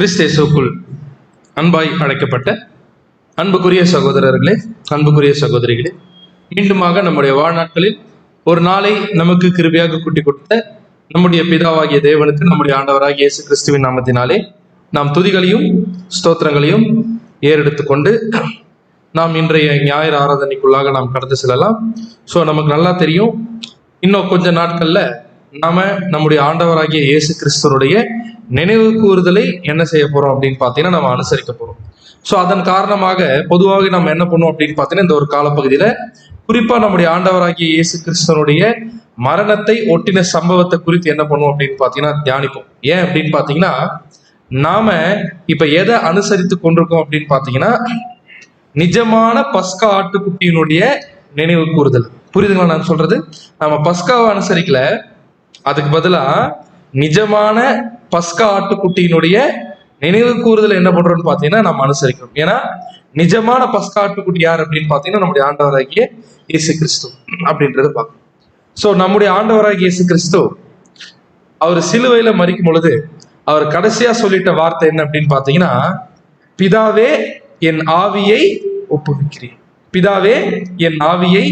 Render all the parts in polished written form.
கிறிஸ்தேசுக்குள் அன்பாய் அழைக்கப்பட்ட அன்புக்குரிய சகோதரர்களே, அன்புக்குரிய சகோதரிகளே, மீண்டுமாக நம்முடைய வாழ்நாட்களில் ஒரு நாளை நமக்கு கிருபையாக கூட்டி கொடுத்த நம்முடைய பிதாவாகிய தேவனுக்கு, நம்முடைய ஆண்டவராகிய இயேசு கிறிஸ்துவின் நாமத்தினாலே நாம் துதிகளையும் ஸ்தோத்திரங்களையும் ஏறெடுத்து கொண்டு நாம் இன்றைய ஞாயிறு ஆராதனைக்குள்ளாக நாம் கடந்து செல்லலாம். ஸோ நமக்கு நல்லா தெரியும், இன்னும் கொஞ்ச நாட்கள்ல நாம நம்முடைய ஆண்டவராகிய இயேசு கிறிஸ்துவனுடைய நினைவு கூறுதலை என்ன செய்ய போறோம் அப்படின்னு பார்த்தீங்கன்னா நம்ம அனுசரிக்க போறோம். ஸோ அதன் காரணமாக பொதுவாக நம்ம என்ன பண்ணுவோம் அப்படின்னு பார்த்தீங்கன்னா, இந்த ஒரு காலப்பகுதியில குறிப்பா நம்முடைய ஆண்டவராகிய இயேசு கிறிஸ்துவனுடைய மரணத்தை ஒட்டின சம்பவத்தை குறித்து என்ன பண்ணுவோம் அப்படின்னு பார்த்தீங்கன்னா தியானிப்போம். ஏன் அப்படின்னு பார்த்தீங்கன்னா, நாம இப்ப எதை அனுசரித்து கொண்டிருக்கோம் அப்படின்னு பார்த்தீங்கன்னா, நிஜமான பஸ்கா ஆட்டுக்குட்டியினுடைய நினைவு கூறுதல். புரியுதுங்களா நான் சொல்றது? நம்ம பஸ்காவை அனுசரிக்கல, அதுக்கு பதிலா நிஜமான பஸ்கா ஆட்டுக்குட்டியினுடைய நினைவு கூறுதல் என்ன பண்றோம்னு பாத்தீங்கன்னா நம்ம அனுசரிக்கிறோம். ஏன்னா நிஜமான பஸ்கா ஆட்டுக்குட்டி யார் அப்படின்னு பாத்தீங்கன்னா நம்முடைய ஆண்டவராகிய இயேசு கிறிஸ்து அப்படின்றத பார்க்கணும். சோ நம்முடைய ஆண்டவராகிய இயேசு கிறிஸ்து அவர் சிலுவையில மரிக்கும் பொழுது அவர் கடைசியா சொல்லிட்ட வார்த்தை என்ன அப்படின்னு பாத்தீங்கன்னா, பிதாவே என் ஆவியை ஒப்புவிக்கிறேன், பிதாவே என் ஆவியை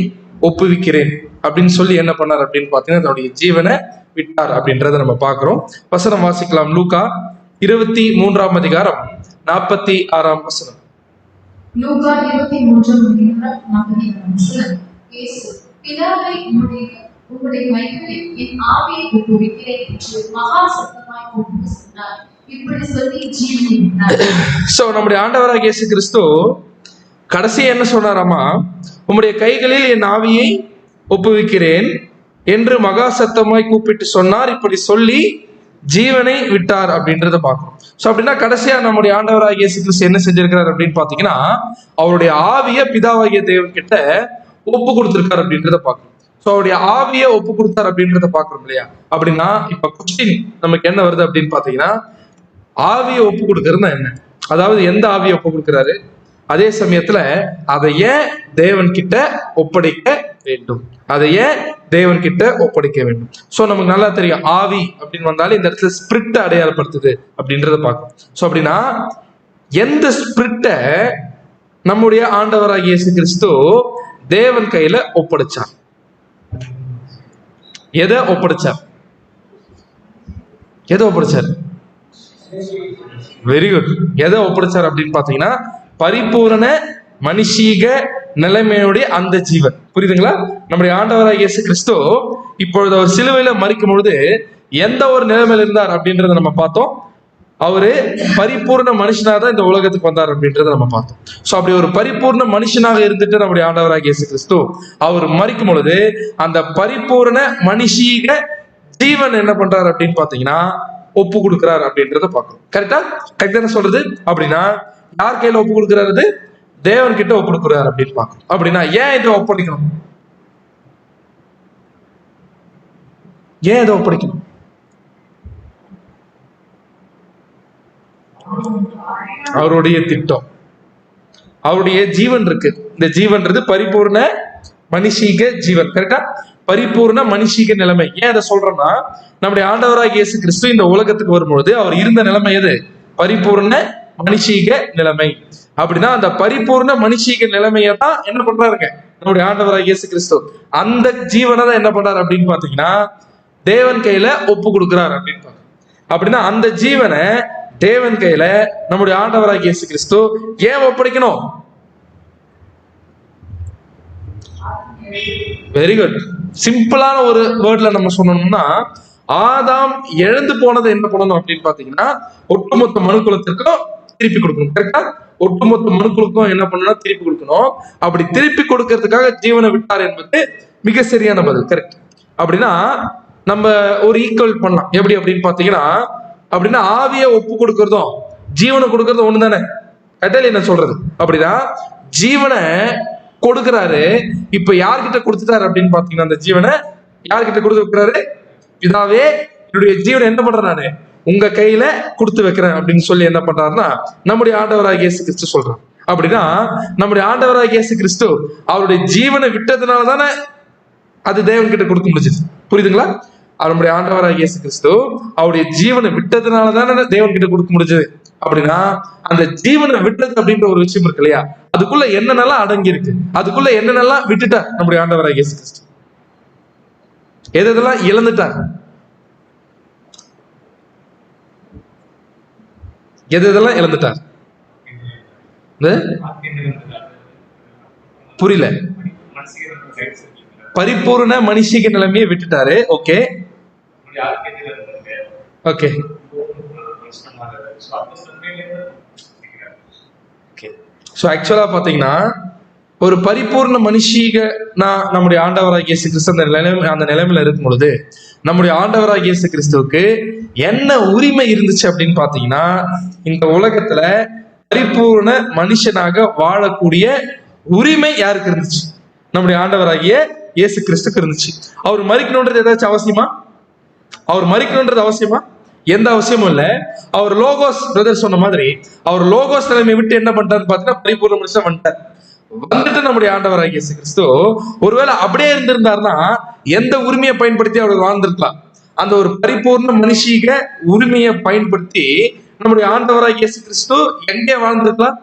ஒப்புவிக்கிறேன் அப்படின்னு சொல்லி என்ன பண்ணார் அப்படின்னு பாத்தீங்கன்னா தன்னுடைய ஜீவனை விட்டார் அப்படின்றத நம்ம பார்க்கிறோம். வசனம் வாசிக்கலாம். லூக்கா 23ஆம் அதிகாரம் 46ஆம் வசனம். லூக்கா 23 பிதாவே உம்முடைய கைகளில் என் ஆவியை ஒப்புவிக்கிறேன் என்று மகா சத்தமாய் கூப்பிட்டு சொன்னார். இப்படி சொல்லி ஜீவனை விட்டார். சோ நம்முடைய ஆண்டவராகிய இயேசு கிறிஸ்து கடைசி என்ன சொன்னாராமா, உம்முடைய கைகளில் என் ஆவியை ஒப்புவிக்கிறேன் என்று மகா சத்தமாய் கூப்பிட்டு சொன்னார். இப்படி சொல்லி ஜீவனை விட்டார் அப்படின்றத பார்க்கணும். ஸோ அப்படின்னா கடைசியா நம்முடைய ஆண்டவராகிய இயேசு கிறிஸ்து என்ன செஞ்சிருக்கிறார் அப்படின்னு பாத்தீங்கன்னா, அவருடைய ஆவிய பிதாவாகிய தேவன் கிட்ட ஒப்பு கொடுத்திருக்காரு அப்படின்றத பார்க்கணும். ஸோ அவருடைய ஆவிய ஒப்பு கொடுத்தார் அப்படின்றத பார்க்கணும் இல்லையா? அப்படின்னா இப்ப கொஸ்டின் நமக்கு என்ன வருது அப்படின்னு பாத்தீங்கன்னா, ஆவியை ஒப்பு கொடுக்கறதுனா என்ன? அதாவது எந்த ஆவியை ஒப்பு கொடுக்கிறாரு, அதே சமயத்துல அதை ஏன் தேவன் கிட்ட ஒப்படைக்க வேண்டும், அதை ஏன் தேவன் கிட்ட ஒப்படைக்க வேண்டும்? சோ நமக்கு நல்லா தெரியும், ஆவி அப்படின்னு வந்தாலே இந்த இடத்துல ஸ்பிரிட்ட அடையாளப்படுத்துது அப்படின்றத பார்க்கணும். சோ அப்படின்னா எந்த ஸ்பிரிட்ட நம்முடைய ஆண்டவராகிய இயேசு கிறிஸ்து தேவன் கையில ஒப்படைச்சார்? எதை ஒப்படைச்சார்? எதை ஒப்படைச்சார்? Very good. எதை ஒப்படைச்சார் அப்படின்னு பாத்தீங்கன்னா, பரிபூரண மனுஷீக நிலைமையுடைய அந்த ஜீவன். புரியுதுங்களா? நம்முடைய ஆண்டவராகிய இயேசு கிறிஸ்து இப்பொழுது அவர் சிலுவையில மரிக்கும் பொழுது எந்த ஒரு நிலைமையில இருந்தார் அப்படின்றத நம்ம பார்த்தோம். அவரு பரிபூர்ண மனுஷனாக தான் இந்த உலகத்துக்கு வந்தார் அப்படின்றத நம்ம பார்த்தோம். சோ அப்படி ஒரு பரிபூர்ண மனுஷனாக இருந்துட்டு நம்முடைய ஆண்டவராகிய இயேசு கிறிஸ்து அவர் மரிக்கும் பொழுது அந்த பரிபூர்ண மனுஷீக ஜீவன் என்ன பண்றாரு அப்படின்னு பாத்தீங்கன்னா ஒப்பு கொடுக்கிறார் அப்படின்றத பார்க்கணும். கரெக்டா சொல்றது? அப்படின்னா யார் கையில ஒப்பு கொடுக்கிறாரு? தேவன் கிட்ட ஒப்பு கொடுக்கிறார் அப்படின்னு பார்க்கணும். அப்படின்னா ஏன் இதை ஒப்படைக்கணும்? ஏன் இதை ஒப்படைக்கணும்? அவருடைய திட்டம், அவருடைய ஜீவன் இருக்கு. இந்த ஜீவன்றது பரிபூர்ண மனுஷீக ஜீவன். கரெக்டா? பரிபூர்ண மனுஷீக நிலைமை. ஏன் அதை சொல்றோம்னா, நம்முடைய ஆண்டவராகிய இயேசு கிறிஸ்து இந்த உலகத்துக்கு வரும்பொழுது அவர் இருந்த நிலைமை எது? பரிபூர்ண மனுஷீக நிலைமை. அப்படின்னா அந்த பரிபூர்ண மனுஷீக நிலைமையை தான் என்ன பண்றாருங்க நம்முடைய ஆண்டவராகிய இயேசு கிறிஸ்து, அந்த ஜீவனை தான் என்ன பண்றாரு அப்படின்னு பாத்தீங்கன்னா தேவன் கையில ஒப்பு கொடுக்கிறார் அப்படின்னு பாருங்க. அப்படின்னா அந்த ஜீவனை தேவன் கையில நம்முடைய ஆண்டவராகிய இயேசு கிறிஸ்து ஏன் ஒப்படைக்கணும்? Very good. சிம்பிளான ஒரு வேர்ட்ல நம்ம சொன்னோம்னா, ஆதாம் எழுந்து போனதை என்ன பண்ணணும் அப்படின்னு பாத்தீங்கன்னா ஒட்டுமொத்த மனுக்குலத்திற்கும் திருப்பி கொடுக்கணும். கரெக்டா? ஒட்டுமொத்த மனுக்குழுக்கும் என்ன பண்ணணும்? திருப்பி கொடுக்கணும். அப்படி திருப்பி கொடுக்கறதுக்காக ஜீவனை விட்டார் என்பது மிக சரியான பதில். கரெக்ட். அப்படின்னா நம்ம ஒரு ஈக்குவல் பண்ணலாம். எப்படி அப்படின்னு பாத்தீங்கன்னா, அப்படின்னா ஆவிய ஒப்பு கொடுக்கறதும் ஜீவனை கொடுக்கறதும் ஒண்ணு தானே? கரெக்டா என்ன சொல்றது? அப்படின்னா ஜீவனை கொடுக்கிறாரு. இப்ப யார்கிட்ட கொடுத்துட்டாரு அப்படின்னு பாத்தீங்கன்னா, அந்த ஜீவனை யார்கிட்ட கொடுத்துருக்கிறாரு? பிதாவே என்னுடைய ஜீவனை என்ன பண்றேன் நானு உங்க கையில கொடுத்து வைக்கிறேன் அப்படின்னு சொல்லி என்ன பண்றாருன்னா நம்முடைய ஆண்டவராகிய இயேசு கிறிஸ்து சொல்றாரு. அப்படின்னா நம்முடைய ஆண்டவராகிய இயேசு கிறிஸ்து அவருடைய ஜீவனை விட்டதுனால தானே அது தேவன் கிட்ட கொடுக்க முடிஞ்சது. புரியுதுங்களா? நம்முடைய ஆண்டவராகிய இயேசு கிறிஸ்து அவருடைய ஜீவனை விட்டதுனால தானே தேவன் கிட்ட கொடுக்க முடிஞ்சது. அப்படின்னா அந்த ஜீவனை விட்டது அப்படின்ற ஒரு விஷயம் இருக்கு இல்லையா, அதுக்குள்ள என்னென்னலாம் அடங்கி இருக்கு, அதுக்குள்ள என்னென்னலாம் விட்டுட்டார் நம்முடைய ஆண்டவராகிய இயேசு கிறிஸ்து, எதெல்லாம் இழந்துட்டார், எதெல்லாம் இழந்துட்டார்? புரியல. பரிபூர்ண மனுஷிக நிலைமையை விட்டுட்டாரு. Okay okay. சோ ஆக்சுவலா பாத்தீங்கன்னா ஒரு பரிபூர்ண மனுஷீக நம்முடைய ஆண்டவராகிய இயேசு கிறிஸ்து அந்த நிலைமையில இருக்கும் பொழுது நம்முடைய ஆண்டவராகிய இயேசு கிறிஸ்துவுக்கு என்ன உரிமை இருந்துச்சு அப்படின்னு பாத்தீங்கன்னா, இந்த உலகத்துல பரிபூர்ண மனுஷனாக வாழக்கூடிய உரிமை யாருக்கு இருந்துச்சு? நம்முடைய ஆண்டவராகிய இயேசு கிறிஸ்துக்கு இருந்துச்சு. அவர் மரிக்கணும்ன்றது ஏதாச்சும் அவசியமா? அவர் மரிக்கணும்ன்றது அவசியமா? எந்த அவசியமும் இல்ல. அவர் லோகோஸ் பிரதர் சொன்ன மாதிரி அவர் லோகோஸ் நிலைமை விட்டு என்ன பண்றாருன்னு பாத்தீங்கன்னா பரிபூர்ண மனுஷன் வந்துட்டு நம்முடைய ஆண்டவராகிய இயேசு கிறிஸ்து ஒருவேளை அப்படியே இருந்திருந்தாருன்னா எந்த உரிமையை பயன்படுத்தி அவர் வாழ்ந்திருக்கலாம்? அந்த ஒரு பரிபூர்ண மனுஷீக உரிமையை பயன்படுத்தி நம்முடைய ஆண்டவராகிய இயேசு கிறிஸ்து எங்கே வாழ்ந்திருக்கலாம்?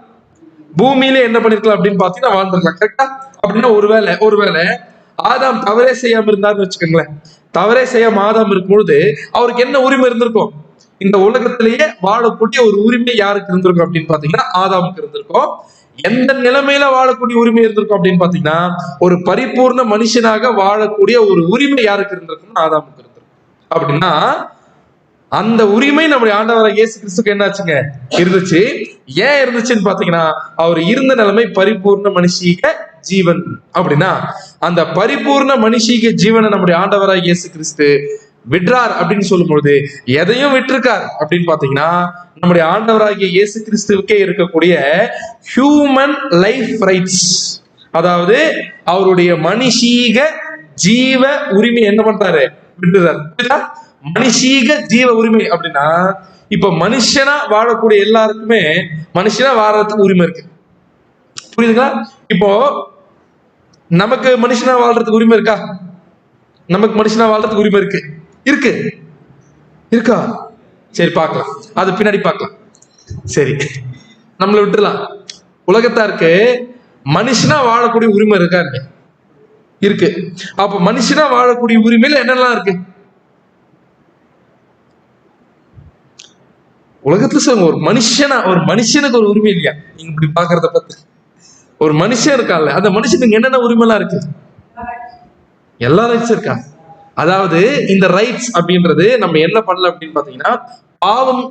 பூமியிலே என்ன பண்ணிருக்கலாம் அப்படின்னு பாத்தீங்கன்னா வாழ்ந்திருக்கலாம். கரெக்டா? அப்படின்னா ஒருவேளை ஆதாம் தவறே செய்யாம இருந்தாருன்னு வச்சுக்கோங்களேன். தவறே செய்யாம ஆதாம் இருக்கும் பொழுது அவருக்கு என்ன உரிமை இருந்திருக்கும்? இந்த உலகத்திலேயே வாழக்கூடிய ஒரு உரிமை யாருக்கு இருந்திருக்கும் அப்படின்னு பாத்தீங்கன்னா ஆதாமுக்கு இருந்திருக்கும். எந்த நிலைமையில வாழக்கூடிய உரிமை இருந்திருக்கும் அப்படின்னு பாத்தீங்கன்னா ஒரு பரிபூர்ண மனுஷனாக வாழக்கூடிய ஒரு உரிமை யாருக்கு இருந்திருக்கும்? ஆதாமுக்கு இருந்திருக்கும். அப்படின்னா அந்த உரிமை நம்முடைய ஆண்டவராகிய இயேசு கிறிஸ்துக்கு என்னாச்சுங்க? இருந்துச்சு. ஏன் இருந்துச்சுன்னு பாத்தீங்கன்னா அவர் இருந்த நிலைமை பரிபூர்ண மனுஷீக ஜீவன். அப்படின்னா அந்த பரிபூர்ண மனுஷீக ஜீவனை நம்முடைய ஆண்டவராகிய இயேசு கிறிஸ்து விடுறார் அப்படின்னு சொல்லும் பொழுது எதையும் விட்டுருக்கார் அப்படின்னு பாத்தீங்கன்னா நம்முடைய ஆண்டவராகிய இயேசு கிறிஸ்துவுக்கே இருக்கக்கூடிய ஹியூமன் லைஃப் ரைட்ஸ், அதாவது அவருடைய மனுஷீக ஜீவ உரிமை என்ன பண்றாரு? விட்டுறாரு. மனுஷீக ஜீவ உரிமை அப்படின்னா இப்ப மனுஷனா வாழக்கூடிய எல்லாருக்குமே மனுஷனா வாழறதுக்கு உரிமை இருக்கு. புரியுதுங்களா? இப்போ நமக்கு மனுஷனா வாழ்றதுக்கு உரிமை இருக்கா? நமக்கு மனுஷனா வாழ்றதுக்கு உரிமை இருக்கா? சரி பார்க்கலாம், அது பின்னாடி பார்க்கலாம். சரி நம்மளை விட்டுலாம். உலகத்தாருக்கு மனுஷனா வாழக்கூடிய உரிமை இருக்கா? இருக்கு. அப்ப மனுஷனா வாழக்கூடிய உரிமையில என்னெல்லாம் இருக்கு உலகத்துல? சொல்லுங்க, ஒரு மனுஷனுக்கு ஒரு உரிமை இல்லையா? நீங்க இப்படி பாக்குறத பத்தி ஒரு மனுஷன் இருக்கான்ல, அந்த மனுஷனுக்கு என்னென்ன உரிமை எல்லாம் இருக்கு? எல்லா ரைட்ஸ் இருக்கா? அதாவது இந்த ரைட்ஸ் அப்படின்றது நம்ம என்ன பண்ணல அப்படின்னு பாத்தீங்கன்னா பாவம்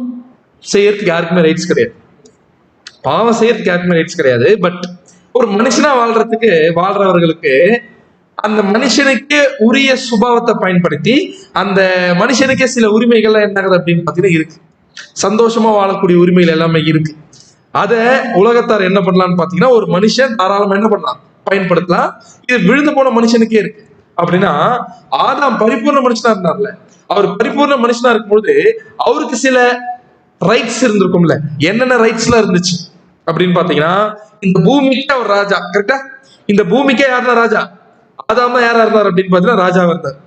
செய்யறதுக்கு யாருக்குமே ரைட்ஸ் கிடையாது. பட் ஒரு மனுஷனா வாழ்றவர்களுக்கு அந்த மனுஷனுக்கு உரிய சுபாவத்தை பயன்படுத்தி அந்த மனுஷனுக்கே சில உரிமைகள் என்ன ஆகுது அப்படின்னு பாத்தீங்கன்னா இருக்கு. சந்தோஷமா வாழக்கூடிய உரிமைகள் எல்லாமே இருக்கு. அத உலகத்தார் என்ன பண்ணலாம்னு பாத்தீங்கன்னா ஒரு மனுஷன் தாராளமா என்ன பண்ணலாம்? பயன்படுத்தலாம். இது விழுந்து போன மனுஷனுக்கே இருக்கு. அப்படின்னா ஆதாம் பரிபூர்ண மனுஷனா இருந்தார்ல, அவர் பரிபூர்ண மனுஷனா இருக்கும்போது அவருக்கு சில ரைட்ஸ் இருந்திருக்கும்ல. என்னென்ன ரைட்ஸ் எல்லாம் இருந்துச்சு அப்படின்னு பாத்தீங்கன்னா இந்த பூமிக்கு அவர் ராஜா. கரெக்டா? இந்த பூமிக்கே யாருன்னா ராஜா? ஆதாம் யாரா இருந்தார் அப்படின்னு பாத்தீங்கன்னா ராஜாவா இருந்தார்.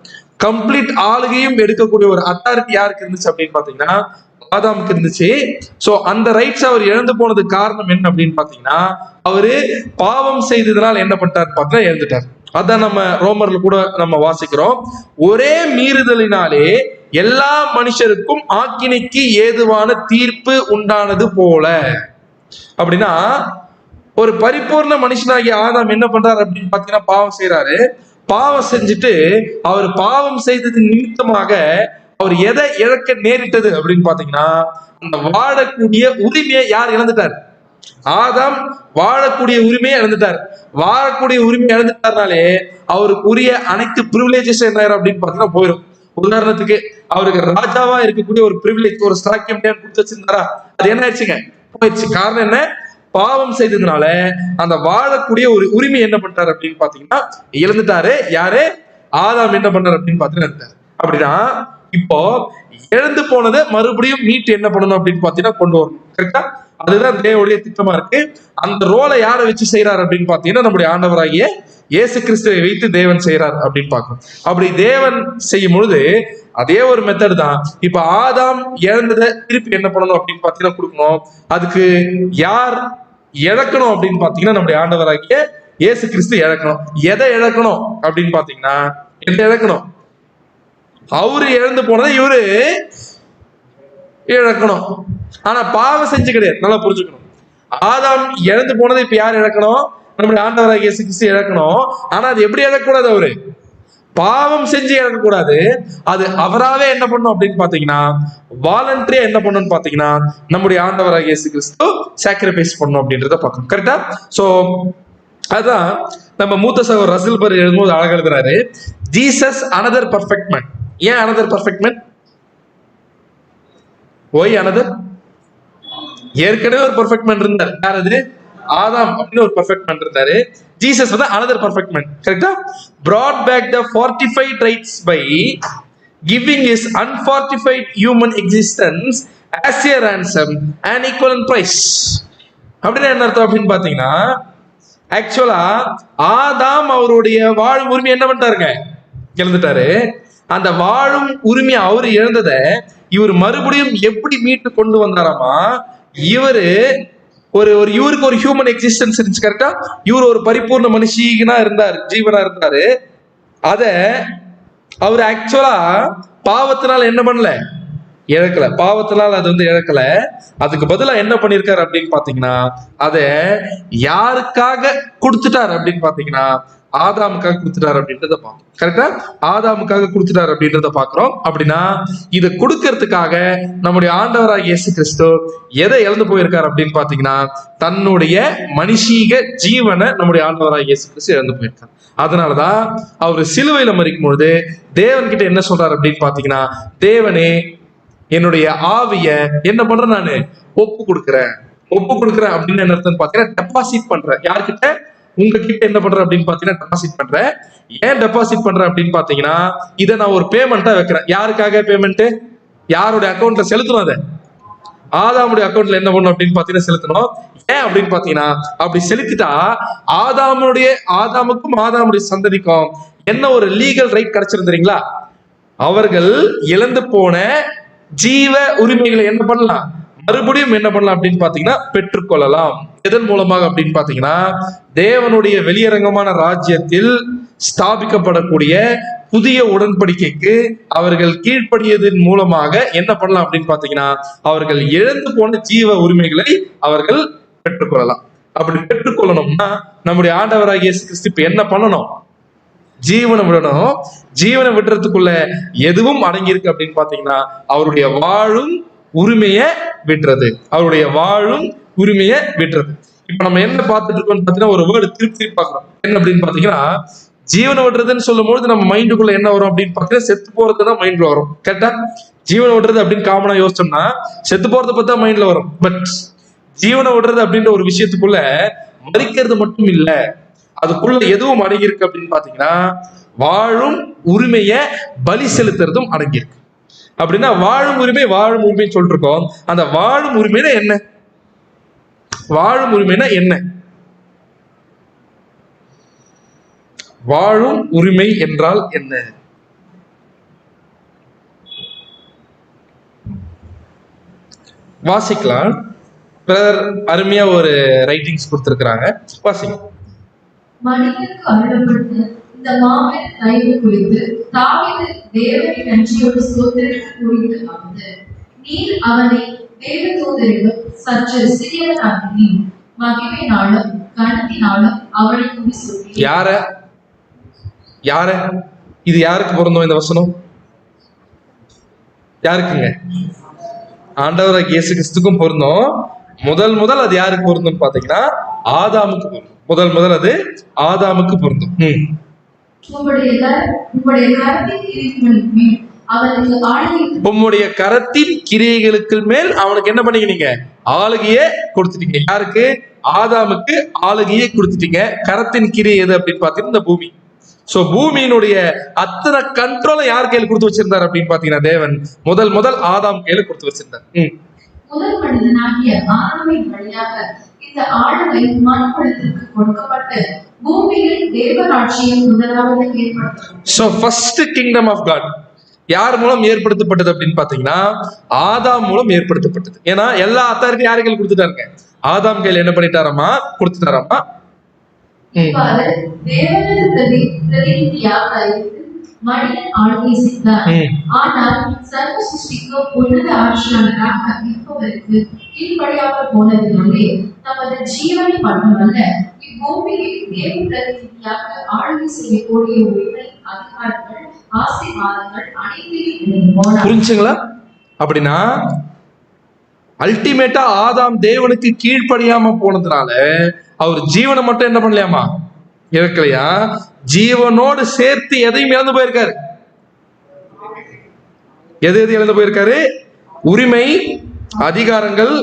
கம்ப்ளீட் ஆளுகையும் எடுக்கக்கூடிய ஒரு அத்தாரிட்டி யாருக்கு இருந்துச்சு அப்படின்னு பாத்தீங்கன்னா ஆதாமுக்கு இருந்துச்சு. சோ அந்த ரைட்ஸ் அவர் இழந்து போனதுக்கு காரணம் என்ன அப்படின்னு பாத்தீங்கன்னா அவரு பாவம் செய்ததுனால என்ன பண்ணிட்டார் பார்த்தா இழந்துட்டார். அதான் நம்ம ரோமர்ல கூட நம்ம வாசிக்கிறோம், ஒரே மீறுதலினாலே எல்லா மனுஷருக்கும் ஆக்கினைக்கு ஏதுவான தீர்ப்பு உண்டானது போல. அப்படின்னா ஒரு பரிபூர்ண மனுஷனாகிய ஆதாம் என்ன பண்றாரு அப்படின்னு பாத்தீங்கன்னா பாவம் செய்யறாரு. பாவம் செஞ்சுட்டு அவர் பாவம் செய்தது நிமித்தமாக அவர் எதை இழக்க நேரிட்டது அப்படின்னு பாத்தீங்கன்னா அந்த வாழக்கூடிய உரிமையை யார் இழந்துட்டார்? ஆதாம் வாழக்கூடிய உரிமையை இழந்துட்டார். வாழக்கூடிய உரிமை இழந்துட்டார்னாலே அவருக்கு உரிய அனைத்து பிரிவிலேஜஸ் என்ன அப்படின்னு பாத்தீங்கன்னா போயிடும். உதாரணத்துக்கு அவருக்கு ராஜாவா இருக்கக்கூடிய ஒரு பிரிவிலேஜ், ஒரு ஸ்லாக்கியம் கொடுத்து வச்சிருந்தாரா, அது என்ன ஆயிடுச்சுங்க? போயிடுச்சு. காரணம் என்ன? பாவம் செய்ததுனால அந்த வாழக்கூடிய ஒரு உரிமை என்ன பண்ணிட்டாரு அப்படின்னு பாத்தீங்கன்னா இழந்துட்டாரு. யாரு? ஆதாம் என்ன பண்ணாரு அப்படின்னு பாத்தீங்கன்னா. அப்படின்னா இப்போ இழந்து போனதை மறுபடியும் மீட்டு என்ன பண்ணணும் அப்படின்னு பாத்தீங்கன்னா கொண்டு வரணும். கரெக்டா? அதுதான் தேவனுடைய திட்டமா இருக்கு. அந்த ரோலை யாரை வச்சு செய்யறாரு அப்படின்னு பாத்தீங்கன்னா நம்முடைய ஆண்டவராகிய இயேசு கிறிஸ்துவை வைத்து தேவன் செய்யறார் அப்படின்னு பார்க்கணும். அப்படி தேவன் செய்யும் பொழுது அதே ஒரு மெத்தட் தான். இப்ப ஆதாம் இழந்ததை திருப்பி என்ன பண்ணணும் அப்படின்னு பாத்தீங்கன்னா கொடுக்கணும். அதுக்கு யார் இழக்கணும் அப்படின்னு பாத்தீங்கன்னா நம்முடைய ஆண்டவராகிய இயேசு கிறிஸ்து இழக்கணும். எதை இழக்கணும் அப்படின்னு பாத்தீங்கன்னா எதை இழக்கணும்? அவரு இழந்து போனதை இவரு இழக்கணும். ஆனா பாவம் செஞ்சு கிடையாது, நல்லா புரிஞ்சுக்கணும். ஆதாம் இழந்து போனதை இப்ப யார் இழக்கணும்? நம்முடைய ஆண்டவராகிய இயேசு கிறிஸ்து இழக்கணும். ஆனா அது எப்படி இழக்கக்கூடாது? அவரு பாவம் செஞ்சு இழக்கக்கூடாது. அது அவராவே என்ன பண்ணும் அப்படின்னு பாத்தீங்கன்னா வாலண்டரியா என்ன பண்ணணும்னு பாத்தீங்கன்னா நம்முடைய ஆண்டவராகிய இயேசு கிறிஸ்து சாக்ரிஃபைஸ் பண்ணணும் அப்படின்றத பார்க்கணும். கரெக்டா? சோ அதான் நம்ம மூத்த சகோதரர் ரசல் பர் எழுதும்போது அழகா எழுதுறாரு, ஜீசஸ் அனதர் பர்ஃபெக்ட் மேன். ஏன் another perfect man? Why another? ஏற்கனவே ஒரு பர்ஃபெக்ட் மேன் இருந்தார். யார் அது? ஆதாம் அப்படின்னு ஒரு பர்ஃபெக்ட் மேன் இருந்தாரு. ஜீசஸ் வந்து அனதர் பர்ஃபெக்ட் மேன். கரெக்டா? brought back the fortified rights by giving his unfortified human existence as a ransom and equivalent price. அப்படின்னு என்ன அர்த்தம் அப்படின்னு பாத்தீங்கன்னா ஆக்சுவலா ஆதாம் அவருடைய வாழும் உரிமை என்ன பண்ணிட்டாருங்க? இழந்துட்டாரு. அந்த வாழும் உரிமையை அவரு இழந்ததை இவர் மறுபடியும் எப்படி மீட்டு கொண்டு வந்தாராமா? இவரு இவருக்கு ஒரு ஹியூமன் எக்ஸிஸ்டன்ஸ் இருந்துச்சு. கரெக்டா? இவர் ஒரு பரிபூர்ண மனுஷீகனா இருந்தார், ஜீவனா இருந்தாரு. அத அவர் ஆக்சுவலா பாவத்தினால என்ன பண்ணல? இழக்கல. பாவத்தினால் அது வந்து இழக்கல. அதுக்கு பதிலா என்ன பண்ணிருக்காரு அப்படின்னு பாத்தீங்கன்னா அத யாருக்காக கொடுத்துட்டார் அப்படின்னு பாத்தீங்கன்னா ஆதாமுக்காக கொடுத்துட்டாரு அப்படின்றத பாக்கிறோம். கரெக்டா? ஆதாமுக்காக கொடுத்துட்டாரு அப்படின்றத பாக்குறோம். அப்படின்னா இதை கொடுக்கறதுக்காக நம்முடைய ஆண்டவராக இயேசு கிறிஸ்து எதை இழந்து போயிருக்காரு அப்படின்னு பாத்தீங்கன்னா தன்னுடைய மனுஷீக ஜீவனை நம்முடைய ஆண்டவராக இயேசு கிறிஸ்து இழந்து போயிருக்காரு. அதனாலதான் அவர் சிலுவையில மரிக்கும் பொழுது தேவன் கிட்ட என்ன சொல்றாரு அப்படின்னு பாத்தீங்கன்னா, தேவனே என்னுடைய ஆவிய என்ன பண்றேன்? நானு ஒப்பு கொடுக்குறேன் அப்படின்னு என்ன அர்த்தம் பாத்தீங்கன்னா டெபாசிட் பண்றேன். யார்கிட்ட? உங்ககிட்ட என்ன பண்றேன் அப்படின்னு பாத்தீங்கன்னா டெபாசிட் பண்றேன். ஏன் டெபாசிட் பண்றேன் அப்படின்னு பாத்தீங்கன்னா இதை நான் ஒரு பேமெண்டா வைக்கிறேன். யாருக்காக பேமெண்ட்? யாருடைய அக்கௌண்ட்ல செலுத்தணும்? அதை ஆதாமுடைய அக்கௌண்ட்ல என்ன பண்ணும் அப்படின்னு பாத்தீங்கன்னா செலுத்தணும். ஏன் அப்படின்னு பாத்தீங்கன்னா அப்படி செலுத்திட்டா ஆதாமுக்கும் ஆதாமுடைய சந்ததிக்கும் என்ன ஒரு லீகல் ரைட் கிடைச்சிருந்தீங்களா? அவர்கள் இழந்து போன ஜீவ உரிமைகளை என்ன பண்ணலாம்? மறுபடியும் என்ன பண்ணலாம் அப்படின்னு பாத்தீங்கன்னா பெற்றுக்கொள்ளலாம். எதன் மூலமாக அப்படின்னு பாத்தீங்கன்னா தேவனுடைய வெளியரங்கமான ராஜ்யத்தில் ஸ்தாபிக்கப்படக்கூடிய புதிய உடன்படிக்கைக்கு அவர்கள் கீழ்ப்படியதன் மூலமாக என்ன பண்ணலாம் அப்படின்னு பாத்தீங்கன்னா அவர்கள் இழந்து போன ஜீவ உரிமைகளை அவர்கள் பெற்றுக்கொள்ளலாம். அப்படி பெற்றுக்கொள்ளணும்னா நம்முடைய ஆண்டவராகிய இயேசு கிறிஸ்து இப்ப என்ன பண்ணணும்? ஜீவனை விடணும். ஜீவனை விடுறதுக்குள்ள எதுவும் அடங்கியிருக்கு அப்படின்னு பாத்தீங்கன்னா அவருடைய வாழும் உரிமையை விடுறது. இப்ப நம்ம என்ன பார்த்துட்டு இருக்கோம்னு பாத்தீங்கன்னா ஒரு வேர்டு திருப்பி பார்க்கிறோம். என்ன அப்படின்னு பாத்தீங்கன்னா ஜீவனை விடுறதுன்னு சொல்லும் போது நம்ம மைண்டுக்குள்ள என்ன வரும் அப்படின்னு பாத்தீங்கன்னா செத்து போறதுதான் மைண்ட்ல வரும். கரெக்டா? ஜீவனை விடுறது அப்படின்னு காமனா யோசிச்சோம்னா செத்து போறதை பத்தி தான் மைண்ட்ல வரும். பட் ஜீவனை விடுறது அப்படின்ற ஒரு விஷயத்துக்குள்ள மறிக்கிறது மட்டும் இல்ல, அதுக்குள்ள எதுவும் அடங்கியிருக்கு அப்படின்னு பாத்தீங்கன்னா வாழும் உரிமைய பலி செலுத்துறதும் அடங்கியிருக்கு. அப்படின்னா வாழும் உரிமை சொல்லிட்டு இருக்கோம். அந்த வாழும் உரிமைனா என்ன? வாழும் உரிமை என்றால் என்ன? வாசிக்கலாம். பிரதர் அருமையா ஒரு ரைட்டிங்ஸ் கொடுத்திருக்கிறாங்க, வாசிங்க. மனிதனுக்கு அருளப்பட்ட இந்த மாபெரும் தயவு குறித்து தாவீது தேவனை நன்றியோடு ஸ்தோத்திரித்து கூறியதாவது, நீர் அவனை தேவதூதரிடம் சற்று சிறியவனாகினீர், மகிமையினாலும் கனத்தினாலும் அவனை குறி சொல்லி. யார இது யாருக்கு பொருந்தும் இந்த வசனம்? யாருக்குங்க? ஆண்டவராகிய இயேசு கிறிஸ்துக்கும் பொருந்தும். முதல் அது யாருக்கு பொருந்தும் பாத்தீங்கன்னா ஆதாமுக்கு பொருந்தும். முதல் அது ஆதாமுக்கு பொருந்தும். உம்முடைய கரத்தின் கிரியைகளுக்கு மேல் அவனுக்கு என்ன பண்ணீங்க? ஆளுகையை கொடுத்துட்டீங்க. யாருக்கு? ஆதாமுக்கு ஆளுகையை கொடுத்துட்டீங்க. கரத்தின் கிரியை எது அப்படின்னு பாத்தீங்கன்னா இந்த பூமி. சோ பூமியினுடைய அத்தனை கண்ட்ரோலை யார் கையில கொடுத்து வச்சிருந்தார் அப்படின்னு பாத்தீங்கன்னா தேவன் முதல் ஆதாம் கையில கொடுத்து வச்சிருந்தார். முதல் மனிதனாகிய ஆதாமின் வழியாக இந்த ஆளுகை மனுக்குலத்திற்கு கொடுக்கப்பட்டு பூமியில் தேவராட்சியம் முதலாவது ஏற்பட்டது. So first kingdom of God. யார் மூலம் ஏற்படுத்தப்பட்டது அப்படின்னு பாத்தீங்கன்னா ஆதாம் மூலம் ஏற்படுத்தப்பட்டது. ஏன்னா எல்லா அத்தாரிட்டி யாரு கையில் கொடுத்துட்டாருங்க? ஆதாம் கையில் என்ன பண்ணிட்டாராமா? கொடுத்துட்டாராமா. இவ்வாறு தேவனது பிரதிநிதியாக இருந்து மனிதன் ஆளுகை செய்தார். ஆனால் சர்வ சிருஷ்டிக்கும் உன்னத ஆட்சியாளராக இருப்பவருக்கு கீழ்ப்படியாமல் போனதினாலே தமது ஜீவனை மட்டுமல்ல இப்பூமியில் தேவ பிரதிநிதியாக ஆளுகை செய்யக்கூடிய உரிமை, அதிகாரங்கள், ஆசீர்வாதங்கள் அனைத்தையும் இழந்து போனார். புரிஞ்சுங்களா? அப்படின்னா அல்டிமேட்டா ஆதாம் தேவனுக்கு கீழ்ப்படியாம போனதுனால அவர் ஜீவனை மட்டும் என்ன பண்ணலையாமா? இழக்கலையா? ஜீவனோடு சேர்த்து எதையும் இழந்து போயிருக்காரு. எது இழந்து போயிருக்காரு? உரிமை, அதிகாரங்கள்,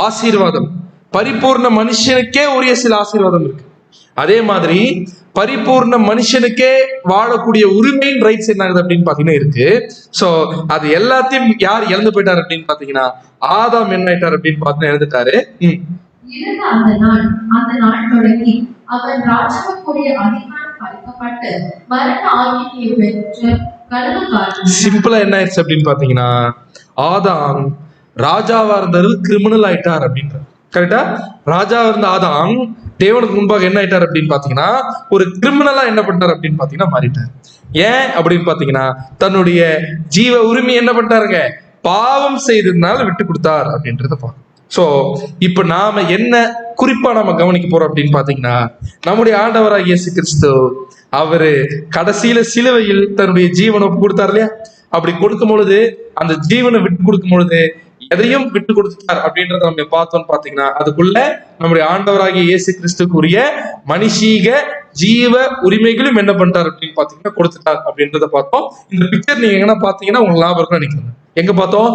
ஆசீர்வாதம். பரிபூர்ண மனுஷனுக்கே உரிய சில ஆசீர்வாதம் இருக்கு. அதே மாதிரி பரிபூர்ண மனுஷனுக்கே வாழக்கூடிய உரிமையின் ரைட்ஸ் என்ன ஆகுது அப்படின்னு பாத்தீங்கன்னா இருக்கு. சோ அது எல்லாத்தையும் யார் இழந்து போயிட்டாரு அப்படின்னு பாத்தீங்கன்னா ஆதாம் என்ன ஆயிட்டாரு அப்படின்னு பாத்தீங்கன்னா இழந்துட்டாரு. அந்த நாள் தொடங்கி அவன் ராஜாவுக்குரிய அதிகாரம் பறிக்கப்பட்டு மரண ஆக்கினையை பெற்ற கடவுள். சிம்பிளா என்ன ஆயிடுச்சு அப்படின்னு பாத்தீங்கன்னா ஆதாம் ராஜாவா இருந்தாரு, கிரிமினல் ஆயிட்டார் அப்படின்றார். கரெக்டா? ராஜாவா இருந்த ஆதாம் தேவனுக்கு முன்பாக என்ன ஆயிட்டார் அப்படின்னு பாத்தீங்கன்னா ஒரு கிரிமினலா என்ன பண்ணார் அப்படின்னு பாத்தீங்கன்னா மாறிட்டார். ஏன் அப்படின்னு பாத்தீங்கன்னா தன்னுடைய ஜீவ உரிமை என்ன பண்ணிட்டாருங்க? பாவம் செய்ததுனால விட்டு கொடுத்தார் அப்படின்றத பார்க்கணும். சோ இப்ப நாம என்ன குறிப்பா நம்ம கவனிக்க போறோம் அப்படின்னு பாத்தீங்கன்னா நம்முடைய ஆண்டவராக இயேசு கிறிஸ்து அவரு கடைசியில சிலுவையில் தன்னுடைய ஜீவனை கொடுத்தார் இல்லையா? அப்படி கொடுக்கும் பொழுது அந்த ஜீவனை விட்டு கொடுக்கும் பொழுது எதையும் விட்டு கொடுத்தார் அப்படின்றத நம்ம பார்த்தோம்னு பாத்தீங்கன்னா அதுக்குள்ள நம்முடைய ஆண்டவராகிய இயேசு கிறிஸ்துக்குரிய மனுஷீக ஜீவ உரிமைகளும் என்ன பண்ணிட்டார் அப்படின்னு பாத்தீங்கன்னா கொடுத்துட்டார் அப்படின்றத பார்த்தோம். இந்த பிக்சர் நீங்க எங்கன்னா பாத்தீங்கன்னா உங்களுக்கு லாபம் இருக்குன்னு நினைக்கிறேன். எங்க பார்த்தோம்?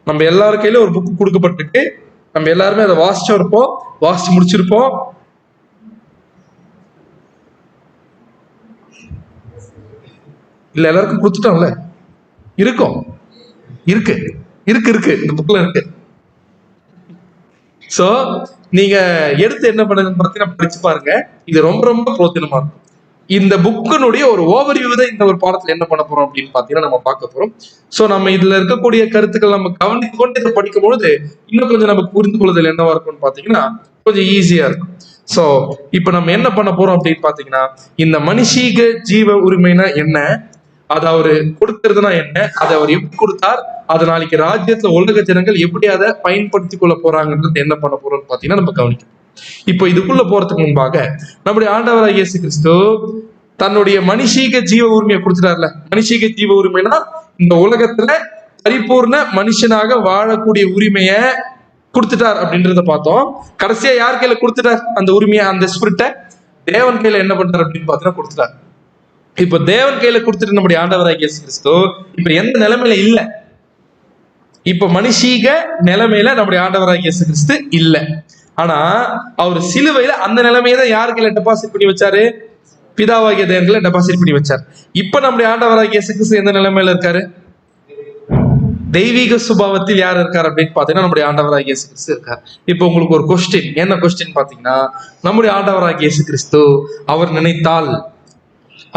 நம்ம எல்லாரு கையில ஒரு புக் கொடுக்கப்பட்டிருக்கு. நம்ம எல்லாருமே அதை வாசிச்சிருப்போம், வாசிச்சு முடிச்சிருப்போம். இல்ல எல்லாருக்கும் கொடுத்துட்டோம்ல? இருக்கும், இருக்கு இருக்கு இருக்கு இந்த புக்ல இருக்கு. சோ நீங்க எடுத்து என்ன பண்ணுங்கன்னு பார்த்தீங்கன்னா படிச்சு பாருங்க. இது ரொம்ப ரொம்ப பிரோஜனமா இருக்கும். இந்த புக்கினுடைய ஒரு ஓவர்வியூ தான் இந்த ஒரு பாடத்துல என்ன பண்ண போறோம் அப்படின்னு பாத்தீங்கன்னா நம்ம பார்க்க போறோம். சோ நம்ம இதுல இருக்கக்கூடிய கருத்துக்கள் நம்ம கவனித்து கொண்டு இதை படிக்கும் பொழுது இன்னும் கொஞ்சம் நம்ம புரிந்து கொள்ளுதல் என்னவா இருக்கும்னு பாத்தீங்கன்னா கொஞ்சம் ஈஸியா இருக்கும். சோ இப்ப நம்ம என்ன பண்ண போறோம் அப்படின்னு பாத்தீங்கன்னா இந்த மனுஷீக ஜீவ உரிமைனா என்ன, அதை அவரு கொடுக்கறதுனா என்ன, அதை அவர் எப்படி கொடுத்தார், அது நாளைக்கு ராஜ்யத்துல உலக ஜனங்கள் எப்படி அதை பயன்படுத்தி கொள்ள போறாங்கன்றது என்ன பண்ண போறோம்னு பாத்தீங்கன்னா நம்ம கவனிக்கணும். இப்போ இதுக்குள்ள போறதுக்கு முன்பாக நம்முடைய ஆண்டவராகிய இயேசு கிறிஸ்து தன்னுடைய மனுஷீக ஜீவ உரிமையை கொடுத்துட்டார்ல. மனுஷீக ஜீவ உரிமைனா இந்த உலகத்துல பரிபூர்ண மனுஷனாக வாழக்கூடிய உரிமைய கொடுத்துட்டார் அப்படின்றத பார்த்தோம். கடைசியா யார் கையில கொடுத்துட்டார் அந்த உரிமையை? அந்த ஸ்பிரிட்டை தேவன் கையில என்ன பண்றாரு அப்படின்னு பாத்தீங்கன்னா கொடுத்துட்டார். இப்ப தேவன் கையில கொடுத்துட்டு நம்முடைய ஆண்டவராகிய இயேசு கிறிஸ்து இப்ப எந்த நிலைமையில இல்ல? இப்ப மனுஷீக நிலைமையில நம்முடைய ஆண்டவராகிய இயேசு கிறிஸ்து இல்ல. ஆனா அவர் சிலுவையில அந்த நிலைமையை தான் யாரு கையில டெபாசிட் பண்ணி வச்சாரு? பிதாவாகிய தேவன்களை டெபாசிட் பண்ணி வச்சார். இப்ப நம்முடைய ஆண்டவராகிய இயேசு கிறிஸ்து எந்த நிலைமையில இருக்காரு? தெய்வீக சுபாவத்தில் யார் இருக்காரு அப்படின்னு பாத்தீங்கன்னா நம்முடைய ஆண்டவராகிய இயேசு கிறிஸ்து இருக்கார். இப்ப உங்களுக்கு ஒரு கொஸ்டின், என்ன கொஸ்டின் பாத்தீங்கன்னா நம்முடைய ஆண்டவராகிய இயேசு கிறிஸ்து அவர் நினைத்தால்,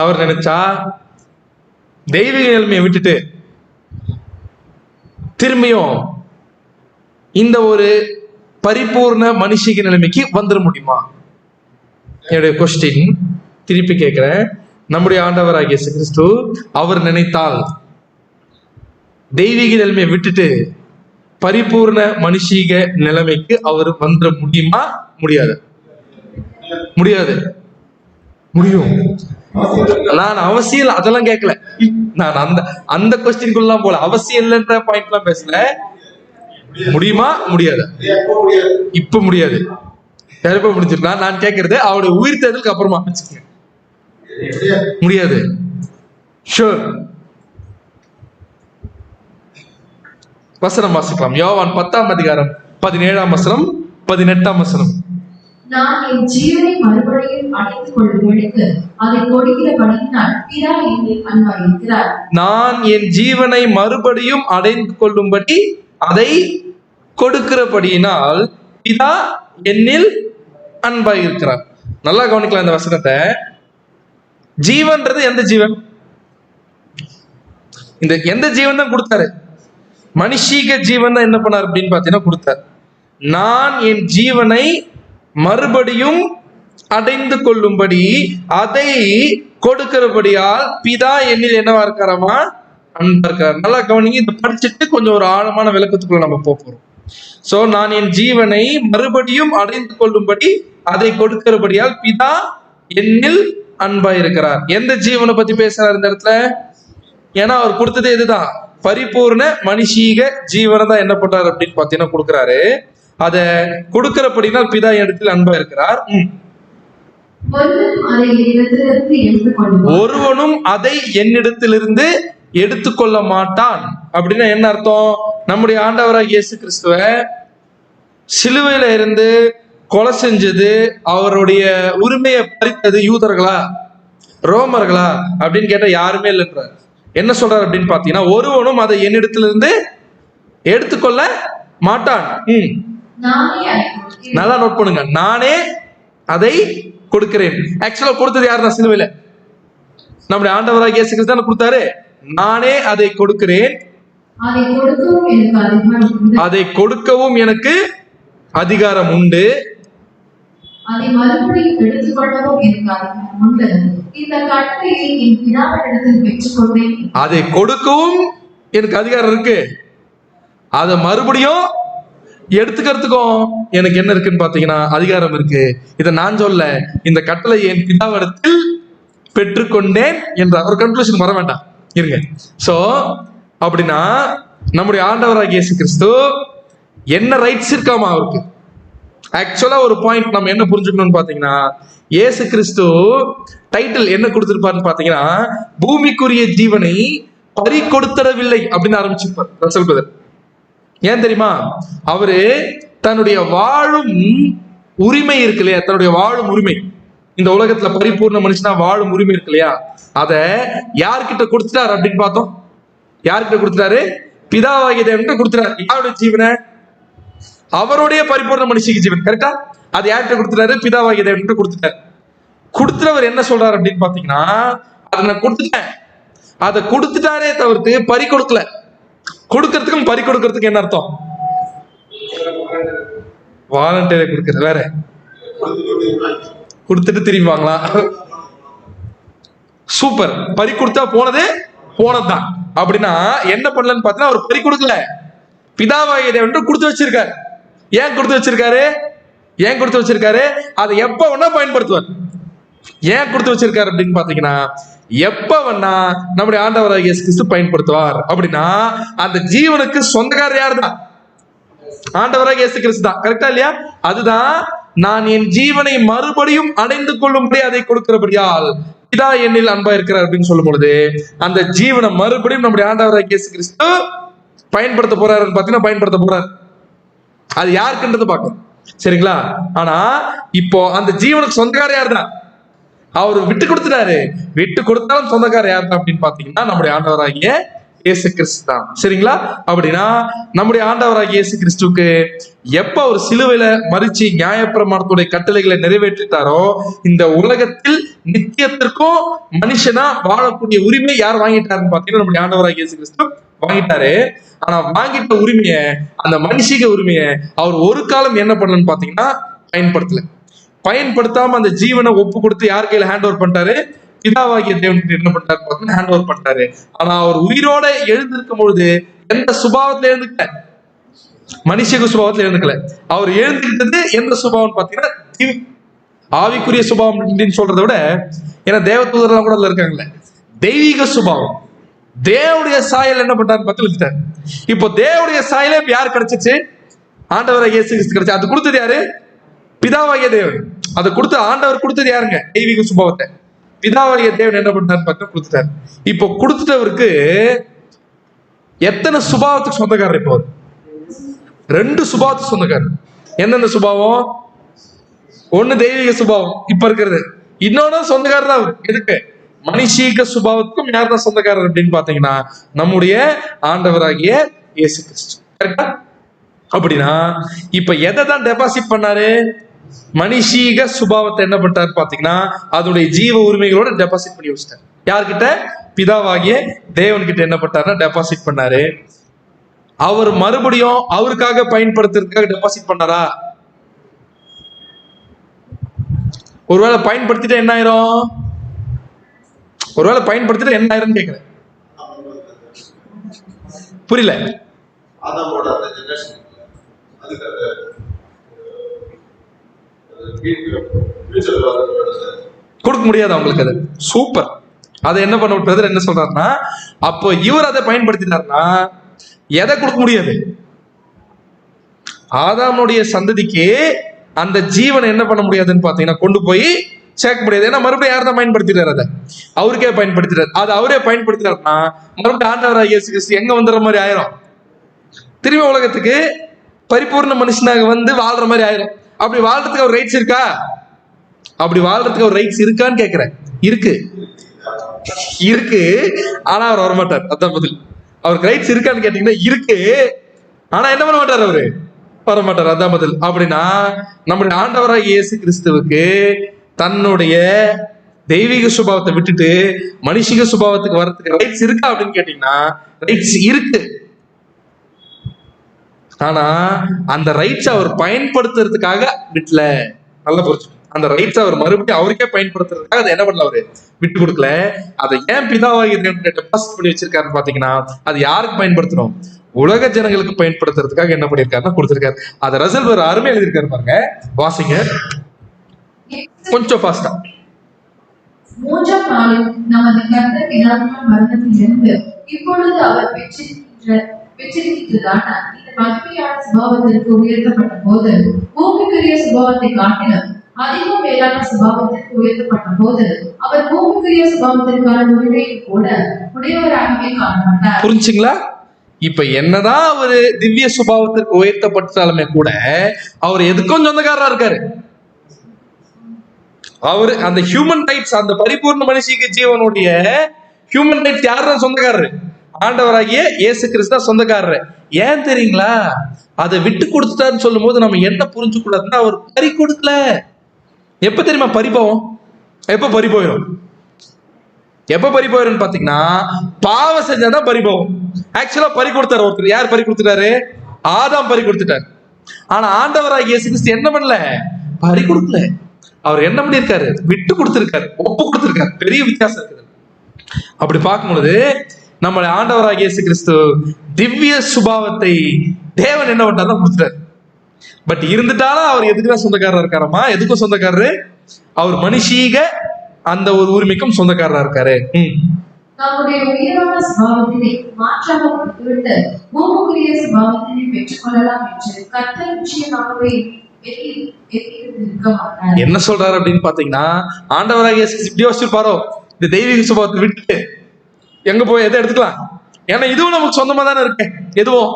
அவர் நினைச்சா தெய்வீக நிலைமையை விட்டுட்டு திரும்பியும் இந்த ஒரு பரிபூர்ண மனுஷிக நிலைமைக்கு வந்துட முடியுமா? என்னுடைய கொஸ்டின் திருப்பி கேட்கிறேன். நம்முடைய ஆண்டவராகிய இயேசு கிறிஸ்து அவர் நினைத்தால் தெய்வீக நிலைமையை விட்டுட்டு பரிபூர்ண மனுஷீக நிலைமைக்கு அவர் வந்துட முடியுமா? முடியாது. முடியாது. முடியும். நான் அவசியம் அதெல்லாம் கேட்கல. நான் அந்த கொஸ்டின்குள்ளலாம் போல, அவசியம் இல்லைன்ற பாயிண்ட் எல்லாம் பேசல. முடியுமா? முடியாது. இப்ப முடியாது. எப்ப முடிஞ்சிருக்கலாம்? நான் கேட்கறது அவருடைய உயிர் தேர்தலுக்கு அப்புறமா வச்சுக்கோங்க. முடியாது. ஷூர். வசனம் வாசிக்கலாம். யோவான் 10ஆம் அதிகாரம் 17ஆம் வசனம் 18ஆம் வசனம். நான் என் ஜீவனை மறுபடியும் அடைத்துக் கொள்ளும்படிக்கு அதை கொடுக்கிறபடியினால் பிதா என்னில் அன்பாயிருக்கிறார். நான் என் ஜீவனை மறுபடியும் அடைந்து கொள்ளும்படி அதை கொடுக்கிறபடியினால் பிதா என்னில் அன்பாயிருக்கிறார். நல்லா கவனிக்கலாம் இந்த வசனத்தை. ஜீவன்றது எந்த ஜீவன்? இந்த எந்த ஜீவன் தான் கொடுத்தாரு? மனுஷீக ஜீவன் தான் என்ன பண்ணார் அப்படின்னு பாத்தீங்கன்னா கொடுத்தார். நான் என் ஜீவனை மறுபடியும் அடைந்து கொள்ளும்படி அதை கொடுக்கிறபடியால் பிதா என்னில் என்னவா இருக்காராமா? அன்பா இருக்கார். நல்லா கவனிங்க, இதை படிச்சுட்டு கொஞ்சம் ஒரு ஆழமான விளக்கத்துக்குள்ள நம்ம போறோம். சோ நான் என் ஜீவனை மறுபடியும் அடைந்து கொள்ளும்படி அதை கொடுக்கிறபடியால் பிதா என்னில் அன்பா இருக்கிறார். எந்த ஜீவனை பத்தி பேசுறாரு இந்த இடத்துல? ஏன்னா அவர் கொடுத்தது எதுதான்? பரிபூர்ண மனுஷீக ஜீவனை தான் என்ன பண்றாரு அப்படின்னு பாத்தீங்கன்னா கொடுக்கிறாரு. அதை கொடுக்கிறபடினால் பிதா இடத்தில் அன்பா இருக்கிறார். ஒருவனும் அதை என்னிடத்திலிருந்து எடுத்துக்கொள்ள மாட்டான். அப்படின்னா என்ன அர்த்தம்? நம்முடைய ஆண்டவராகிய இயேசு கிறிஸ்துவ சிலுவையில இருந்து கொலை செஞ்சது, அவருடைய உரிமையை பறித்தது யூதர்களா ரோமர்களா அப்படின்னு கேட்டா யாருமே இல்லைன்றார். என்ன சொல்றாரு அப்படின்னு பாத்தீங்கன்னா, ஒருவனும் அதை என்னிடத்திலிருந்து எடுத்துக்கொள்ள மாட்டான். நல்லா நோட் பண்ணுங்க, நானே அதை கொடுக்கிறேன். ஆக்சுவலா கொடுத்தது யாருன்னா சிலுவையில நம்முடைய ஆண்டவராகிய இயேசு கிறிஸ்து தான் கொடுத்தாரு. நானே அதை கொடுக்கிறேன், அதை கொடுக்கவும் எனக்கு அதிகாரம் உண்டு, அதை மறுபடியும் எடுத்துக்கொள்ளவும் எனக்கு அதிகாரம் உண்டு. இந்த கட்டளையை என் பிதாவினிடத்தில் பெற்றுக்கொண்டேன். அதை கொடுக்கவும் எனக்கு அதிகாரம் இருக்கு, அதை மறுபடியும் எடுத்துக்கிறதுக்கும் எனக்கு என்ன இருக்குன்னு பாத்தீங்கன்னா அதிகாரம் இருக்கு. இதை நான் சொல்ல, இந்த கட்டளை என் பிதாவிடத்தில் பெற்றுக்கொண்டேன் என்ற ஒரு கன்க்ளூஷன் வர வேண்டாம், இருங்க. சோ அப்படின்னா நம்முடைய ஆண்டவராகிய இயேசு கிறிஸ்து என்ன ரைட்ஸ் இருக்காமா அவருக்கு? ஆக்சுவலா ஒரு பாயிண்ட் நம்ம என்ன புரிஞ்சுக்கணும்னு பாத்தீங்கன்னா, இயேசு கிறிஸ்து டைட்டில் என்ன கொடுத்திருப்பாருன்னு பாத்தீங்கன்னா, பூமிக்குரிய ஜீவனை பறி கொடுத்திடவில்லை அப்படின்னு ஆரம்பிச்சிருப்பார் ரசல் பிரதர். ஏன் தெரியுமா? அவரு தன்னுடைய வாழும் உரிமை இருக்கு இல்லையா, தன்னுடைய வாழும் உரிமை, இந்த உலகத்துல பரிபூர்ண மனுஷனா வாழும் உரிமை இருக்கு இல்லையா, அத யார்கிட்ட கொடுத்துட்டாரு அப்படின்னு பார்த்தோம். யார்கிட்ட கொடுத்துட்டாரு? பிதாவாகிய தேவன்கிட்ட கொடுத்துட்டாரு. யாருடைய ஜீவனை? அவருடைய பரிபூர்ண மனுஷிக்கு ஜீவன். கரெக்டா? அது யார்கிட்ட கொடுத்துட்டாரு? பிதாவாகிய தேவன்கிட்ட கொடுத்துட்டாரு. கொடுத்துறவர் என்ன சொல்றாரு அப்படின்னு பாத்தீங்கன்னா, அதை நான் கொடுத்துட்டேன், அதை கொடுத்துட்டாரே தவிர்த்து பறி கொடுக்கல. கொடுக்கறதுக்கும் பறி கொடுக்கறதுக்கு என்ன அர்த்தம்? வாலண்டியரை கொடுக்கறது வேற, கொடுத்துட்டு திரும்பி வாங்கலாம். சூப்பர். பறி கொடுத்தா போனது போனதுதான். அப்படின்னா என்ன பண்ணலன்னு பார்த்தீங்கன்னா, அவர் பறி கொடுக்கல, பிதாவாகிய தேவன் கொடுத்து வச்சிருக்காரு. ஏன் கொடுத்து வச்சிருக்காரு? ஏன் கொடுத்து வச்சிருக்காரு? அதை எப்ப வேணா பயன்படுத்துவார். ஏன் கொடுத்து வச்சிருக்காரு அப்படின்னு பாத்தீங்கன்னா, எப்ப வேணா நம்முடைய ஆண்டவராகிய இயேசு கிறிஸ்து பயன்படுத்துவார். அப்படின்னா அந்த ஜீவனுக்கு சொந்தக்காரர் யாரு தான்? ஆண்டவராகிய இயேசு கிறிஸ்து தான். கரெக்டா இல்லையா? அதுதான் நான் என் ஜீவனை மறுபடியும் அடைந்து கொள்ளும்படி அதை கொடுக்கிறபடியால் பிதா என்னில் அன்பா இருக்கிறார் அப்படின்னு சொல்லும் பொழுது, அந்த ஜீவனை மறுபடியும் நம்முடைய ஆண்டவராகிய இயேசு கிறிஸ்து பயன்படுத்த போறாருன்னு பாத்தீங்கன்னா பயன்படுத்த போறாரு. அது யாருக்குன்றது பார்க்கணும், சரிங்களா? ஆனா இப்போ அந்த ஜீவனுக்கு சொந்தக்காரர் யாரு தான்? அவரு விட்டு கொடுத்துட்டாரு. விட்டு கொடுத்தாலும் சொந்தக்காரர் யாரு அப்படின்னு பாத்தீங்கன்னா நம்முடைய ஆண்டவராகிய இயேசு கிறிஸ்து தான். சரிங்களா? அப்படின்னா நம்முடைய ஆண்டவராகிய இயேசு கிறிஸ்துக்கு எப்ப ஒரு சிலுவையில மரிச்சு நியாயப்பிரமாணத்துடைய கட்டளைகளை நிறைவேற்றிட்டாரோ, இந்த உலகத்தில் நித்தியத்திற்கும் மனுஷனா வாழக்கூடிய உரிமை யார் வாங்கிட்டாருன்னு பாத்தீங்கன்னா நம்முடைய ஆண்டவராகிய இயேசு கிறிஸ்து வாங்கிட்டாரு. ஆனா வாங்கிட்ட உரிமைய, அந்த மனுஷிக உரிமைய அவர் ஒரு காலம் என்ன பண்ணலன்னு பாத்தீங்கன்னா பயன்படுத்தல. பயன்படுத்தாம அந்த ஜீவனை ஒப்பு கொடுத்து யார் கையில ஹேண்ட் ஓவர் பண்ணிட்டாரு? பிதாவாகிய தேவன் என்ன பண்ணிட்டாரு பாத்தீங்கன்னா ஹேண்ட் ஓவர் பண்ணிட்டாரு. ஆனா அவர் உயிரோட எழுந்திருக்கும் பொழுது எந்த சுபாவத்துல எழுந்துக்கல? மனுஷக சுபாவத்துல எழுந்துக்கல. அவர் எழுந்துக்கிட்டது எந்த சுபாவம் பாத்தீங்கன்னா ஆவிக்குரிய சுபாவம் அப்படின்னு சொல்றதை விட, ஏன்னா தேவதூதரெல்லாம் கூட அதுல இருக்காங்கல்ல, தெய்வீக சுபாவம். தேவனுடைய சாயல் என்ன பண்றாரு பத்தி வச்சுட்டாரு. இப்போ தேவனுடைய சாயலே இப்ப யாரு கிடைச்சிச்சு? ஆண்டவராகிய இயேசு கிறிஸ்து கிடைச்சு. அது கொடுத்தது யாரு? பிதாவாகிய தேவன். அதை கொடுத்து ஆண்டவர் கொடுத்தது யாருங்க? தெய்வீக சுபாவத்தை. பிதாவாகிய தேவன் என்ன பண்றாரு பார்த்து கொடுத்துட்டாரு. இப்போ கொடுத்துட்டவருக்கு எத்தனை சுபாவத்துக்கு சொந்தக்காரர்? இப்போ 2 சுபாவத்துக்கு சொந்தக்காரர். எந்தெந்த சுபாவம்? ஒண்ணு தெய்வீக சுபாவம் இப்ப இருக்கிறது, இன்னொன்னு சொந்தக்காரர் தான். எதுக்கு? மனுஷீக சுபாவத்துக்கும் யார் தான் சொந்தக்காரர் அப்படின்னு பாத்தீங்கன்னா நம்முடைய ஆண்டவராகிய இயேசு கிறிஸ்து. கரெக்டா? அப்படின்னா இப்ப எதை தான் டெபாசிட் பண்ணாரு? மனுஷீக சுபாவத்தை என்ன பண்ணிட்டாரு பாத்தீங்கன்னா அதனுடைய ஜீவ உரிமைகளோட டெபாசிட் பண்ணி வச்சிட்டாரு. யார்கிட்ட? பிதாவாகிய தேவன்கிட்ட என்ன பண்ணாருன்னா டெபாசிட் பண்ணாரு. அவர் மறுபடியும் அவருக்காக பயன்படுத்துறதுக்காக டெபாசிட் பண்ணாரா? ஒருவேளை பயன்படுத்திட்டு என்ன ஆயிரும்? ஒருவேளை பயன்படுத்திட்டு என்ன ஆயிரும் கேக்குறேன், புரியல. கொடுக்க முடியாது அவங்களுக்கு. அது சூப்பர். அதை என்ன பண்ண பிரதர் என்ன சொல்றாருன்னா, அப்போ இவர் அதை பயன்படுத்தினார்னா எதை கொடுக்க முடியாது? ஆதாமுடைய சந்ததிக்கு அந்த ஜீவனை என்ன பண்ண முடியாதுன்னு பாத்தீங்கன்னா கொண்டு போய் சேர்க்க முடியாது. ஏன்னா மறுபடியும் யார் தான் பயன்படுத்திட்டாரு? அதை அவருக்கே பயன்படுத்திட்டாரு. அதை அவரே பயன்படுத்தினார்னா மறுபடியும் ஆண்டவராகிய இயேசு கிறிஸ்து எங்க வந்துடுற மாதிரி ஆயிரும்? திரும்பி உலகத்துக்கு பரிபூர்ண மனுஷனாக வந்து வாழ்ற மாதிரி ஆயிரும். அப்படி வாழ்றதுக்கு அவர் ரைட்ஸ் இருக்கா? அப்படி வாழ்றதுக்கு அவர் ரைட்ஸ் இருக்கான்னு கேக்குறேன். இருக்கு, இருக்கு. ஆனா அவர் வரமாட்டார். அதான் பதில். அவருக்கு ரைட்ஸ் இருக்கான்னு கேட்டீங்கன்னா இருக்கு. ஆனா என்ன பண்ண மாட்டார்? அவரு வரமாட்டார். அதான் பதில். அப்படின்னா நம்முடைய ஆண்டவராகிய இயேசு கிறிஸ்துவுக்கு தன்னுடைய தெய்வீக சுபாவத்தை விட்டுட்டு மனுஷிக சுபாவத்துக்கு வர்றதுக்கு ரைட்ஸ் இருக்கா அப்படின்னு கேட்டீங்கன்னா ரைட்ஸ் இருக்கு. ஆனா அந்த ரைட்ஸ் அவர் பயன்படுத்துறதுக்காக விட்டுல. நல்லா புரிஞ்சு, அந்த ரைட்ஸ் அவர் மறுபடியும் அவருக்கே பயன்படுத்துறதுக்காக அதை என்ன பண்ணல? அவரு விட்டு கொடுக்கல. அதை ஏன் பிதாவாகி டெபாசிட் பண்ணி வச்சிருக்காருன்னு பாத்தீங்கன்னா அது யாருக்கு பயன்படுத்தணும்? உலக ஜனங்களுக்கு பயன்படுத்துறதுக்காக என்ன பண்ணிருக்காருன்னா கொடுத்திருக்காரு. அதை ரசல் ஒரு அருமை எழுதியிருக்காரு பாருங்க, வாசிங்க கொஞ்சம் ஃபாஸ்டா. 3ஆம் நாளில் நமது கர்த்தர் பிதாவின் மரணத்திலிருந்து இப்பொழுது அவர் பெற்றிருக்கிறதான இந்த மகிமையான சுபாவத்திற்கு உயர்த்தப்பட்ட போது, பூமிக்குரிய சுபாவத்தை காட்டிலும் அதிகம் மேலான சுபாவத்திற்கு உயர்த்தப்பட்ட போது அவர் பூமிக்குரிய சுபாவத்திற்கான உரிமையை கூட உடையவராகவே காணப்பட்டார். புரிஞ்சுங்களா? இப்ப என்னதான் அவரு திவ்ய சுபாவத்திற்கு உயர்த்தப்பட்டாலுமே கூட அவர் எதுக்கும் சொந்தக்காரரா இருக்காரு. அவரு அந்த ஹியூமன் ரைட்ஸ், அந்த பரிபூர்ண மனுஷிக்கு ஜீவனுடைய ஹியூமன் ரைட்ஸ் யாருதான் சொந்தக்காரரு? ஆண்டவராகிய இயேசு கிறிஸ்து தான் சொந்தக்காரரு. ஏன் தெரியுங்களா? அதை விட்டு கொடுத்துட்டாருன்னு சொல்லும் போது நம்ம என்ன புரிஞ்சு கூடாதுன்னா அவர் பறி கொடுக்கல. எப்ப தெரியுமா பறிப்போம்? எப்ப பறி போயிடும்? எப்ப பறி போயிடும் பாத்தீங்கன்னா பாவம் செஞ்சாதான் பறி போகும். ஆக்சுவலா பறி கொடுத்தாரு ஒருத்தர். யார் பறி கொடுத்துட்டாரு? ஆதாம் பறி கொடுத்துட்டாரு. ஆனா ஆண்டவராகிய இயேசு கிறிஸ்து என்ன பண்ணல? பறி கொடுக்கல. அவர் என்ன பண்ணிருக்காரு? விட்டு கொடுத்திருக்காரு, ஒப்பு கொடுத்திருக்காரு. பெரிய வித்தியாசம் இருக்குது. அப்படி பார்க்கும்பொழுது நம்ம ஆண்டவராகிய இயேசு கிறிஸ்து திவ்ய சுபாவத்தை தேவன் என்ன பண்ணாரு? கொடுத்துட்டாரு. பட் இருந்துட்டாலும் அவர் எதுக்குதான் சொந்தக்காரரா இருக்காரமா? எதுக்கும் சொந்தக்காரரு? அவர் மனுஷீக அந்த ஒரு உரிமைக்கும் சொந்தக்காரரா இருக்காரு. நம்முடைய உயர்வான சுபாவத்தினை மாற்றாமல் விட்டுவிட்டு பூமிக்குரிய சுபாவத்தினை பெற்றுக்கொள்ளலாம் என்று கர்த்தர் நிச்சயமாகவே என்ன சொல்றாரு அப்படின்னு பாத்தீங்கன்னா ஆண்டவராகிய இப்படி யோசிச்சிருப்பாரோ, இந்த தெய்வீக சுபாவத்தை விட்டுட்டு எங்க போய் எதை எடுத்துக்கலாம்? ஏன்னா இதுவும் நமக்கு சொந்தமா தானே இருக்கு. எதுவும்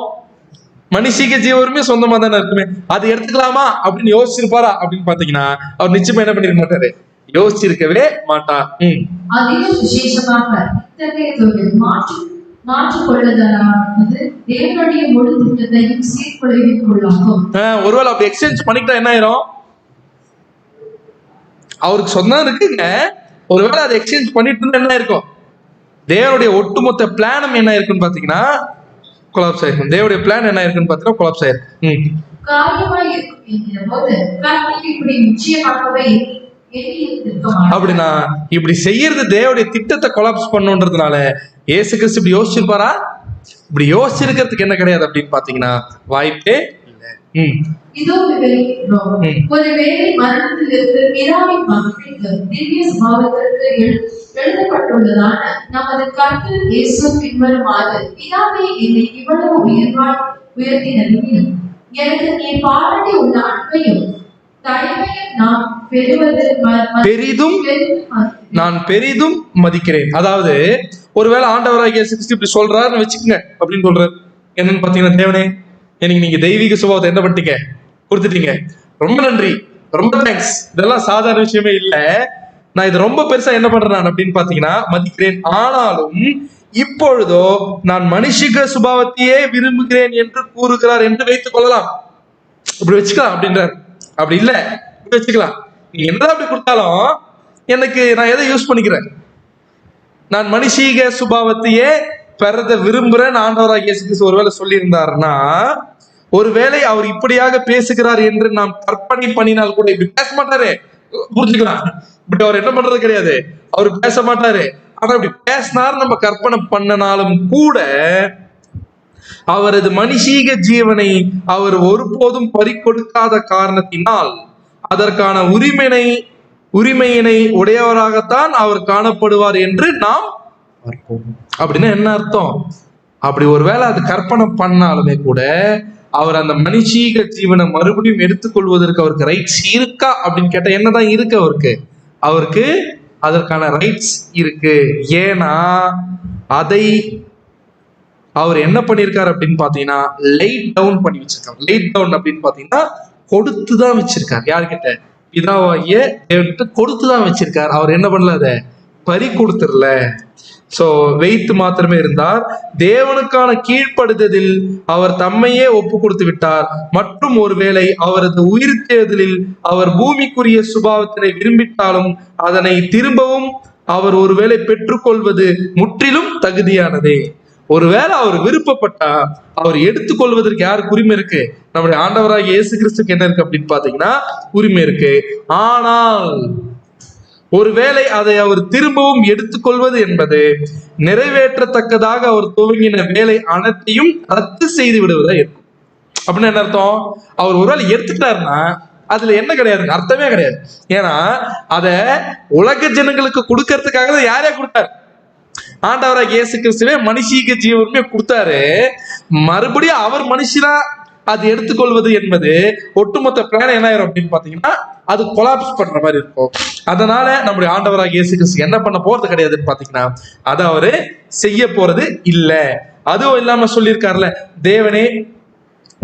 மனுஷிக ஜீவருமே சொந்தமா தானே இருக்குமே, அது எடுத்துக்கலாமா அப்படின்னு யோசிச்சிருப்பாரா அப்படின்னு பாத்தீங்கன்னா அவர் நிச்சயமா என்ன பண்ணிருக்க மாட்டாரு? யோசிச்சிருக்கவே மாட்டார். அதிலும் விசேஷமாக தேவனுடைய முழு திட்டத்தையும் சீர்குலைவிக் கொள்ளாகும். ஒருவேளை அப்படி எக்ஸ்சேஞ்ச் பண்ணிக்கிட்டா என்ன ஆயிரும்? அவருக்கு சொந்தம் இருக்குங்க. ஒருவேளை அதை எக்ஸ்சேஞ்ச் பண்ணிட்டு இருந்தா என்ன இருக்கும்? தேவனுடைய ஒட்டுமொத்த பிளானும் என்ன இருக்குன்னு பாத்தீங்கன்னா கொலாப்ஸ் ஆயிருக்கும். தேவனுடைய பிளான் என்ன இருக்குன்னு பாத்தீங்கன்னா கொலாப்ஸ் ஆயிருக்கும். காரியமாய் இருக்கும் என்கிற போது கர்த்தர் இப்படி நிச்சயமாகவே அப்படின்னா இப்படி செய்யறது தேவனுடைய திட்டத்தை கொலாப்ஸ் பண்ணுன்றதுனால இயேசு கிறிஸ்து இப்படி யோசிச்சிருப்பாரா? இப்படி யோசிச்சிருக்கிறதுக்கு என்ன கிடையாது அப்படின்னு பாத்தீங்கன்னா வாய்ப்பே இல்லை. இதோ விவரிக்கிறோம். ஒருவேளை மரணத்திலிருந்து பிதாவின் மகனுக்கு திவ்ய சுபாவத்திற்கு எழுதப்பட்டுள்ளதான நமது கர்த்தர் இயேசு பின்வருமாறு, பிதாவே என்னை இவ்வளவு உயர்த்தினதில் எனக்கு நீ பாராட்டி உள்ள அன்பையும் நான் பெரிதும் மதிக்கிறேன். அதாவது ஒருவேளை ஆண்டவராகிய இயேசு கிறிஸ்து இப்படி சொல்றாருன்னு வச்சுக்கோங்க அப்படின்னு சொல்றாரு. என்னன்னு பாத்தீங்கன்னா, தேவனே எனக்கு நீங்க தெய்வீக சுபாவத்தை என்ன பண்ணிட்டீங்க? கொடுத்துட்டீங்க. ரொம்ப நன்றி, ரொம்ப தேங்க்ஸ். இதெல்லாம் சாதாரண விஷயமே இல்ல. நான் இது ரொம்ப பெருசா என்ன பண்றேன் அப்படின்னு பாத்தீங்கன்னா மதிக்கிறேன். ஆனாலும் இப்பொழுதோ நான் மனுஷிக சுபாவத்தையே விரும்புகிறேன் என்று கூறுகிறார் என்று வைத்துக் கொள்ளலாம். இப்படி வச்சுக்கலாம் அப்படின்றார். அப்படி இல்ல, வச்சுக்கலாம். நீ என்னதான் அப்படி கொடுத்தாலும் எனக்கு நான் எதை யூஸ் பண்ணிக்கிறேன்? நான் மனுஷீக சுபாவத்தையே பெறத விரும்புறேன் ஆண்டவராக இயேசு கிறிஸ்து ஒருவேளை சொல்லியிருந்தாருன்னா, ஒருவேளை அவர் இப்படியாக பேசுகிறார் என்று நாம் கற்பனை பண்ணினால் கூட இப்படி பேச மாட்டாரு, புரிஞ்சுக்கலாம். பட் அவர் என்ன பண்றது கிடையாது, அவர் பேச மாட்டாரு. ஆனா இப்படி பேசினார் நம்ம கற்பனை பண்ணனாலும் கூட அவரது மனுஷீக ஜீவனை அவர் ஒருபோதும் பறிகொடுக்காத காரணத்தினால் அதற்கான உரிமையினை உடையவராகத்தான் அவர் காணப்படுவார் என்று நாம் பார்ப்போம். அப்படின்னா என்ன அர்த்தம்? அப்படி ஒருவேளை அது கற்பனை பண்ணாலுமே கூட அவர் அந்த மனுஷீக ஜீவனை மறுபடியும் எடுத்துக்கொள்வதற்கு அவருக்கு ரைட்ஸ் இருக்கா அப்படின்னு கேட்டா என்னதான் இருக்கு? அவருக்கு அதற்கான ரைட்ஸ் இருக்கு. ஏன்னா அதை அவர் என்ன பண்ணிருக்காரு அப்படின்னு பாத்தீங்கன்னா லைட் டவுன் பண்ணி வச்சிருக்காரு. லைட் டவுன் அப்படின்னு பாத்தீங்கன்னா கொடுத்துதான் வச்சிருக்காரு. யார்கிட்ட? பிதாவாகிய தேவன்கிட்ட கொடுத்துதான் வச்சிருக்காரு. அவர் என்ன பண்ணல, அதை பறி கொடுத்துடல. சோ வைத்து மாத்திரமே இருந்தார். தேவனுக்கான கீழ்ப்படுதலில் அவர் தம்மையே ஒப்பு கொடுத்து விட்டார். மற்றும் ஒருவேளை அவரது உயிர் தேர்தலில் அவர் பூமிக்குரிய சுபாவத்தினை விரும்பிட்டாலும் அதனை திரும்பவும் அவர் ஒருவேளை பெற்றுக்கொள்வது முற்றிலும் தகுதியானதே. ஒருவேளை அவர் விருப்பப்பட்டா அவர் எடுத்துக்கொள்வதற்கு யாருக்கு உரிமை இருக்கு? நம்முடைய ஆண்டவராக இயேசு கிறிஸ்துக்கு என்ன இருக்கு அப்படின்னு பாத்தீங்கன்னா உரிமை இருக்கு. ஆனால் ஒருவேளை அதை அவர் திரும்பவும் எடுத்துக்கொள்வது என்பது நிறைவேற்றத்தக்கதாக அவர் துவங்கின வேலை அனைத்தையும் ரத்து செய்து விடுவதா இருக்கும். அப்படின்னு என்ன அர்த்தம்? அவர் ஒருவேளை எடுத்துட்டாருன்னா அதுல என்ன கிடையாது, அர்த்தமே கிடையாது. ஏன்னா அத உலக ஜனங்களுக்கு கொடுக்கறதுக்காக தான் யாரே கொடுத்தாரு? ஆண்டவராக இயேசு கிறிஸ்துவே மனுஷீக ஜீவனுமே கொடுத்தாரு. மறுபடியும் அவர் மனுஷனா அது எடுத்துக்கொள்வது என்பது ஒட்டுமொத்த பிளான் என்ன ஆயிரும் அப்படின்னு பாத்தீங்கன்னா அது கொலாப்ஸ் பண்ற மாதிரி இருக்கும். அதனால நம்முடைய ஆண்டவராக இயேசு கிறிஸ்து என்ன பண்ண போறது கிடையாதுன்னு பாத்தீங்கன்னா அதை அவரு செய்ய போறது இல்ல. அதுவும் இல்லாம சொல்லியிருக்காருல, தேவனே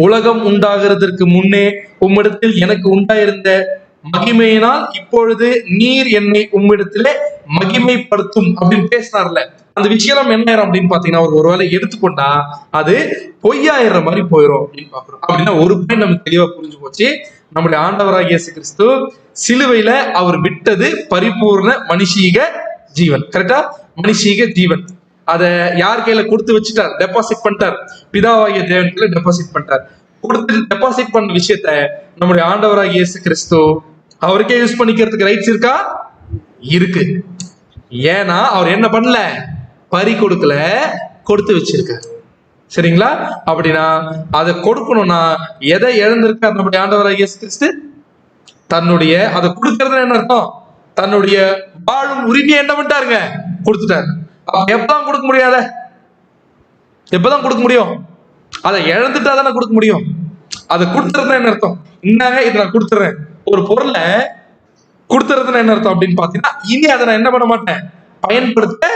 உலகம் உண்டாகிறதுக்கு முன்னே உம்மிடத்தில் எனக்கு உண்டாயிருந்த மகிமையினால் இப்பொழுது நீர் என்னை உம்மிடத்திலே மகிமைப்படுத்தும் அப்படின்னு பேசினார்ல. அந்த விஷயம் என்ன ஆயிரும் அப்படின்னு பாத்தீங்கன்னா ஒருவேளை எடுத்துக்கொண்டா அது பொய்யாயிர மாதிரி போயிடும் அப்படின்னு பாக்குறோம். அப்படின்னா ஒரு பாயிண்ட் நமக்கு தெளிவா புரிஞ்சு போச்சு. நம்முடைய ஆண்டவராக இயேசு கிறிஸ்து சிலுவையில அவர் விட்டது பரிபூர்ண மனுஷீக ஜீவன். கரெக்டா? மனுஷீக ஜீவன் அதை யார் கையில கொடுத்து வச்சுட்டார்? டெபாசிட் பண்ணிட்டார். பிதாவாகிய தேவன் கையில டெபாசிட் பண்ணிட்டார். கொடுத்து டெபாசிட் பண்ண விஷயத்த நம்முடைய ஆண்டவராக இயேசு கிறிஸ்து அவருக்கே யூஸ் பண்ணிக்கிறதுக்கு ரைட்ஸ் இருக்கா? இருக்கு. ஏன்னா அவர் என்ன பண்ணல, பறி கொடுக்கல, கொடுத்து வச்சிருக்காரு. சரிங்களா? அப்படின்னா அதை கொடுக்கணும்னா எதை இழந்திருக்கார் நம்முடைய ஆண்டவராக இயேசு கிறிஸ்து? தன்னுடைய அதை கொடுக்கறது என்ன அர்த்தம்? தன்னுடைய வாழும் உரிமையை என்ன பண்ணிட்டாருங்க, கொடுத்துட்டாரு. எப்பதான் கொடுக்க முடியாத, எப்பதான் கொடுக்க முடியும்? அதை இழந்துட்டா தானே கொடுக்க முடியும். அதை கொடுத்துறதுனா என்ன அர்த்தம்? இன்னாங்க இதை நான் கொடுத்துறேன். ஒரு பொருளை கொடுத்துறதுன்னா என்ன அர்த்தம் அப்படின்னு பாத்தீங்கன்னா இனி அதை நான் என்ன பண்ண மாட்டேன், பயன்படுத்த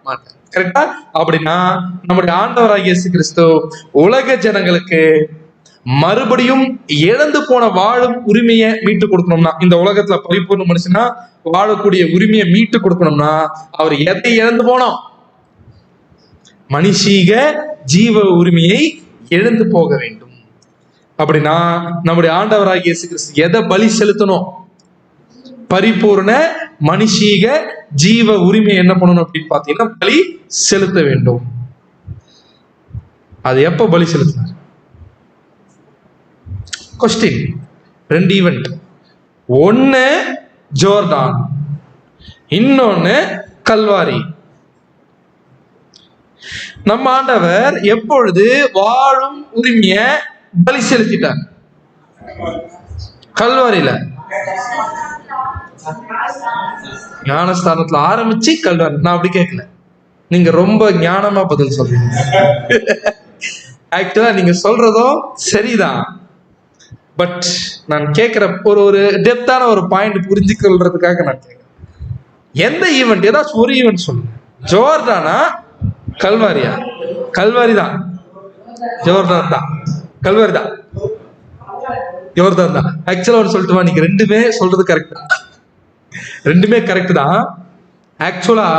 மாட்டேன். கரெக்டா? அப்படின்னா நம்முடைய ஆண்டவராகிய இயேசு கிறிஸ்து உலக ஜனங்களுக்கு மறுபடியும் இழந்து போன வாழும் உரிமையை மீட்டு கொடுக்கணும்னா, இந்த உலகத்துல பரிபூர்ண மனுஷனா வாழக்கூடிய உரிமையை மீட்டு கொடுக்கணும்னா அவர் எதை இழந்து போனோம்? மனுஷீக ஜீவ உரிமையை இழந்து போக வேண்டும். அப்படின்னா நம்முடைய ஆண்டவராகிய இயேசு கிறிஸ்து எதை பலி செலுத்தணும்? பரிபூர்ண மனுஷீக ஜீவ உரிமை என்ன பண்ணணும் அப்படின்னு பாத்தீங்கன்னா பலி செலுத்த வேண்டும். அது எப்ப பலி செலுத்தினார்? கொஸ்டின். 2 ஈவென்ட். ஒன்னு ஜோர்டான், இன்னொன்னு கல்வாரி. நம்ம ஆண்டவர் எப்பொழுது வாழும் உரிமைய பலி செலுத்திட்டார்? கல்வாரியில. ஞானஸ்தானத்துல ஆரம்பிச்சு கல்வாரி. நான் அப்படி கேட்கல, நீங்க ரொம்ப ஞானமா பதில் சொல்றீங்க. ஆக்சுவலா நீங்க சொல்றதும் சரிதான். பட் நான் கேட்கிற ஒரு டெப்தான ஒரு பாயிண்ட் புரிஞ்சுக்கொள்றதுக்காக நான் கேட்கிறேன். எந்த ஈவெண்ட்? ஏதாச்சும் ஒரு ஈவெண்ட் சொல்லுங்க. ஜோர்டானா கல்வாரியா? கல்வாரி தான். ஜோர்டான் தான். கல்வாரி தான். ஜோர்டான் தான். ஆக்சுவலா ஒரு சொல்லட்டுமா, நீங்க ரெண்டுமே சொல்றது கரெக்ட் தான். ரெண்டுமே கரெக்ட் தான். ஆக்சுவலா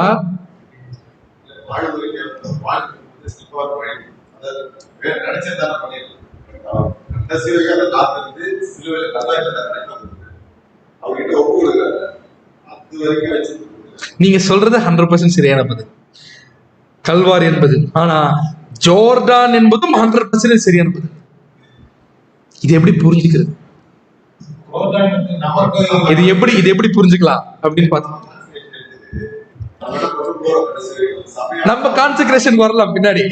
நீங்க சொல்றது 100% சரியான பதில். கல்வாரி என்பது. ஆனா ஜோர்டான் என்பதும் 100% சரியான பதில். இது எப்படி புரிஞ்சுக்கிறது? இது எப்படி புரிஞ்சுக்கலாம் அப்படின்னு பார்த்தோம். நம்ம கான்சென்ட்ரேஷன் வரலாம் பின்னாடி.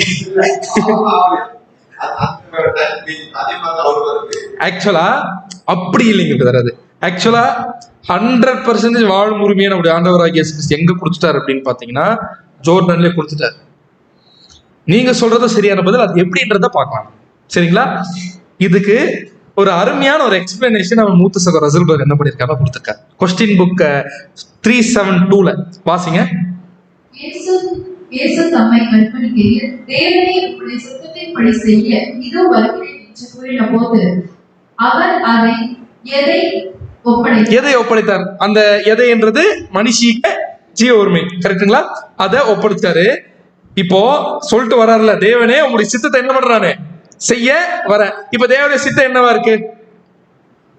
ஆக்சுவலா அப்படி இல்லைங்க பிரதர். அது ஆக்சுவலா 100% வாழும் உரிமையை நம்முடைய ஆண்டவராகிய இயேசு கிறிஸ்து எங்க கொடுத்துட்டாரு அப்படின்னு பாத்தீங்கன்னா ஜோர்டான்ல கொடுத்துட்டாரு. நீங்க சொல்றது சரியான பதில். அது எப்படின்றத பார்க்கலாம். சரிங்களா? இதுக்கு ஒரு அருமையான ஒரு எக்ஸ்பிளனேஷன் அவன் மூத்த சகோதரர் ரசல்பர்க் என்ன பண்ணிருக்காரு கொடுத்திருக்காரு. கொஸ்டின் புக் 372ல வாசிங்க. இயேசு தம்மை கற்பனைக்கையில் தேவனே உம்முடைய சித்தத்தின்படி செய்ய இதோ வருகிறேன் என்று கூறினபோது அவர் அதை எதை ஒப்படைத்தார்? அந்த எதை என்றது மனுஷிக ஜீவ உரிமை. கரெக்டுங்களா? அதை ஒப்படைச்சாரு. இப்போ சொல்லிட்டு வர்றாருல, தேவனே உங்களுடைய சித்தத்தை என்ன பண்றானே செய்ய வர. இப்ப தேவனுடைய சித்தம் என்னவா இருக்கு?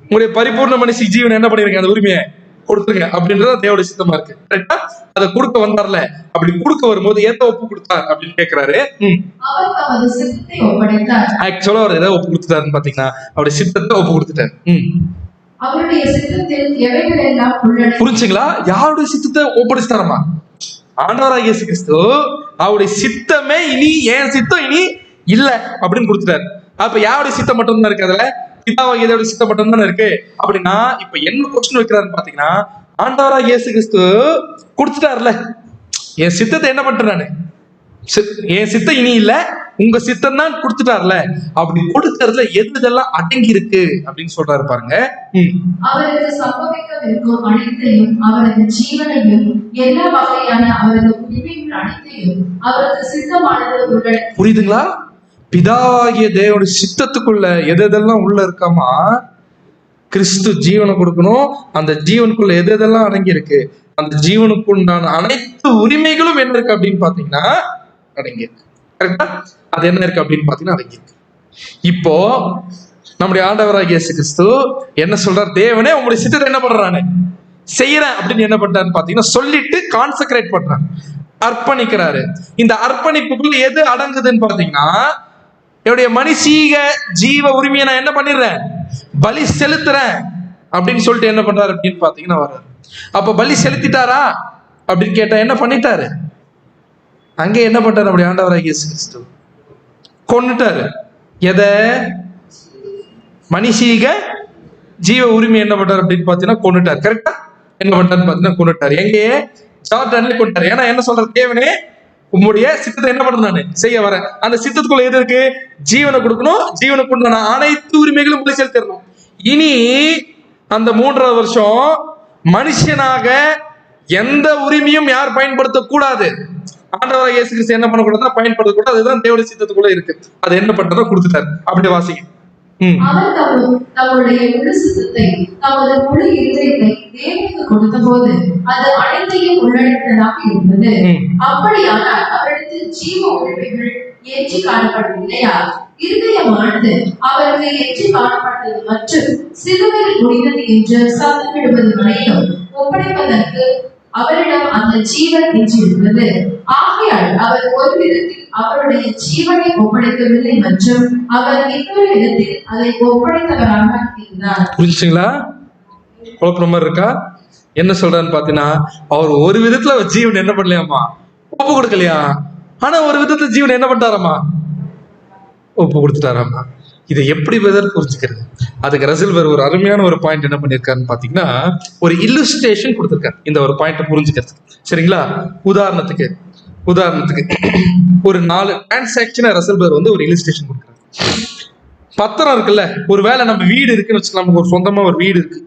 உங்களுடைய பரிபூர்ண மனுஷி ஜீவன் என்ன பண்ணிருக்க அந்த உரிமையை கொடுத்துருங்க அப்படின்றது தேவனுடைய சித்தமா இருக்கு. கரெக்டா? அதை கொடுக்க வந்தார்ல, அப்படி கொடுக்க வரும்போது எதை ஒப்பு கொடுத்தார் அப்படின்னு கேட்கிறாரு. ஆக்சுவலா அவர் எதை ஒப்பு கொடுத்துட்டாருன்னு பாத்தீங்கன்னா அவருடைய சித்தத்தை ஒப்பு கொடுத்துட்டாரு. புரிஞ்சுங்களா? யாருடைய சித்தத்தை ஒப்படைச்சிட்டாரமா? ஆண்டவராகிய இயேசு கிறிஸ்து அவருடைய சித்தமே இனி என் சித்தம் இனி இல்ல அப்படின்னு கொடுத்துட்டாரு. அப்ப யாருடைய சித்தம் மட்டும் தான் இருக்கு? அதுல பிதாவாகிய தேவனுடைய சித்தம் மட்டும் தானே இருக்கு. அப்படின்னா இப்ப என்ன கொஸ்டின் வைக்கிறாருன்னு பாத்தீங்கன்னா, ஆண்டவராகிய இயேசு கிறிஸ்து கொடுத்துட்டாருல, என் சித்தத்தை என்ன பண்றேன் நானு, என் சித்தம் இனி இல்ல உங்க சித்தம் தான் கொடுத்துட்டாருல. அப்படி கொடுக்கறதுல எதெல்லாம் அடங்கி இருக்கு அப்படின்னு சொல்றாரு பாருங்க. அவருக்கு சம்பவிக்கவிருக்கும் அனைத்தையும், அவரது ஜீவனையும், எல்லா வகையான அவரது உரிமைகள் அனைத்தையும் அவரது சித்தமானது. புரியுதுங்களா? பிதாவாகிய தேவனுடைய சித்தத்துக்குள்ள எதெல்லாம் உள்ள இருக்காமா, கிறிஸ்து ஜீவனை கொடுக்கணும். அந்த ஜீவனுக்குள்ள எதெல்லாம் அடங்கி இருக்கு, அந்த ஜீவனுக்கு உண்டான அனைத்து உரிமைகளும் என்ன இருக்கு அப்படின்னு பாத்தீங்கன்னா அடங்கி இருக்கு. கரெக்டா? அது என்ன இருக்கு அப்படின்னு பாத்தீங்கன்னா அடங்கி இருக்கு. இப்போ நம்முடைய ஆண்டவராகிய இயேசு கிறிஸ்து என்ன சொல்றார்? தேவனே உங்களுடைய சித்தத்தை என்ன பண்றானே செய்யறேன் அப்படின்னு என்ன பண்றாருன்னு பாத்தீங்கன்னா சொல்லிட்டு கான்செக்ரேட் பண்றாரு, அர்ப்பணிக்கிறாரு. இந்த அர்ப்பணிப்புக்குள்ள எது அடங்குதுன்னு பாத்தீங்கன்னா, என்னுடைய மனுஷீக ஜீவ உரிமையை நான் என்ன பண்ணிடுறேன், பலி செலுத்துறேன் அப்படின்னு சொல்லிட்டு என்ன பண்றாரு அப்படின்னு பாத்தீங்கன்னா வர்றாரு. அப்ப பலி செலுத்திட்டாரா அப்படின்னு கேட்டா என்ன பண்ணிட்டாரு? அங்கே என்ன பண்றாரு நம்முடைய ஆண்டவராகிய இயேசு கிறிஸ்து? கொன்னுட்டாரு. எதை? மனுஷீக ஜீவ உரிமை என்ன பண்றாரு அப்படின்னு பாத்தீங்கன்னா கொன்னுட்டாரு. கரெக்டா? என்ன பண்றாருன்னு பாத்தீங்கன்னா கொன்னுட்டாரு. எங்கே? ஜார்டான்ல கொன்னுட்டாரு. ஏன்னா என்ன சொல்ற, தேவனே உங்களுடைய சித்தத்தை என்ன பண்றேன் நானு செய்ய வரேன். அந்த சித்தத்துக்குள்ள எது இருக்கு? ஜீவனை கொடுக்கணும். ஜீவனுக்கு உண்டான அனைத்து உரிமைகளும் பலி செலுத்தணும். இனி அந்த 3வது வருஷம் மனுஷனாக எந்த உரிமையும் யார் பயன்படுத்த கூடாது. ஆண்டவராகிய இயேசு கிறிஸ்து என்ன பண்ணக்கூடாது, பயன்படுத்தக்கூடாது. அதுதான் தேவனுடைய சித்தத்துக்குள்ள இருக்கு. அது என்ன பண்றதோ கொடுத்துட்டாரு. அப்படியே வாசிங்க. அவர் தம்முடைய முழு சித்தத்தை, தமது முழு இதயத்தை தேவனுக்கு கொடுத்தபோது அது அனைத்தையும் உள்ளடக்கியதாக இருந்தது. அப்படியானால் அவரிடத்தில் ஜீவ உரிமைகள் ஏற்றி காணப்படவில்லையா? இருதயமானது அவருக்கு ஏற்றி காணப்பட்டது மற்றும் சிலுவையில் முடிந்தது என்று சத்தமிடுவது வரையும் ஒப்படைப்பதற்கு அவரிடம் அந்த ஜீவன் எஞ்சியிருந்தது. ஆகையால் அவர் ஒரு விதத்தில் அவருடைய ஜீவனை ஒப்படைக்கவில்லை மற்றும் அவர் இன்னொரு விதத்தில் அதை ஒப்படைத்தவராக இருந்தார். புரிஞ்சுங்களா? குழப்பமா இருக்கா? என்ன சொல்றான்னு பாத்தீங்கன்னா, அவர் ஒரு விதத்துல ஜீவன் என்ன பண்ணலையாமா, ஒப்பு கொடுக்கலையா. ஆனா ஒரு விதத்துல ஜீவன் என்ன பண்ணிட்டாராமா, ஒப்பு கொடுத்துட்டாராமா. இதை எப்படி புரிஞ்சுக்கிறது? அதுக்கு ரசல்பர்க் ஒரு அருமையான ஒரு பாயிண்ட் என்ன பண்ணிருக்காருன்னு பாத்தீங்கன்னா, ஒரு இல்லுஸ்ட்ரேஷன் கொடுத்திருக்காரு இந்த ஒரு பாயிண்ட் புரிஞ்சுக்கிறது. சரிங்களா? உதாரணத்துக்கு ஒரு 4 டிரான்சாக்சனை ரசல்பர்க் ஒரு இல்லுஸ்ட்ரேஷன் கொடுக்குறாரு. பத்திரம் இருக்குல்ல, ஒரு வேளை நம்ம வீடு இருக்குன்னு வச்சுக்கலாம், நமக்கு ஒரு சொந்தமா ஒரு வீடு இருக்கு.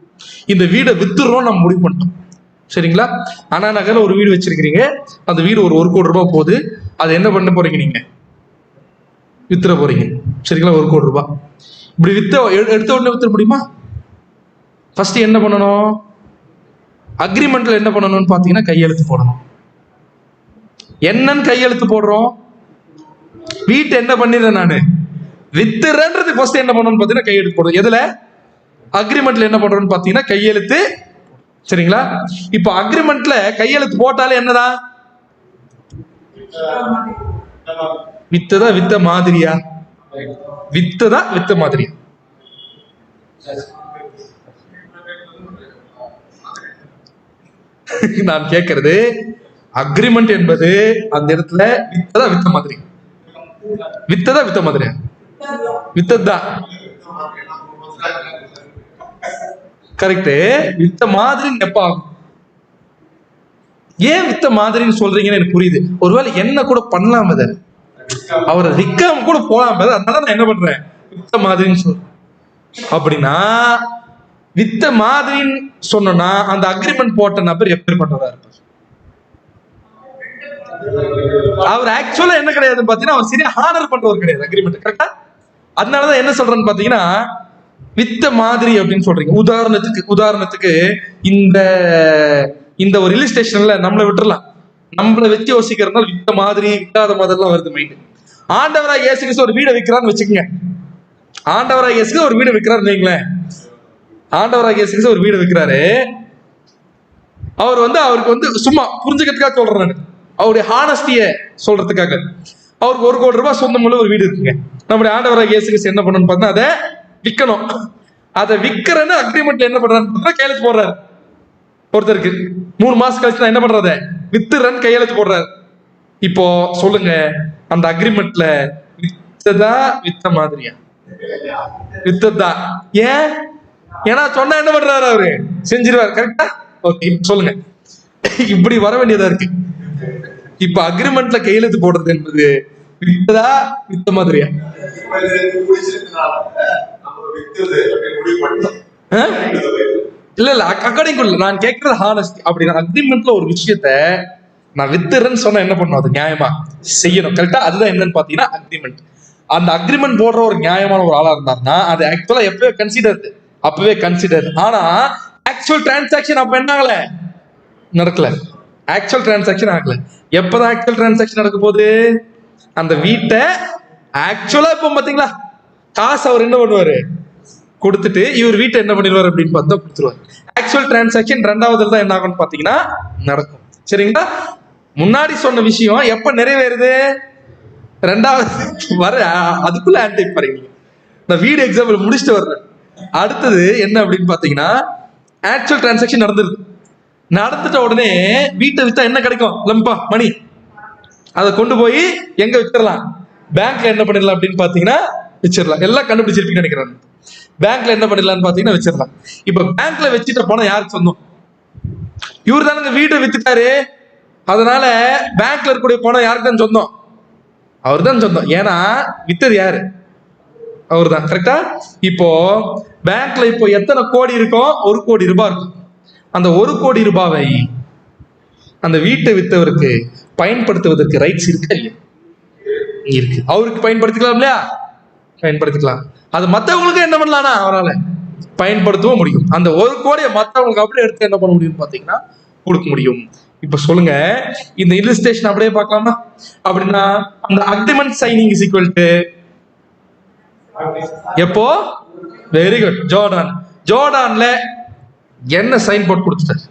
இந்த வீடை வித்துறோம் நம்ம முடிவு பண்ணிட்டோம். சரிங்களா? அண்ணா நகர்ல ஒரு வீடு வச்சிருக்கிறீங்க. அந்த வீடு ஒரு 1 கோடி ரூபாய் போகுது. அது என்ன பண்ண போறீங்க, நீங்க வித்துற போறீங்க. சரிங்களா? 1 கோடி ரூபாய். இப்படி எடுத்த உடனே வித்துற முடியுமா? ஃபர்ஸ்ட் என்ன பண்ணணும், அக்ரிமெண்ட்ல என்ன பண்ணணும்னு பாத்தீங்கன்னா கையெழுத்து போடணும். என்னன்னு கையெழுத்து போடுறோம்? வீட்டை என்ன பண்ணிடுறேன் நானு, வித்துறேன்றது ஃபர்ஸ்ட் என்ன பண்ணணும்னு பாத்தீங்கன்னா கையெழுத்து போடுறோம். எதுல? அக்ரிமெண்ட்ல என்ன பண்றோம்னு பாத்தீங்கன்னா கையெழுத்து. சரிங்களா? இப்ப அக்ரிமெண்ட்ல கையெழுத்து போட்டாலே என்னதான், வித்ததா வித்த மாதிரியா? வித்ததா வித்த மாதிரியா? நான் கேட்கிறது, அக்ரிமெண்ட் என்பது அந்த இடத்துல வித்ததா வித்த மாதிரி? வித்ததா வித்த மாதிரியா? வித்ததா. கரெக்ட். வித்த மாதிரி எப்ப ஆகும்? ஏன் வித்த மாதிரின்னு சொல்றீங்கன்னு எனக்கு புரியுது. ஒருவேளை என்ன கூட பண்ணலாம், அதை அவரை விக்காம கூட போலாம், அதனால நான் என்ன பண்றேன், வித்த மாதிரின்னு சொல்றேன். அப்படின்னா வித்த மாதிரின்னு சொன்னா அந்த அக்ரிமெண்ட் போட்ட நபர் எப்பேற்பட்டவரா இருப்பார்? அவர் ஆக்சுவலா என்ன கிடையாதுன்னு பாத்தீங்கன்னா, அவர் சரியா ஹானர் பண்றவர் கிடையாது அக்ரிமெண்ட். கரெக்டா? அதனாலதான் என்ன சொல்றேன்னு பாத்தீங்கன்னா, வித்த மாதிரி அப்படின்னு சொல்றீங்க. உதாரணத்துக்கு இந்த இந்த ஒரு இல்லஸ்ட்ரேஷன்ல நம்மளை விட்டுறலாம். நம்மளை வச்சு யோசிக்கிறதுனால வித்த மாதிரி விற்காத மாதிரிலாம் வருது மைண்ட். ஆண்டவராக இயேசு கிறிஸ்து ஒரு வீடை விற்கிறான்னு வச்சுக்கோங்க. ஆண்டவராக இயேசு கிறிஸ்து ஒரு வீடை விற்கிறாருன்னு வைங்களேன். ஆண்டவராக இயேசு கிறிஸ்து ஒரு வீடை விற்கிறாரு. அவர் அவருக்கு சும்மா புரிஞ்சுக்கிறதுக்காக சொல்றேன் நான், அவருடைய ஹானஸ்டிய சொல்றதுக்காக. அவருக்கு 1 கோடி ரூபாய் சொந்தமுள்ள ஒரு வீடு இருக்குங்க. நம்முடைய ஆண்டவராக இயேசு கிறிஸ்து என்ன பண்ணணும்னு பார்த்தா, அதை விற்கணும். அதை விற்கிறன்னு அக்ரிமெண்ட்ல என்ன பண்றான்னு கையெழுத்து போடுறாரு. ஒருத்தருக்கு 3 மாசம் கழிச்சு நான் என்ன பண்றத வித்துறன்னு கையெழுத்து போடுறாரு. இப்போ சொல்லுங்க, அந்த அக்ரிமெண்ட்ல வித்ததா வித்த மாதிரியா? வித்ததா. ஏன்? ஏன்னா சொன்னா என்ன பண்றாரு, அவரு செஞ்சிருவாரு. கரெக்டா? ஓகே, சொல்லுங்க. இப்படி வர வேண்டியதா இருக்கு. இப்ப அக்ரிமெண்ட்ல கையெழுத்து போடுறது என்பது வித்ததா வித்த மாதிரியா? இல்ல அக்கார்டிங் நான் கேட்கறது ஹானஸ்டி. அப்படின்னா அக்ரிமெண்ட்ல ஒரு விஷயத்த நான் வித்துறேன்னு சொன்னா என்ன பண்ணும், அது நியாயமா செய்யணும். கரெக்டா? அதுதான் என்னன்னு பாத்தீங்கன்னா அக்ரிமெண்ட். அந்த அக்ரிமெண்ட் போடுற ஒரு நியாயமான ஒரு ஆளா இருந்தாருன்னா அது ஆக்சுவலா அப்பவே கன்சிடர். ஆனா ஆக்சுவல் டிரான்சாக்சன் அப்ப என்ன ஆகல, நடக்கல. ஆக்சுவல் டிரான்சாக்சன் ஆகல. எப்பதான் ஆக்சுவல் டிரான்சாக்சன் நடக்க போகுது? அந்த வீட்டை ஆக்சுவலா இப்போ பாத்தீங்களா, காசு அவர் என்ன பண்ணுவாரு, கொடுத்துட்டு இவர் வீட்டை என்ன பண்ணிடுவார் அப்படின்னு பார்த்தா கொடுத்துருவார். ஆக்சுவல் டிரான்சாக்சன் 2வது தான் என்ன ஆகும்னு பாத்தீங்கன்னா நடக்கும். சரிங்களா? முன்னாடி சொன்ன விஷயம் எப்ப நிறைவேறுது? 2வது வர அதுக்குள்ள ஆன்டி பாருங்க. நான் வீடு எக்ஸாம்பிள் முடிச்சுட்டு வர்றேன். அடுத்தது என்ன அப்படின்னு பாத்தீங்கன்னா, ஆக்சுவல் டிரான்சாக்சன் நடந்துட்ட உடனே வீட்டை வித்தா என்ன கிடைக்கும்? லம்பா மணி. அதை கொண்டு போய் எங்க வித்துடலாம்? பேங்க்ல என்ன பண்ணிடலாம் அப்படின்னு பாத்தீங்கன்னா வச்சிடலாம். எல்லாம் கண்டுபிடிச்சிருப்பீங்கன்னு நினைக்கிறேன். பேங்க்ல என்ன பண்ணிடலாம்னு பாத்தீங்கன்னா வச்சிடலாம். இப்ப பேங்க்ல வச்சுட்ட பணம் யாருக்கு சொந்தம்? இவர் தானுங்க வீட்டை வித்துட்டாரு. அதனால பேங்க்ல இருக்கக்கூடிய பணம் யாருக்கு தான் சொந்தம்? அவர் தான் சொந்தம். ஏன்னா வித்தது யாரு? அவர் தான். கரெக்டா? இப்போ பேங்க்ல இப்போ எத்தனை கோடி இருக்கும்? 1 கோடி ரூபாய் இருக்கும். அந்த 1 கோடி ரூபாவை அந்த வீட்டை வித்தவருக்கு பயன்படுத்துவதற்கு ரைட்ஸ் இருக்கா இல்லையா? இருக்கு. அவருக்கு பயன்படுத்திக்கலாம் இல்லையா? பயன்படுத்திக்கலாம். அது மற்றவங்களுக்கு என்ன பண்ணலாம்னா அவரால் பயன்படுத்தவும் முடியும். அந்த 1 கோடியை மற்றவங்களுக்கு அப்படியே எடுத்து என்ன பண்ண முடியும் பாத்தீங்கன்னா கொடுக்க முடியும். இப்ப சொல்லுங்க, இந்த இல்லஸ்ட்ரேஷன் அப்படியே பார்க்கலாமா? அப்படின்னா அந்த agreement signing is equal to எப்போ? Very good. ஜோர்டான்ல என்ன சைன் போட்டு கொடுத்துட்டாரு?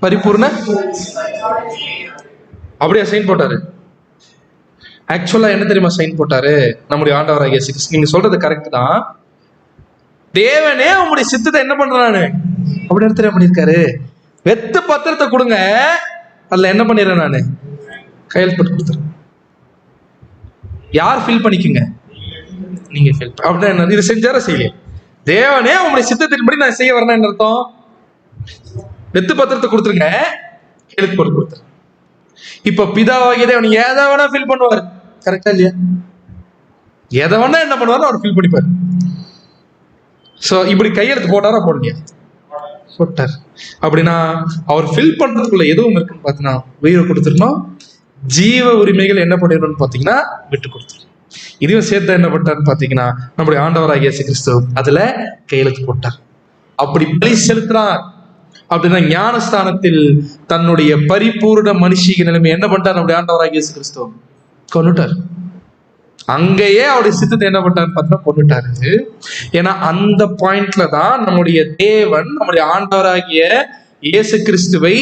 பரிபூர்ண அப்படியே சைன் போட்டாரு. ஆக்சுவலா என்ன தெரியுமா சைன் போட்டாரு? நம்முடைய ஆண்டவராகிய இயேசு கிறிஸ்து. நீங்க சொல்றது கரெக்ட் தான். தேவனே உங்களுடைய சித்தத்தை என்ன பண்றானு அப்படி எடுத்து பண்ணிருக்காரு. வெத்து பத்திரத்தை கொடுங்க, அதுல என்ன பண்ணிடுறேன் நானு கையெழுத்து போட்டு கொடுத்துறேன். யார் ஃபில் பண்ணிக்கோங்க? நீங்க ஃபில். அப்படின்னா என்ன? இது செஞ்சார செய்யல. தேவனே உங்களுடைய சித்தத்தின்படி நான் செய்ய வரேன்னு அர்த்தம். வெத்து பத்திரத்தை கொடுத்துருங்க, கையெழுத்து போட்டு கொடுத்துறேன். இப்ப பிதாவாகிய தேவன் எதை வேணா ஃபில் பண்ணுவார். கரெக்டா இல்லையா? எதை வேணா என்ன பண்ணுவாரு அவர் ஃபில் பண்ணிப்பாரு. சோ இப்படி கையெழுத்து போட்டாரா போடலையா? போட்டார். அப்படின்னா அவர் ஃபில் பண்றதுக்குள்ள எதுவும் இருக்குன்னு பாத்தீங்கன்னா உயிரை கொடுத்துருந்தோம். ஜீவ உரிமைகள் என்ன பண்ணிடணும்னு பாத்தீங்கன்னா விட்டு கொடுத்துரும். இதையும் சேர்த்து என்ன பண்ணார்னு பாத்தீங்கன்னா நம்முடைய ஆண்டவராகிய இயேசு கிறிஸ்து அதுல கையெழுத்து போட்டார். அப்படி பலி செலுத்தினார். அப்படின்னா ஞானஸ்தானத்தில் தன்னுடைய பரிபூர்ண மனுஷிக நிலைமை என்ன பண்ணிட்டார்? நம்முடைய ஆண்டவராகிய இயேசு கிறிஸ்து கொன்னுட்டார். அங்கேயே அவருடைய சித்தத்தை என்ன பண்ணாரு பார்த்தீங்கன்னா கொன்னுட்டாரு. ஏன்னா அந்த பாயிண்ட்ல தான் நம்முடைய தேவன் நம்முடைய ஆண்டவராகிய இயேசு கிறிஸ்துவை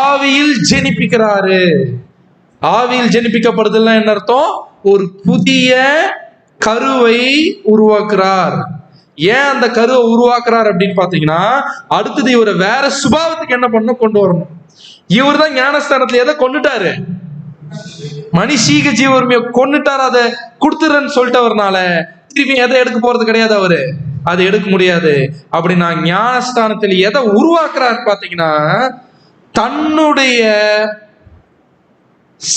ஆவியில் ஜெனிப்பிக்கிறாரு. ஆவியில் ஜெனிப்பிக்கப்படுதல்னா என்ன அர்த்தம்? ஒரு புதிய கருவை உருவாக்குறார். ஏன் அந்த கருவை உருவாக்குறார் அப்படின்னு பாத்தீங்கன்னா, அடுத்தது இவரை வேற சுபாவத்துக்கு என்ன பண்ணணும், கொண்டு வரணும். இவர் தான் ஞானஸ்தானத்துல எதை கொண்டுட்டாரு? மனுஷீக ஜீவ உரிமையை கொண்டுட்டாரு. அதை கொடுத்துறேன்னு சொல்லிட்டவர்னால திருப்பி எதை எடுக்க போறது கிடையாது. அவரு அதை எடுக்க முடியாது. அப்படின்னா ஞானஸ்தானத்தில் எதை உருவாக்குறாரு பாத்தீங்கன்னா, தன்னுடைய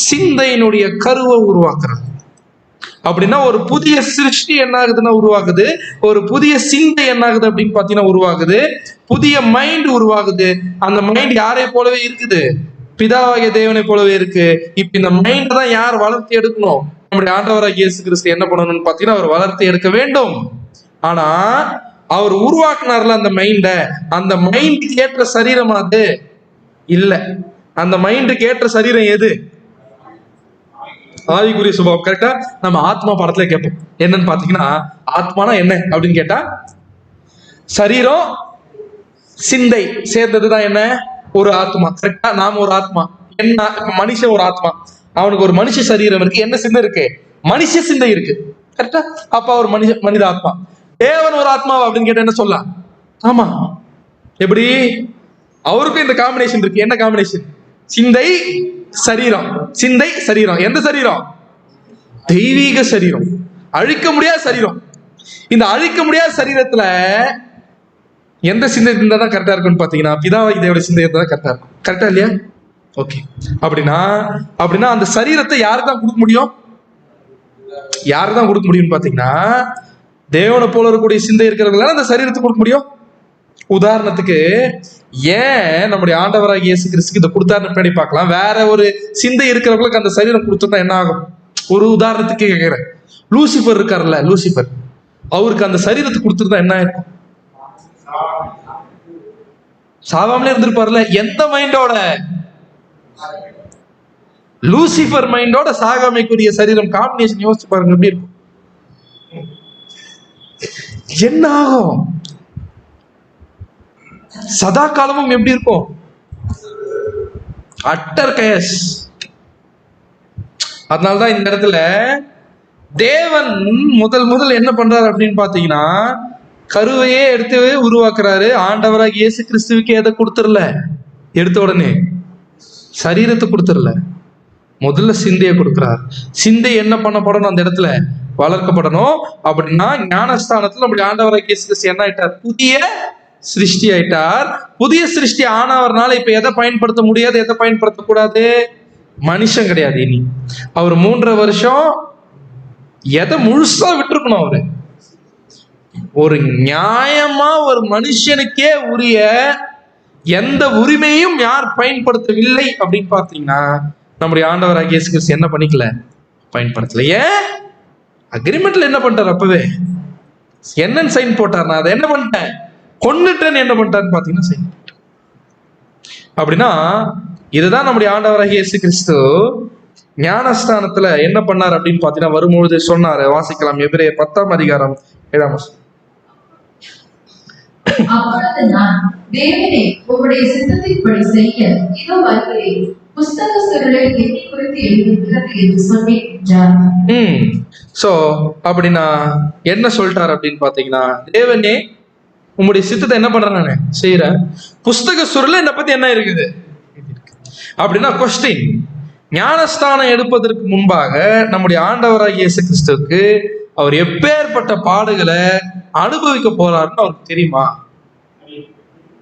சிந்தையினுடைய கருவை உருவாக்குறார். அப்படின்னா ஒரு புதிய சிருஷ்டி என்ன ஆகுதுன்னா உருவாகுது. ஒரு புதிய சிந்தை என்ன ஆகுது அப்படின்னு பாத்தீங்கன்னா உருவாகுது. புதிய மைண்ட் உருவாகுது. அந்த மைண்ட் யாரை போலவே இருக்குது? பிதாவாகிய தேவனை போலவே இருக்கு. இப்ப இந்த மைண்ட் தான் யார் வளர்த்தி எடுக்கணும்? நம்முடைய ஆண்டவராகிய இயேசு கிறிஸ்து என்ன பண்ணணும்னு பாத்தீங்கன்னா அவர் வளர்த்தி எடுக்க வேண்டும். ஆனா அவர் உருவாக்குனார்ல அந்த மைண்ட, அந்த மைண்டுக்கு ஏற்ற சரீரம் அது இல்ல. அந்த மைண்டுக்கு ஏற்ற சரீரம் எது? ஆவிக்குரிய சுபாவம். கரெக்டா? நம்ம ஆத்மா படத்துல கேட்போம். என்னன்னு பாத்தீங்கன்னா, ஆத்மானா என்ன அப்படின்னு கேட்டா, சரீரம் சிந்தை சேர்ந்ததுதான் என்ன? ஒரு ஆத்மா. கரெக்டா? நாம ஒரு ஆத்மா. என்ன? மனுஷன் ஒரு ஆத்மா. அவனுக்கு ஒரு மனுஷ சரீரம் இருக்கு. என்ன சிந்தை இருக்கு? மனுஷ சிந்தை இருக்கு. கரெக்டா? அப்ப ஒரு மனித ஆத்மா. தேவன் ஒரு ஆத்மாவா அப்படின்னு கேட்டா என்ன சொல்லலாம்? ஆமா. எப்படி? அவருக்கும் இந்த காம்பினேஷன் இருக்கு. என்ன காம்பினேஷன்? சிந்தை சரீரம். சிந்தை சரீரம். எந்த சரீரம்? தெய்வீக சரீரம், அழிக்க முடியாத சரீரம். இந்த அழிக்க முடியாத சரீரத்துல எந்த சிந்தை இருந்தா தான் கரெக்டா இருக்கும்னு பாத்தீங்கன்னா, பிதாவாகி தேவனுடைய சிந்தை இருந்தா கரெக்டா இருக்கும். கரெக்டா இல்லையா? ஓகே. அப்படின்னா அந்த சரீரத்தை யாருக்கு தான் கொடுக்க முடியும்? யாருக்கு தான் கொடுக்க முடியும்னு பாத்தீங்கன்னா, தேவனை போல இருக்கக்கூடிய சிந்தை இருக்கிறவங்களால அந்த சரீரத்தை கொடுக்க முடியும். உதாரணத்துக்கு, ஏன் நம்முடைய ஆண்டவராகிய இயேசு கிறிஸ்துக்கு இதை கொடுத்தாருன்னு பின்னாடி பார்க்கலாம். வேற ஒரு சிந்தை இருக்கிறவங்களுக்கு அந்த சரீரம் கொடுத்தா என்ன ஆகும்? ஒரு உதாரணத்துக்கு கேட்கிறேன். லூசிபர் இருக்காருல்ல, லூசிபர், அவருக்கு அந்த சரீரத்தை கொடுத்துருந்தா என்ன ஆயிருக்கும்? சாவாமலே இருந்திருப்பார்ல. எந்த மைண்டோட? லூசிபர் மைண்டோட சாகாமைக்குரிய சரீரம். காம்பினேஷன் யோசிச்சு பாருங்க எப்படி இருக்கும். என்ன ஆகும்? சதா காலமும் எப்படி இருக்கும்? அட்டர் கயஸ். அதனால்தான் இந்த இடத்துல தேவன் முதல் என்ன பண்றாரு அப்படின்னு பாத்தீங்கன்னா, கருவையே எடுத்து உருவாக்குறாரு. ஆண்டவராக இயேசு கிறிஸ்துவுக்கு எதை கொடுத்துடல, எடுத்த உடனே சரீரத்தை கொடுத்துடல, முதல்ல சிந்தையை கொடுக்கிறார். சிந்தை என்ன பண்ணப்படணும்? அந்த இடத்துல வளர்க்கப்படணும். அப்படின்னா ஞானஸ்தானத்துல நம்முடைய ஆண்டவராக இயேசு கிறிஸ்து என்ன ஆயிட்டார்? புதிய சிருஷ்டி ஆயிட்டார். புதிய சிருஷ்டி ஆனவர்னால இப்ப எதை பயன்படுத்த முடியாது, எதை பயன்படுத்தக்கூடாது? மனுஷன் கிடையாது. இனி அவர் 3.5 வருஷம் எதை முழுசா விட்டுருக்கணும்? அவரு ஒரு நியாயமா ஒரு மனுஷனுக்கே உரிய எந்த உரிமையும் யார் பயன்படுத்தவில்லை அப்படின்னு பார்த்தீங்கன்னா, நம்முடைய ஆண்டவராகிய இயேசு கிறிஸ்து என்ன பண்ணிக்கல, பயன்படுத்தல. ஏன்? அக்ரிமெண்ட்ல என்ன பண்ணிட்டார்? அப்பவே என்னன்னு சைன் போட்டார்? நான் அதை என்ன பண்ணிட்டேன், கொன்னுட்டேன்னு என்ன பண்ணிட்டாருன்னு பாத்தீங்கன்னா சைன். அப்படின்னா இதுதான் நம்முடைய ஆண்டவராகிய இயேசு கிறிஸ்து ஞானஸ்தானத்துல என்ன பண்ணார் அப்படின்னு பாத்தீங்கன்னா, வரும்பொழுது சொன்னாரு. வாசிக்கலாம். எபிரேயர் 10ஆம் அதிகாரம் 7ஆம் வசனம். அப்பொழுது நான், தேவனே, உம்முடைய சித்தத்தின்படி செய்ய இதோ வருகிறேன், புஸ்தக சுருளை என்னை குறித்து எழுதியிருக்கிறது என்று சொன்னேன் என்றார். சோ அப்படின்னா என்ன சொல்லிட்டார் அப்படின்னு பாத்தீங்கன்னா, தேவனே உங்களுடைய சித்தத்தை என்ன பண்றேன், நான் செய்யறேன். புஸ்தக சுருளை என்னை பத்தி என்ன இருக்குது அப்படின்னா, கொஸ்டின், ஞானஸ்தானம் எடுப்பதற்கு முன்பாக நம்முடைய ஆண்டவராகிய இயேசு கிறிஸ்துவுக்கு அவர் எப்பேற்பட்ட பாடுகளை அனுபவிக்க போறாருன்னு அவருக்கு தெரியுமா?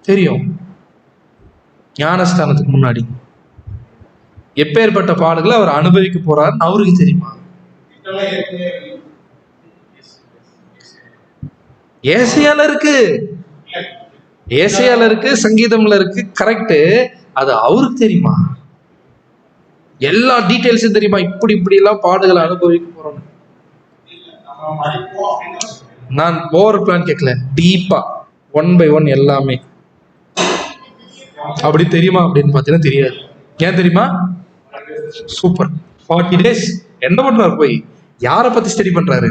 தெரியும். ஞானஸ்தானத்துக்கு முன்னாடி எப்பேற்பட்ட பாடுகளை அவர் அனுபவிக்க போறாருன்னு அவருக்கு தெரியுமா? ஏசியால இருக்கு, ஏசியால இருக்கு, சங்கீதம்ல இருக்கு. கரெக்ட். அது அவருக்கு தெரியுமா? எல்லா டீடைல்ஸும் தெரியுமா? இப்படி எல்லாம் பாடுகளை அனுபவிக்க போறோம். நான் ஓவர் பிளான் கேட்கல, டீப்பா 1 by 1 எல்லாமே அப்படி தெரியுமா அப்படின்னு பாத்தீங்கன்னா தெரியாது. ஏன் தெரியுமா? சூப்பர். 40 days என்ன பண்றாரு? போய் யாரை பத்தி ஸ்டடி பண்றாரு?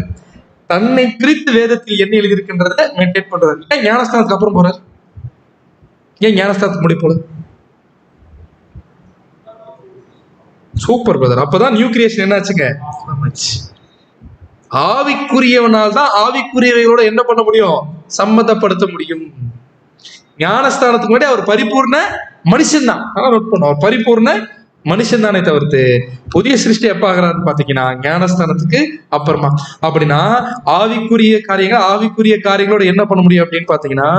தன்னை குறித்து வேதத்தில் என்ன எழுதியிருக்கின்றத மெடிடேட் பண்றாரு. ஏன் ஞானஸ்தானத்துக்கு அப்புறம் போறாரு? ஏன் ஞானஸ்தானத்துக்கு முன்னாடி போல? Super brother. அப்பதான் நியூ கிரியேஷன் என்னாச்சுங்க? ஆவிக்குரியவனால் தான் ஆவிக்குரியவைகளோட என்ன பண்ண முடியும்? சம்மதப்படுத்த முடியும். ஞானஸ்தானத்துக்கு முன்னாடி அவர் பரிபூர்ண மனுஷன் தான். நோட் பண்ணும், அவர் பரிபூர்ண மனுஷன் தானே தவிர்த்து புதிய சிருஷ்டி எப்ப ஆகிறான்னு பாத்தீங்கன்னா ஞானஸ்தானத்துக்கு அப்புறமா. அப்படின்னா ஆவிக்குரிய காரியங்களோட என்ன பண்ண முடியும் அப்படின்னு பாத்தீங்கன்னா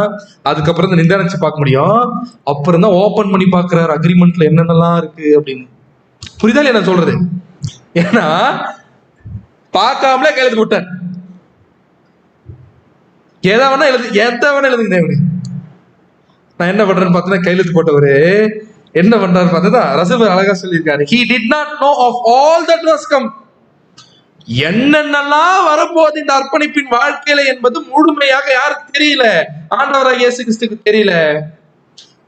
அதுக்கப்புறம் தான் நிதானிச்சு பார்க்க முடியும். அப்புறம் தான் ஓபன் பண்ணி பாக்குறாரு அக்ரிமெண்ட்ல என்னென்னலாம் இருக்கு அப்படின்னு. புரிதல் என்ன சொல்றது? ஏன்னா பார்க்காமலே கையெழுத்து போட்டார். எதவனா எழுதுங்க. நான் என்ன பண்றேன்னு பார்த்தா கையெழுத்து போட்டவரு என்ன பண்றாரு பார்த்தா ரசூல் அழகா சொல்லியிருக்காரு, he did not know of all that was come. என்னென்னலாம் வரப்போகுது இந்த அர்ப்பணிப்பின் வாழ்க்கையில என்பது முழுமையாக யாருக்கு தெரியல? ஆண்டவராகிய இயேசு கிறிஸ்துவுக்கு தெரியல.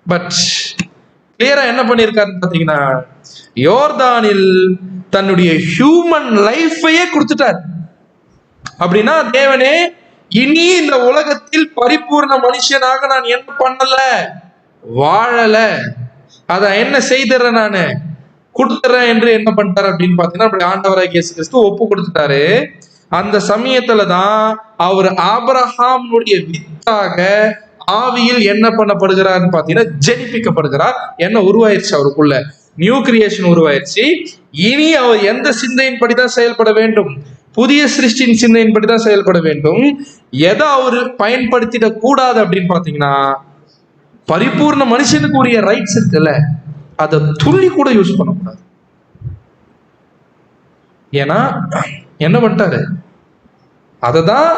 பட் கிளியரா என்ன பண்ணிருக்காருன்னு பாத்தீங்கன்னா யோர்தானில் தன்னுடைய ஹியூமன் லைஃபையே கொடுத்துட்டார். அப்படின்னா தேவனே, இனி இந்த உலகத்தில் பரிபூர்ண மனுஷனாக நான் என்ன பண்ணல, வாழல, அத என்ன செய்தறேன், நானு கொடுத்துறேன் என்று என்ன பண்ணிட்டாரு அப்படின்னு பாத்தீங்கன்னா அப்படி ஆண்டவராகிய இயேசு கிறிஸ்து ஒப்பு கொடுத்துட்டாரு. அந்த சமயத்துலதான் அவர் ஆபிரகாமுடைய வித்தாக ஆவியில் என்ன பண்ணப்படுகிறார்னு பாத்தீங்கன்னா ஜெனிப்பிக்கப்படுகிறார். என்ன உருவாயிருச்சு? அவருக்குள்ள நியூ கிரியேஷன் உருவாயிருச்சு. இனி அவர் எந்த சிந்தையின்படிதான் செயல்பட வேண்டும்? புதிய சிருஷ்டியின் சிந்தையின்படிதான் செயல்பட வேண்டும். எதை அவர் பயன்படுத்திட கூடாது அப்படின்னு பாத்தீங்கன்னா பரிபூர்ண மனுஷனுக்கு உரிய ரைட்ஸ் இருக்குல்ல, அதை துள்ளி கூட யூஸ் பண்ணக்கூடாது. ஏன்னா என்ன பண்ணிட்டாரு? அதை தான்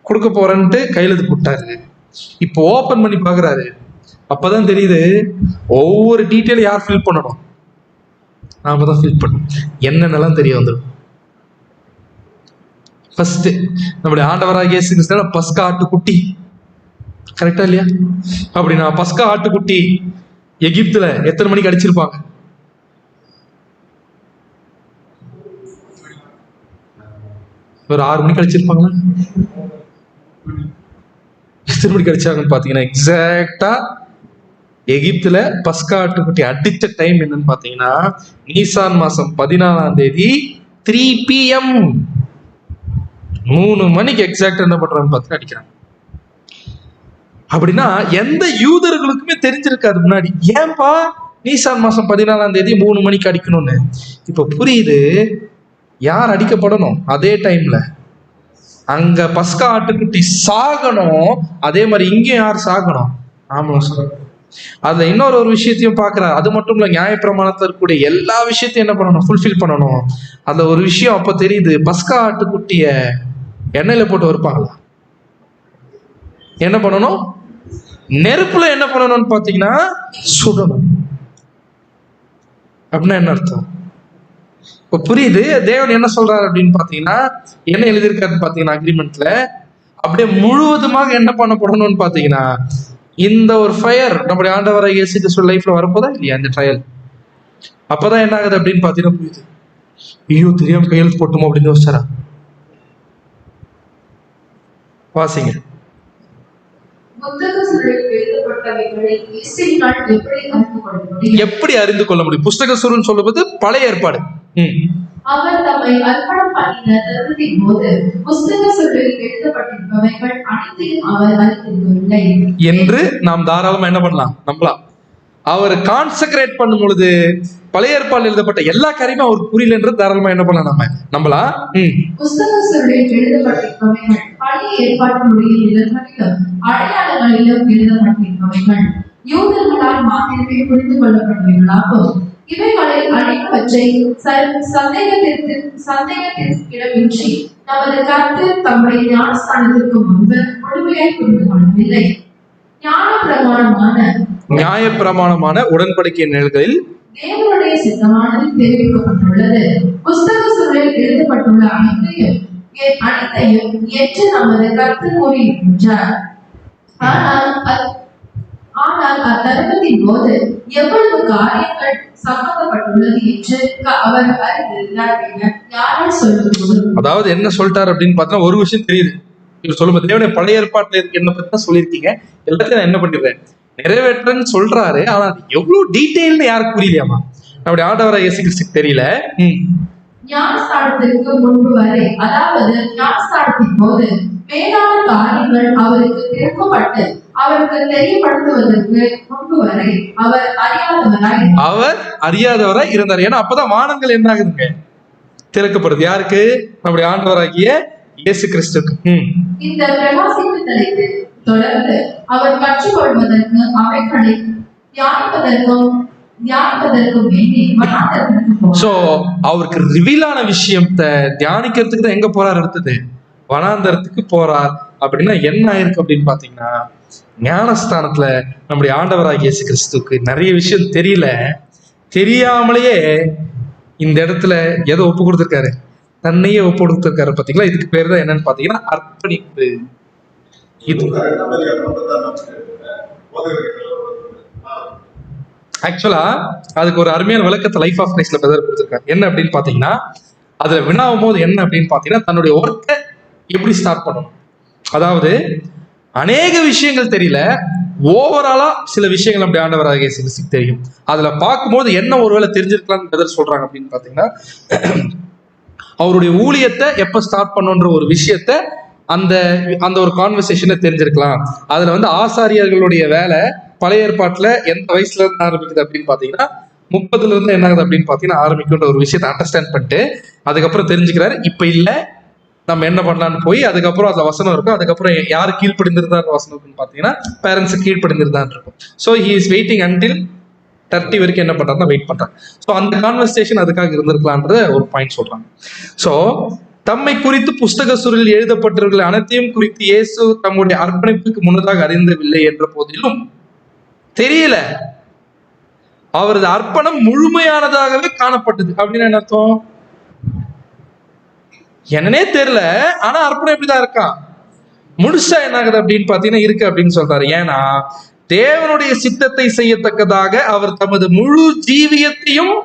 கொடுக்க போறேன்ட்டு கையெழுத்து போட்டாரு. இப்போ ஓபன் பண்ணி பாக்குறாரு. அப்பதான் தெரியுது ஒவ்வொரு டீட்டெயில் யார் ஃபில் பண்ணணும்? நாம தான் ஃபில் பண்ணணும். என்னென்னலாம் தெரிய வந்துடும். ஃபர்ஸ்ட் நம்முடைய ஆண்டவராகிய இயேசு கிறிஸ்து பஸ்கா ஆட்டுக்குட்டி, கரெக்டா இல்லையா? அப்படின்னா பஸ்கா ஆட்டுக்குட்டி எகிப்துல எத்தனை மணிக்கு அடிச்சிருப்பாங்க? ஒரு 6 மணிக்கு அடிச்சிருப்பாங்களா? எத்தனை மணிக்கு அடிச்சாங்கன்னு பாத்தீங்கன்னா எக்ஸாக்டா எகிப்துல பஸ்கா ஆட்டுக்குட்டி அடிச்ச டைம் என்னன்னு பாத்தீங்கன்னா நீசான் மாசம் 14ஆம் தேதி 3 PM 3 மணிக்கு எக்ஸாக்டா என்ன பண்றான்னு பார்த்து அடிக்கிறாங்க. அப்படின்னா எந்த யூதர்களுக்குமே தெரிஞ்சிருக்காது முன்னாடி. ஏன்பா நீசான் மாசம் 14ஆம் தேதி 3 மணிக்கு அடிக்கணும்னு? இப்ப புரியுது யார் அடிக்கப்படணும். அதே டைம்ல அங்க பஸ்கா ஆட்டுக்குட்டி சாகணும், அதே மாதிரி இங்க யார் சாகணும்? ஆமா. அதுல இன்னொரு விஷயத்தையும் பாக்குறாரு. அது மட்டும் இல்ல, நியாயப்பிரமாணத்துல இருக்கக்கூடிய எல்லா விஷயத்தையும் என்ன பண்ணணும்? ஃபுல்ஃபில் பண்ணணும். அதுல ஒரு விஷயம் அப்ப தெரியுது, பஸ்கா ஆட்டுக்குட்டிய எண்ணெயில போட்டு வறுப்பாங்களா? என்ன பண்ணணும்? நெருப்புல என்ன பண்ணணும்னு பாத்தீங்கன்னா சுடணும். அப்படின்னா என்ன அர்த்தம்? இப்ப புரியுது தேவன் என்ன சொல்றாரு அப்படின்னு பாத்தீங்கன்னா என்ன எழுதியிருக்காருன்னு பாத்தீங்கன்னா அக்ரிமெண்ட்ல அப்படியே முழுவதுமாக என்ன பண்ணப்படணும்னு பாத்தீங்கன்னா இந்த ஒரு ஃபயர் நம்முடைய ஆண்டவராகிய இயேசு கிறிஸ்து லைஃப்ல வரப்போதா இல்லையா அந்த ட்ரையல். அப்பதான் என்ன ஆகுது அப்படின்னு பாத்தீங்கன்னா புரியுது, ஐயோ தெரியாம கையெழுத்து போட்டுமோ அப்படின்னு யோசிச்சாரா? வாசிங்க. எப்படி அறிந்து கொள்ள முடியும்? புஸ்தக சுருன்னு சொல்லுவது பழைய ஏற்பாடு. அவர் தம்மை அர்ப்பணம் பண்ணின தருணத்தின் போது புஸ்தக சுருளில் எழுதப்பட்டிருப்பவைகள் அனைத்தையும் அவர் அறிந்திருக்கவில்லை என்று நாம் தாராளமா என்ன பண்ணலாம்? நம்பலாம். அவர் கான்செக்ரேட் பண்ணும் பொழுது பழைய ஏற்பாடு எழுதப்பட்ட எல்லா காரியமும் அவருக்கு புரியலன்றது தாராளமா என்ன பண்ணலாம்? நம்ம நம்பலாம். புஸ்தக சுருளில் எழுதப்பட்டிருப்பவைகள் பழைய ஏற்பாட்டினுடைய நிழல்களிலும் அடையாளங்களிலும் எழுதப்பட்டிருப்பவைகள் யூதர்களால் மாத்திரமே புரிந்து கொள்ளப்பட்டவைகளாகும். இவைகளை அனைவற்றை சந்தேகத்திற்கிடமின்றி நமது கர்த்தர் தம்முடைய ஞானஸ்தானத்திற்கு முன்பு முழுமையாய் புரிந்து கொள்ளவில்லை. நியாயப்பிரமாணமான உடன்படிக்கை நிழல்களில் தேவனுடைய சித்தமானது தெரிவிக்கப்பட்டுள்ளது. புஸ்தக சுருளில் எழுதப்பட்டுள்ள அனைத்தையும் ஏற்று நமது கர்த்தர் கூறியிருக்கின்றார். ஆனால் அத்தருணத்தின் போது எவ்வளவு காரியங்கள் சம்பந்தப்பட்டுள்ளது என்று அவர் அறிந்திருந்தார் என யாரால் சொல்ல முடியும்? அதாவது என்ன சொல்லிட்டாரு அப்படின்னு பார்த்தா ஒரு விஷயம் தெரியுது. இவர் சொல்லும்போது தேவனுடைய பழைய ஏற்பாட்டுல என்ன பத்தி தான் சொல்லியிருக்கீங்க, எல்லாத்தையும் நான் என்ன பண்ணிடுறேன் நிறைவேற்றன்னு சொல்றாரு. ஆனா அது எவ்வளவு டீட்டெயில்னு யாருக்கு புரியலையாமா? நம்முடைய ஆண்டவராக இயேசு கிறிஸ்துக்கு தெரியல. ஞானஸ்தானத்திற்கு முன்பு வரை, அதாவது ஞானஸ்தானத்தின் போது மேலான காரியங்கள் அவருக்கு திறக்கப்பட்டு அவருக்கு தெரியப்படுத்துவதற்கு முன்பு வரை அவர் அறியாதவராய் இருந்தார். ஏன்னா அப்பதான் வானங்கள் என்ன ஆகுதுங்க? திறக்கப்படுது. யாருக்கு? நம்முடைய ஆண்டவராகிய இயேசு கிறிஸ்துக்கு. இந்த பிரகாசிப்புதலுக்கு தொடர்ந்து அவர் கற்றுக்கொள்வதற்கு அவைகளை தியானிப்பதற்கும் வேண்டி வனாந்தரத்திற்கு போனார். சோ அவருக்கு ரிவீலான விஷயத்தை தியானிக்கிறதுக்கு தான் எங்க போறார்? அடுத்தது வனாந்தரத்துக்கு போறார். அப்படின்னா என்ன ஆயிருக்கு அப்படின்னு பாத்தீங்கன்னா, ஞானஸ்தானத்துல நம்முடைய ஆண்டவராகிய இயேசு கிறிஸ்துக்கு நிறைய விஷயம் தெரியல. தெரியாமலேயே இந்த இடத்துல எதை ஒப்பு கொடுத்திருக்காரு? தன்னையே ஒப்பு கொடுத்திருக்காரு. பாத்தீங்களா? இதுக்கு பேர் தான் என்னன்னு பாத்தீங்கன்னா அர்ப்பணிப்பு. இது ஆக்சுவலா அதுக்கு ஒரு அருமையான விளக்கத்தை லைஃப் ஆஃப் கிரைஸ்ட்ல பிரதர் கொடுத்திருக்காரு. என்ன அப்படின்னு பாத்தீங்கன்னா, அதுல வினாவும் போது என்ன அப்படின்னு பாத்தீங்கன்னா, தன்னுடைய ஒர்க்கை எப்படி ஸ்டார்ட் பண்ணணும். அதாவது அநேக விஷயங்கள் தெரியல, ஓவராலா சில விஷயங்கள் அப்படி ஆண்டவராகிய இயேசு கிறிஸ்துக்கு தெரியும். அதுல பார்க்கும்போது என்ன ஒருவேளை தெரிஞ்சிருக்கலாம்னு பிரதர் சொல்றாங்க அப்படின்னு பாத்தீங்கன்னா, அவருடைய ஊழியத்தை எப்ப ஸ்டார்ட் பண்ணுன்ற ஒரு விஷயத்த அந்த அந்த ஒரு கான்வர்சேஷனை தெரிஞ்சிருக்கலாம். அதுல ஆசாரியர்களுடைய வேலை பழைய ஏற்பாட்டுல எந்த வயசுல இருந்து ஆரம்பிக்குது அப்படின்னு பாத்தீங்கன்னா 30ல இருந்து என்ன ஆகுது அப்படின்னு பாத்தீங்கன்னா ஆரம்பிக்குன்ற ஒரு விஷயத்தை அண்டர்ஸ்டாண்ட் பண்ணிட்டு அதுக்கப்புறம் தெரிஞ்சுக்கிறாரு. இப்ப இல்ல, நம்ம என்ன பண்ணலான்னு போய் அதுக்கப்புறம் அதுல வசனம் இருக்கும். அதுக்கப்புறம் யாரு கீழ்ப்படிந்திருந்தார் வசனம் இருக்குன்னு பாத்தீங்கன்னா பேரண்ட்ஸ் கீழ்ப்படிந்திருந்தான் இருக்கும். So he is waiting until 30 வரைக்கும் என்ன பண்றாருன்னா வெயிட் பண்றாங்க. ஸோ அந்த கான்வர்சேஷன் அதுக்காக இருந்திருக்கலான்ற ஒரு பாயிண்ட் சொல்றாங்க. ஸோ தம்மை குறித்து புஸ்தக சுருளில் எழுதப்பட்டிருக்கிற அனைத்தையும் குறித்து இயேசு தம்முடைய அர்ப்பணிப்புக்கு முன்னதாக அறிந்தவில்லை என்ற போதிலும் தெரியல, அவரது அர்ப்பணம் முழுமையானதாகவே காணப்பட்டது. அப்படின்னு என்ன அர்த்தம்? என்னன்னே தெரியல, ஆனா அர்ப்பணம் எப்படிதான் இருக்கான், முழுசா என்ன ஆகுது அப்படின்னு பாத்தீங்கன்னா இருக்கு அப்படின்னு சொல்றாரு. ஏன்னா தேவனுடைய சித்தத்தை செய்யத்தக்கதாக அவர் தமது முழு ஜீவியத்தையும்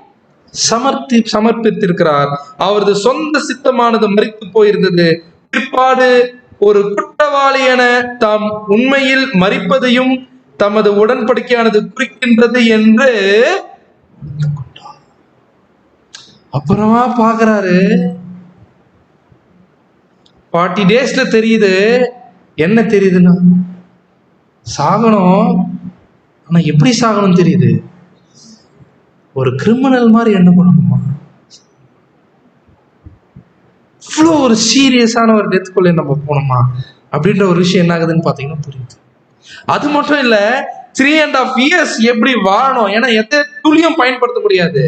சமர்ப்பித்திருக்கிறார். அவரது சொந்த சித்தமானது மரித்து போயிருந்தது. பிற்பாடு ஒரு குற்றவாளி என தாம் உண்மையில் மரிப்பதையும் தமது உடன்படிக்கையானது குறிக்கின்றது என்று அப்புறமா பாக்குறாரு. 40 டேஸ்ல தெரியுது. என்ன தெரியுதுன்னா சாகணும், ஆனா எப்படி சாகணும் தெரியுது. ஒரு கிரிமினல் மாதிரி என்ன பண்ணணுமா, இவ்வளோ ஒரு சீரியஸான ஒரு டெத்துக்குள்ளே நம்ம போனோமா அப்படின்ற ஒரு விஷயம் என்ன ஆகுதுன்னு பாத்தீங்கன்னா புரியுது. அது மட்டும் இல்ல, 3.5 years எப்படி வாழணும், ஏன்னா எந்த துளியும் பயன்படுத்த முடியாது,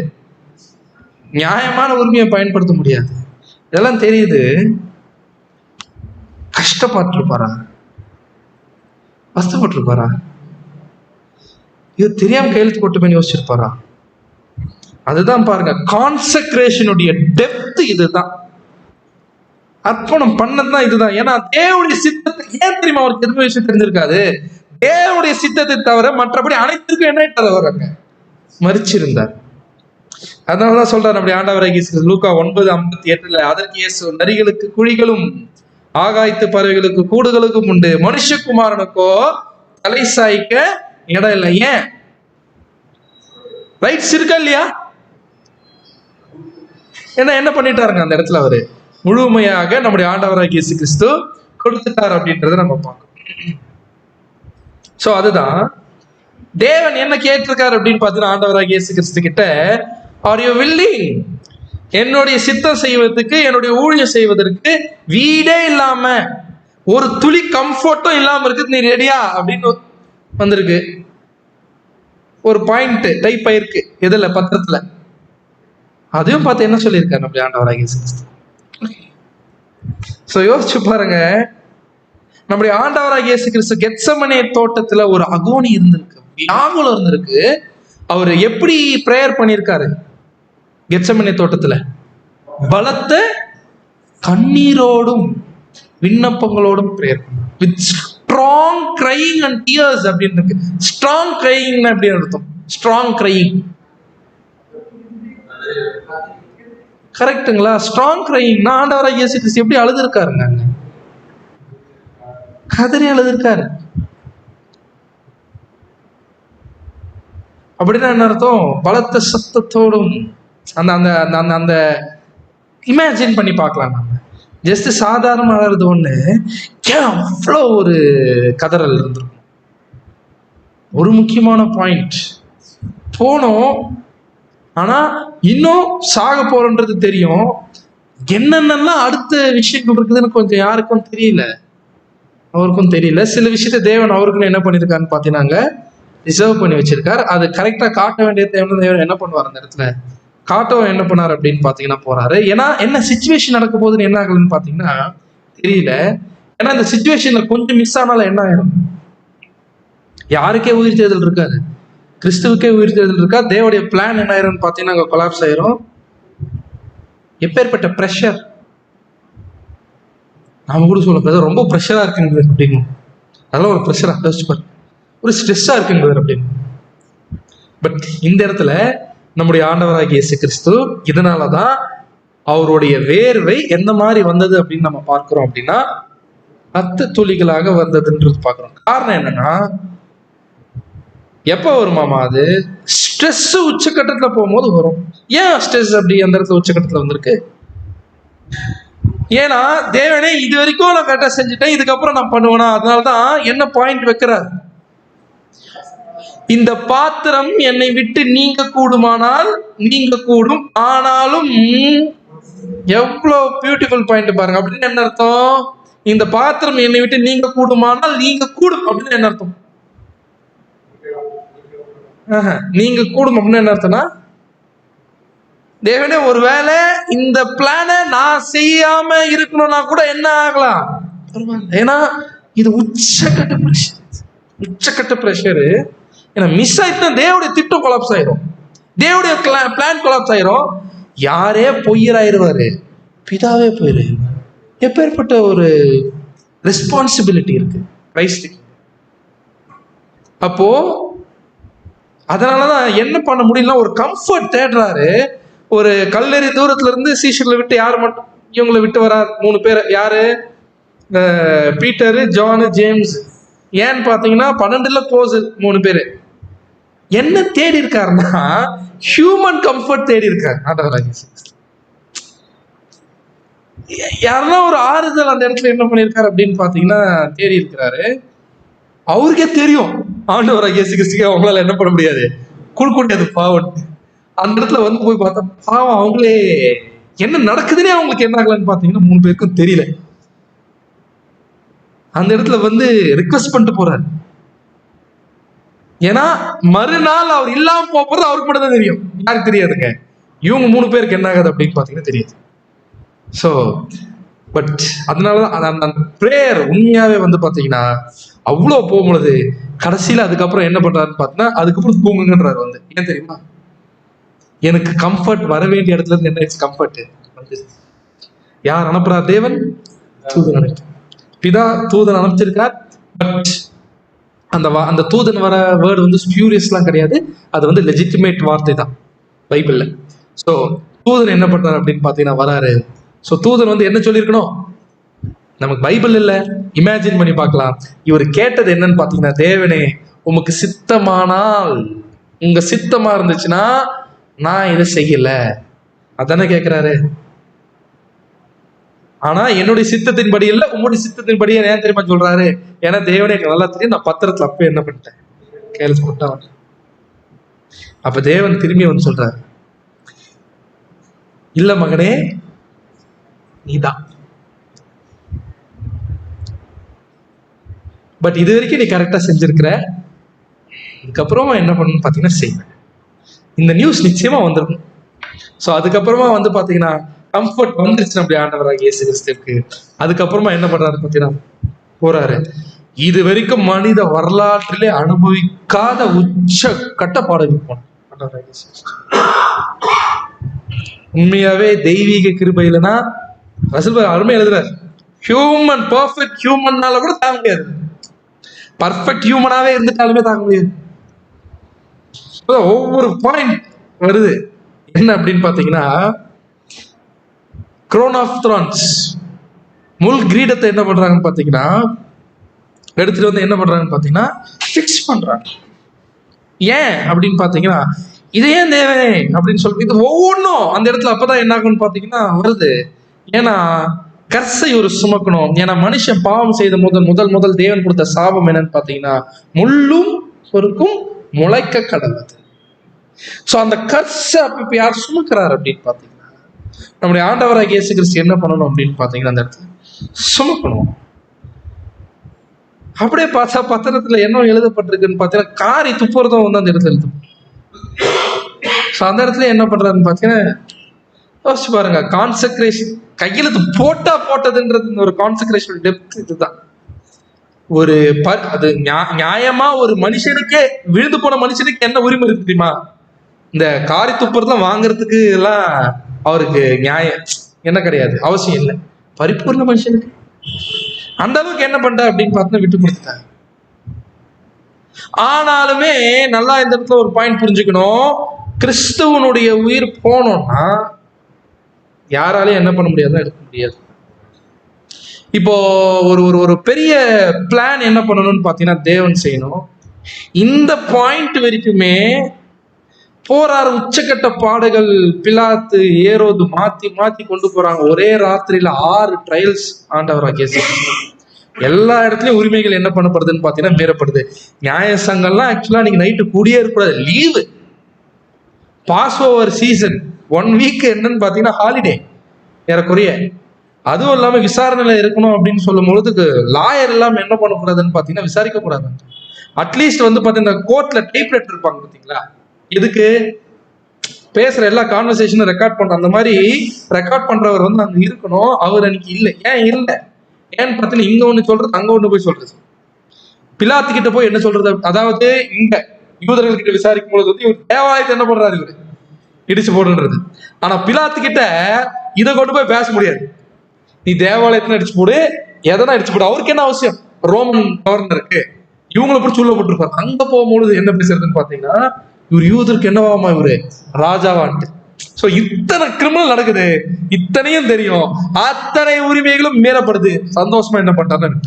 நியாயமான உரிமையை பயன்படுத்த முடியாது, இதெல்லாம் தெரியுது. கஷ்டப்பட்டிருப்பாரா, கஷ்டப்பட்டிருப்பாரா, இது தெரியாம கையெழுத்து போட்டுமே யோசிச்சிருப்பாரா? அதுதான் பாருங்க, கான்செக்ரேஷனுடைய டெப்த் இதுதான். அர்ப்பணம் பண்ணதுதான் இதுதான். ஏன்னா தேவனுடைய சித்தத்தை ஏன் தெரியுமா அவருக்கு எதுவுமே விஷயம் தெரிஞ்சிருக்காது. தேவனுடைய சித்தத்தை தவிர மற்றபடி அனைத்திற்கும் என்ன வர்றாங்க, மறிச்சிருந்தார். அதனாலதான் சொல்றாரு நம்முடைய ஆண்டவராகிய லூக்கா 9:58 அதற்கு இயேசு, நரிகளுக்கு குழிகளும் ஆகாயத்து பறவைகளுக்கு கூடுகளுக்கும் உண்டு, மனுஷகுமாரனுக்கோ தலை சாய்க்க இடம் இல்லை. ஏன்? ரைட்ஸ் இருக்கா இல்லையா? என்ன பண்ணிட்டாருங்க அந்த இடத்துல? அவரு முழுமையாக நம்முடைய ஆண்டவராகிய இயேசு கிறிஸ்து கொடுத்துட்டார் அப்படின்றத நம்ம பார்க்கணும். சோ அதுதான் தேவன் என்ன கேட்டிருக்காரு அப்படின்னு பார்த்தீங்கன்னா, ஆண்டவராகிய இயேசு கிறிஸ்து கிட்ட, ஆர் யூ வில்லிங், என்னுடைய சித்தம் செய்வதற்கு, என்னுடைய ஊழியம் செய்வதற்கு வீடே இல்லாம ஒரு துளி கம்ஃபர்ட்டும் இல்லாம இருக்கு, நீ ரெடியா அப்படின்னு வந்திருக்கு. ஒரு பாயிண்ட் டைப் ஆயிருக்கு எதுல, பத்திரத்துல. அதையும் பார்த்து என்ன சொல்லியிருக்காரு நம்முடைய ஆண்டவராகிய இயேசு கிறிஸ்து. சோ யோசிச்சு பாருங்க, நம்முடைய ஆண்டவராகிய இயேசு கிறிஸ்து கெத்செமனே தோட்டத்துல ஒரு அகோனி இருந்திருக்கு, வியாகுலம் இருந்திருக்கு. அவர் எப்படி பிரேயர் பண்ணியிருக்காரு கெத்செமனே தோட்டத்துல? பலத்த கண்ணீரோடும் விண்ணப்பங்களோடும் பிரேயர் பண்ணார். With strong crying and tears அப்படின்னு இருக்கு. ஸ்ட்ராங் கிரையிங் அப்படின்னு அர்த்தம். ஸ்ட்ராங் கிரையிங் கரெக்டுங்களா? Strong crying. ஆண்டவராகிய இயேசு கிறிஸ்து எப்படி அழுதுருக்காருங்க, கதறி அழுதுருக்காரு. அப்படின்னா என்ன அர்த்தம்? பலத்த சத்தத்தோடும் அந்த அந்த அந்த அந்த இமேஜின் பண்ணி பார்க்கலாம். நம்ம ஜஸ்ட் சாதாரண அழறது ஒண்ணு, ஏன் அவ்வளோ ஒரு கதறல் இருந்திருக்கும். ஒரு முக்கியமான பாயிண்ட், போனோம் ஆனா இன்னும் சாக போறோன்றது தெரியும். என்னென்னலாம் அடுத்த விஷயங்கள் இருக்குதுன்னு கொஞ்சம் யாருக்கும் தெரியல, அவருக்கும் தெரியல. சில விஷயத்த தேவன் அவருக்குன்னு என்ன பண்ணிருக்காருன்னு பாத்தீங்கன்னா ரிசர்வ் பண்ணி வச்சிருக்காரு. அது கரெக்டா காட்ட வேண்டிய தேவன் தேவன் என்ன பண்ணுவார் அந்த இடத்துல காட்டவும் என்ன பண்ணாரு அப்படின்னு பாத்தீங்கன்னா போறாரு. ஏன்னா என்ன சுச்சுவேஷன் நடக்க போகுதுன்னு என்ன ஆகுதுன்னு பாத்தீங்கன்னா தெரியல. ஏன்னா இந்த சுச்சுவேஷன்ல கொஞ்சம் மிஸ் ஆனாலும் என்ன ஆயிடும்? யாருக்கே உயிர் தேர்தல் இருக்காது, கிறிஸ்துவுக்கே உயிர் தேர்தல் இருக்கா. தேவனுடைய பிளான் என்ன ஆயிரும் பாத்தீங்கன்னா அங்க கொலாப்ஸ் ஆயிரும். எப்பேற்பட்ட ப்ரெஷர்! நாம கூட சொல்ல ரொம்ப ப்ரெஷரா இருக்குங்க அப்படின்னு, அதெல்லாம் ஒரு ப்ரெஷரா யோசிச்சு, ஒரு ஸ்ட்ரெஸ்ஸா இருக்குங்க அப்படின்னு. பட் இந்த இடத்துல நம்முடைய ஆண்டவராகிய இயேசு கிறிஸ்து இதனாலதான் அவருடைய வேர்வை எந்த மாதிரி வந்தது அப்படின்னு நம்ம பார்க்கிறோம் அப்படின்னா ரத்த துளிகளாக வந்ததுன்றது பார்க்கிறோம். காரணம் என்னன்னா, எப்ப வருமாமா அது? ஸ்ட்ரெஸ் உச்சக்கட்டத்துல போகும்போது வரும். ஏன் ஸ்ட்ரெஸ் அப்படி அந்த இடத்துல உச்சக்கட்டத்துல வந்திருக்கு? ஏன்னா தேவனே இது வரைக்கும் நான் கரெக்டா செஞ்சுட்டேன், இதுக்கப்புறம் நான் பண்ணுவேனா? அதனாலதான் என்ன பாயிண்ட் வைக்கிறார், இந்த பாத்திரம் என்னை விட்டு நீங்க கூடுமானால் நீங்க கூடும், ஆனாலும் எவ்வளவு பியூட்டிஃபுல் பாயிண்ட் பாருங்க. அப்படின்னு என்ன அர்த்தம்? இந்த பாத்திரம் என்னை விட்டு நீங்க கூடுமானால் நீங்க கூடும் அப்படின்னு என்ன அர்த்தம்? நீங்க கூடும் அப்படின்னு என்ன அர்த்தம்னா, தேவனே ஒருவேளை இந்த பிளான நான் செய்யாம இருக்கணும்னா கூட என்ன ஆகலாம், ஏன்னா இது உச்சக்கட்ட பிரஷர், உச்சக்கட்ட பிரஷரு. ஏன்னா மிஸ் ஆயிட்டுனா தேவனுடைய திட்டம் கொலாப்ஸ் ஆயிரும், தேவனுடைய பிளான் கொலாப்ஸ் ஆயிரும். யாரே பொய்யராயிருவாரு, பிதாவே போயிருவாரு. எப்பேற்பட்ட ஒரு ரெஸ்பான்சிபிலிட்டி இருக்கு கிரைஸ்டுக்கு. அப்போ அதனாலதான் என்ன பண்ண முடியல, ஒரு கம்ஃபர்ட் தேடுறாரு. ஒரு கல்லெறி தூரத்துல இருந்து சீஷர்களை விட்டு யார் மட்டும் இவங்களை விட்டு வரார்? 3 பேர். யாரு? Peter, John, James. ஏன்னு பாத்தீங்கன்னா 12ல க்ளோஸ் 3 பேரு. என்ன தேடி இருக்காருன்னா ஹியூமன் கம்ஃபர்ட் தேடி இருக்காரு ஆண்டவராகிய. யாருன்னா ஒரு ஆறுதல் அந்த இடத்துல என்ன பண்ணிருக்காரு அப்படின்னு பாத்தீங்கன்னா தேடி இருக்கிறாரு. அவருக்கே தெரியும் ஆண்டவராகிய இயேசு கிறிஸ்துக்கு அவங்களால என்ன பண்ண முடியாது, கொடுக்க முடியாது பாவம். அந்த இடத்துல வந்து போய் பார்த்தா பாவம் அவங்களே என்ன நடக்குதுன்னே அவங்களுக்கு என்ன ஆகலன்னு பாத்தீங்கன்னா 3 பேருக்கும் தெரியல. அந்த இடத்துல வந்து ரிக்வெஸ்ட் பண்ணிட்டு போறாரு. ஏன்னா மறுநாள் அவர் இல்லாம போறது அவருக்கு மட்டும் தான் தெரியும், யாருக்கு தெரியாதுங்க. இவங்க 3 பேருக்கு என்ன ஆகுது அப்படின்னு பாத்தீங்கன்னா தெரியாது. ஸோ பட் அதனாலதான் அந்த பிரேயர் உண்மையாவே வந்து பாத்தீங்கன்னா அவ்வளோ போகும்பொழுது கடைசியில அதுக்கப்புறம் என்ன பண்றாருன்னு பார்த்தீங்கன்னா அதுக்கப்புறம் தூங்குங்கன்றாரு. வந்து ஏன் தெரியுமா, எனக்கு கம்ஃபர்ட் வர வேண்டிய இடத்துல இருந்து என்ன கம்ஃபர்ட் வந்து யார் அனுப்புறார்? தேவன் தூதன் அனுப்பி, பிதா தூதன் அனுப்பிச்சிருக்கார். பட் அந்த தூதன் வர வேர்டு வந்து ஸ்பியூரியஸ்லாம் கிடையாது, அது வந்து லெஜிட்டிமேட் வார்த்தை தான் பைபிள்ல. ஸோ தூதன் என்ன பண்றாரு அப்படின்னு பாத்தீங்கன்னா வராரு. ஸோ தூதன் வந்து என்ன சொல்லியிருக்கணும், நமக்கு பைபிள் இல்லை, இமேஜின் பண்ணி பார்க்கலாம். இவர் கேட்டது என்னன்னு பாத்தீங்கன்னா, தேவனே உமக்கு சித்தமானால், உங்க சித்தமா இருந்துச்சுன்னா நான் இதை செய்யல, அதானே கேட்கிறாரு. ஆனா என்னுடைய சித்தத்தின்படி இல்ல, உங்களுடைய சித்தத்தின்படியே ஏன் தெரியுமா சொல்றாரு? ஏன்னா தேவனே நல்லா தெரியும் நான் பத்திரத்துல அப்ப என்ன பண்ணிட்டேன், கேள்வி போட்டவன். அப்ப தேவன் திரும்பி வந்து சொல்றாரு, இல்ல மகனே நீதான், பட் இது வரைக்கும் நீ கரெக்டா செஞ்சிருக்கிற, இதுக்கப்புறமா என்ன பண்ணணும்னு பாத்தீங்கன்னா செய்வேன். இந்த நியூஸ் நிச்சயமா வந்துடும். ஸோ அதுக்கப்புறமா வந்து பாத்தீங்கன்னா கம்ஃபர்ட் வந்துருச்சு நம்முடைய ஆண்டவராகிய இயேசு கிறிஸ்துவுக்கு. அதுக்கப்புறமா என்ன பண்றாரு பாத்தீங்கன்னா போறாரு. இது வரைக்கும் மனித வரலாற்றிலே அனுபவிக்காத உச்ச கட்ட பாடலுக்கு போனார் ஆண்டவராகிய இயேசு கிறிஸ்து. உண்மையாவே தெய்வீக கிருபை இல்லைன்னா ரசூல் அருமை எழுதுறாரு, ஹியூமன் பர்ஃபெக்ட் ஹியூமன்னால கூட தாங்க முடியாது, பர்ஃபெக்ட் ஹியூமனாவே இருந்துட்டாலுமே தாங்க முடியாது. ஒவ்வொரு பாயிண்ட் வருது. என்ன அப்படின்னு பாத்தீங்கன்னா, crown of thorns, முள் கிரீடத்தை என்ன பண்றாங்கன்னு பாத்தீங்கன்னா எடுத்துட்டு வந்து என்ன பண்றாங்கன்னு பாத்தீங்கன்னா ஃபிக்ஸ் பண்றாங்க. ஏன் அப்படின்னு பாத்தீங்கன்னா, இது ஏன் தேவை அப்படின்னு சொல்லிட்டு இது ஒவ்வொன்றும் அந்த இடத்துல அப்பதான் என்ன ஆகும்னு பாத்தீங்கன்னா வருது. ஏன்னா கர்சை ஒரு சுமக்கணும். ஏன்னா மனுஷன் பாவம் செய்த முதல் தேவன் கொடுத்த சாபம் என்னன்னு பாத்தீங்கன்னா, முள்ளும் பொறுக்கும் முளைக்க கடவுது. சோ அந்த கர்சை அப்ப யார் சுமக்கிறார் அப்படின்னு பாத்தீங்கன்னா, நம்முடைய ஆண்டவராகிய இயேசு கிறிஸ்து என்ன பண்ணணும் அப்படின்னு பாத்தீங்கன்னா, அந்த இடத்துல சுமக்கணும். அப்படியே பார்த்தா பத்திரத்துல என்ன எழுதப்பட்டிருக்குன்னு பாத்தீங்கன்னா, காரி துப்புறதும் வந்து அந்த இடத்துல எழுது. அந்த இடத்துல என்ன பண்றாருன்னு பாத்தீங்கன்னா, யோசிச்சு பாருங்க, கான்செக்ரேஷன் கையெழுத்து போட்டதுன்றது ஒரு கான்செக்ரேஷன் டெப்த் இதுதான். ஒரு அது நியாயமா ஒரு மனுஷனுக்கே விழுந்து போன மனுஷனுக்கு என்ன உரிமை இருக்கு தெரியுமா? இந்த காரி துப்புறதுலாம் வாங்குறதுக்கு எல்லாம் அவருக்கு நியாயம் என்ன கிடையாது, அவசியம் இல்லை. பரிபூர்ண மனுஷனுக்கு அந்த அளவுக்கு என்ன பண்ற அப்படின்னு பார்த்தா விட்டு கொடுத்துட்டாங்க. ஆனாலுமே நல்லா இந்த இடத்துல ஒரு பாயிண்ட் புரிஞ்சுக்கணும், கிறிஸ்துவனுடைய உயிர் போனோம்னா யாராலையும் என்ன பண்ண முடியாது, எடுக்க முடியாது. இப்போ ஒரு ஒரு ஒரு பெரிய பிளான் என்ன பண்ணணும்னு பாத்தீங்கன்னா தேவன் செய்யணும். இந்த பாயிண்ட் வரைக்குமே போறாரு, உச்சக்கட்ட பாடுகள், பிலாத்து, ஏரோது மாத்தி மாத்தி கொண்டு போறாங்க. ஒரே ராத்திரியில 6 ட்ரையல்ஸ் ஆண்டவராகிய எல்லா இடத்துலயும் உரிமைகள் என்ன பண்ணப்படுதுன்னு பாத்தீங்கன்னா மீறப்படுது. நியாய சங்கம்லாம் ஆக்சுவலா நீங்க நைட்டு கூடியே இருக்கக்கூடாது, leave. Passover season 1 week என்னன்னு பாத்தீங்கன்னா ஹாலிடே ஏறக்குறைய. அதுவும் இல்லாம விசாரணையில இருக்கணும் அப்படின்னு சொல்லும் பொழுது லாயர் எல்லாம் என்ன பண்ணக்கூடாதுன்னு பாத்தீங்கன்னா விசாரிக்க கூடாது. அட்லீஸ்ட் வந்து பாத்தீங்கன்னா கோர்ட்ல டைப்ரைட்டர் இருப்பாங்க பாத்தீங்களா, எதுக்கு பேசுற எல்லா கான்வர்சேஷனும் ரெக்கார்ட் பண்ற அந்த மாதிரி ரெக்கார்ட் பண்றவர் வந்து அங்க இருக்கணும். அவர் அன்னைக்கு இல்லை. ஏன் இல்லை? ஏன்னு பார்த்தீங்கன்னா இங்க ஒண்ணு சொல்றது அங்க ஒண்ணு போய் சொல்றது. பிலாத்து கிட்ட போய் என்ன சொல்றது, அதாவது இங்க யூதர்கள் கிட்ட விசாரிக்கும் பொழுது வந்து இவர் தேவாலயத்தை என்ன பண்றாரு, இவரு இடிச்சு போடுன்றது. ஆனா பிலாத்து கிட்ட இதை கொண்டு போய் பேச முடியாது. நீ தேவாலயத்துல அடிச்சு போடு, எதனா அடிச்சு போடு, அவருக்கு என்ன அவசியம்? ரோமன் கவர்னருக்கு இவங்களை பிடிச்சி உள்ள போட்டுருப்பாரு. அங்க போகும்பொழுது என்ன பேசுறதுன்னு பாத்தீங்கன்னா, இவர் யூதருக்கு என்னவாமா இவரு ராஜாவான்ட்டு. சோ இத்தனை கிரிமினல் நடக்குது, இத்தனையும் தெரியும், அத்தனை உரிமைகளும் மீறப்படுது. சந்தோஷமா என்ன பண்ணிட்டாரு,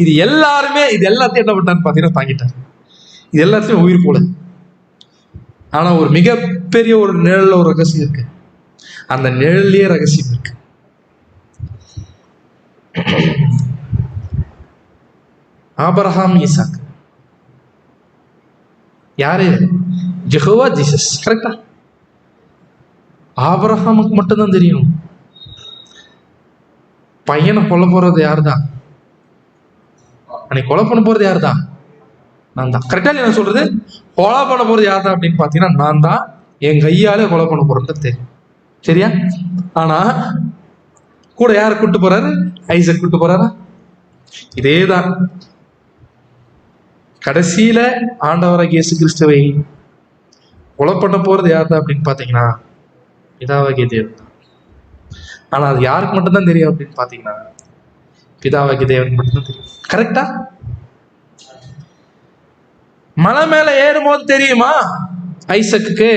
இது எல்லாத்தையும் என்ன பண்ணான்னு பாத்தீங்கன்னா தாங்கிட்டாரு. இது எல்லாத்தையும் உயிர் போல. ஆனா ஒரு மிகப்பெரிய ஒரு நிழல்ல ஒரு ரகசியம் இருக்கு. அந்த நிழல்லையே ரகசியம் இருக்கு. ஆபிரகாம், ஈசாக் யாரு? யெகோவா ஜீசஸ். கரெக்டா? ஆபிரகாமுக்கு மட்டும்தான் தெரியும் பையனை கொலை போறது யாருதான், அன்னைக்கு கொலை பண்ண போறது யாருதான், நான் தான். கரெக்டா என்ன சொல்றது? கொலை பண்ண போறது யாருதான் அப்படின்னு பாத்தீங்கன்னா நான் தான், என் கையாலே கொலை பண்ண போறது தெரியும். சரியா? ஆனா கூட யார கூட்டு போறாரு? ஐசக் கூட்டு போறாரா? இதேதான் கடைசியில ஆண்டவராகிய இயேசு கிறிஸ்துவை கொலை பண்ண போறது யாருதான் அப்படின்னு பாத்தீங்கன்னா பிதாவாகிய தேவன் தான். ஆனா அது யாருக்கு மட்டும்தான் தெரியும் அப்படின்னு பாத்தீங்கன்னா பிதாவாகிய தேவன் மட்டும்தான் தெரியும். கரெக்டா? மலை மேல ஏறும்போது தெரியுமா ஐசக்கு?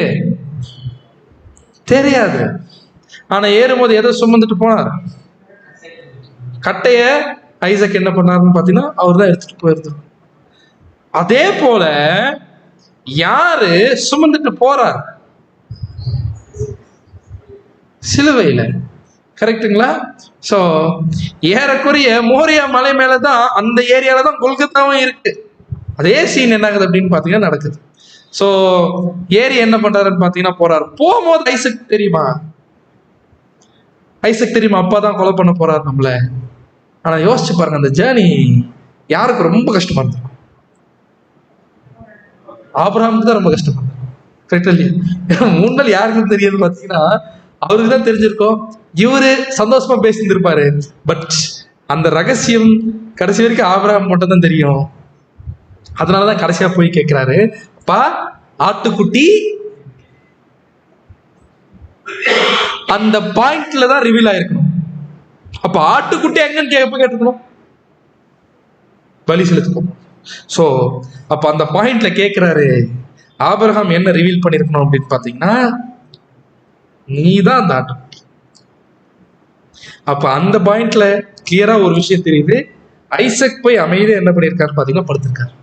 தெரியாது. ஆனா ஏறும்போது எதை சுமந்துட்டு போனார்? கட்டைய. ஐசக் என்ன பண்ணாருன்னு பாத்தீங்கன்னா அவர் தான் எடுத்துட்டு போயிருந்தார். அதே போல யாரு சுமந்துட்டு போறார்? சிலுவையில. கரெக்டுங்களா? சோ ஏறக்குறைய மோரியா மலை மேலதான், அந்த ஏரியால தான் கொல்கத்தாவும் இருக்கு. அதே சீன் என்ன ஆகுது அப்படின்னு பாத்தீங்கன்னா நடக்குது. சோ ஏரி என்ன பண்றாருன்னு பாத்தீங்கன்னா போறாரு. போகும்போது ஐசக் தெரியுமா? ஐசக் தெரியுமா அப்பா தான் கொலை பண்ண போறாரு நம்மள. ஆனா யோசிச்சு பாருங்க, அந்த ஜேர்னி யாருக்கு ரொம்ப கஷ்டமா இருந்திருக்கும்? ஆபிரகாமுக்கு தான் ரொம்ப கஷ்டமா இருந்திருக்கும். கரெக்டா இல்லையா? 3 நாள் யாருக்கும் தெரியாது பாத்தீங்கன்னா அவருக்கு தான் தெரிஞ்சிருக்கும். இவரு சந்தோஷமா பேசியிருந்திருப்பாரு. பட் அந்த ரகசியம் கடைசி வரைக்கும் ஆபிரகாம் மட்டும் தான் தெரியும். அதனாலதான் கடைசியா போய் கேட்கிறாரு, அப்பா ஆட்டுக்குட்டி. அந்த பாயிண்ட்ல தான் ரிவீல் ஆயிருக்கணும். அப்ப ஆட்டுக்குட்டி எங்கன்னு கேட்டுக்கணும், பலி செலுத்துக்கும். சோ அப்ப அந்த பாயிண்ட்ல கேட்கிறாரு, ஆபிரகாம் என்ன ரிவீல் பண்ணிருக்கணும் அப்படின்னு பாத்தீங்கன்னா நீதான் அந்த ஆட்டுக்குட்டி. அப்ப அந்த பாயிண்ட்ல கிளியரா ஒரு விஷயம் தெரியுது. ஐசக் போய் அமைதியா என்ன பண்ணிருக்காரு பாத்தீங்கன்னா படுத்திருக்காரு.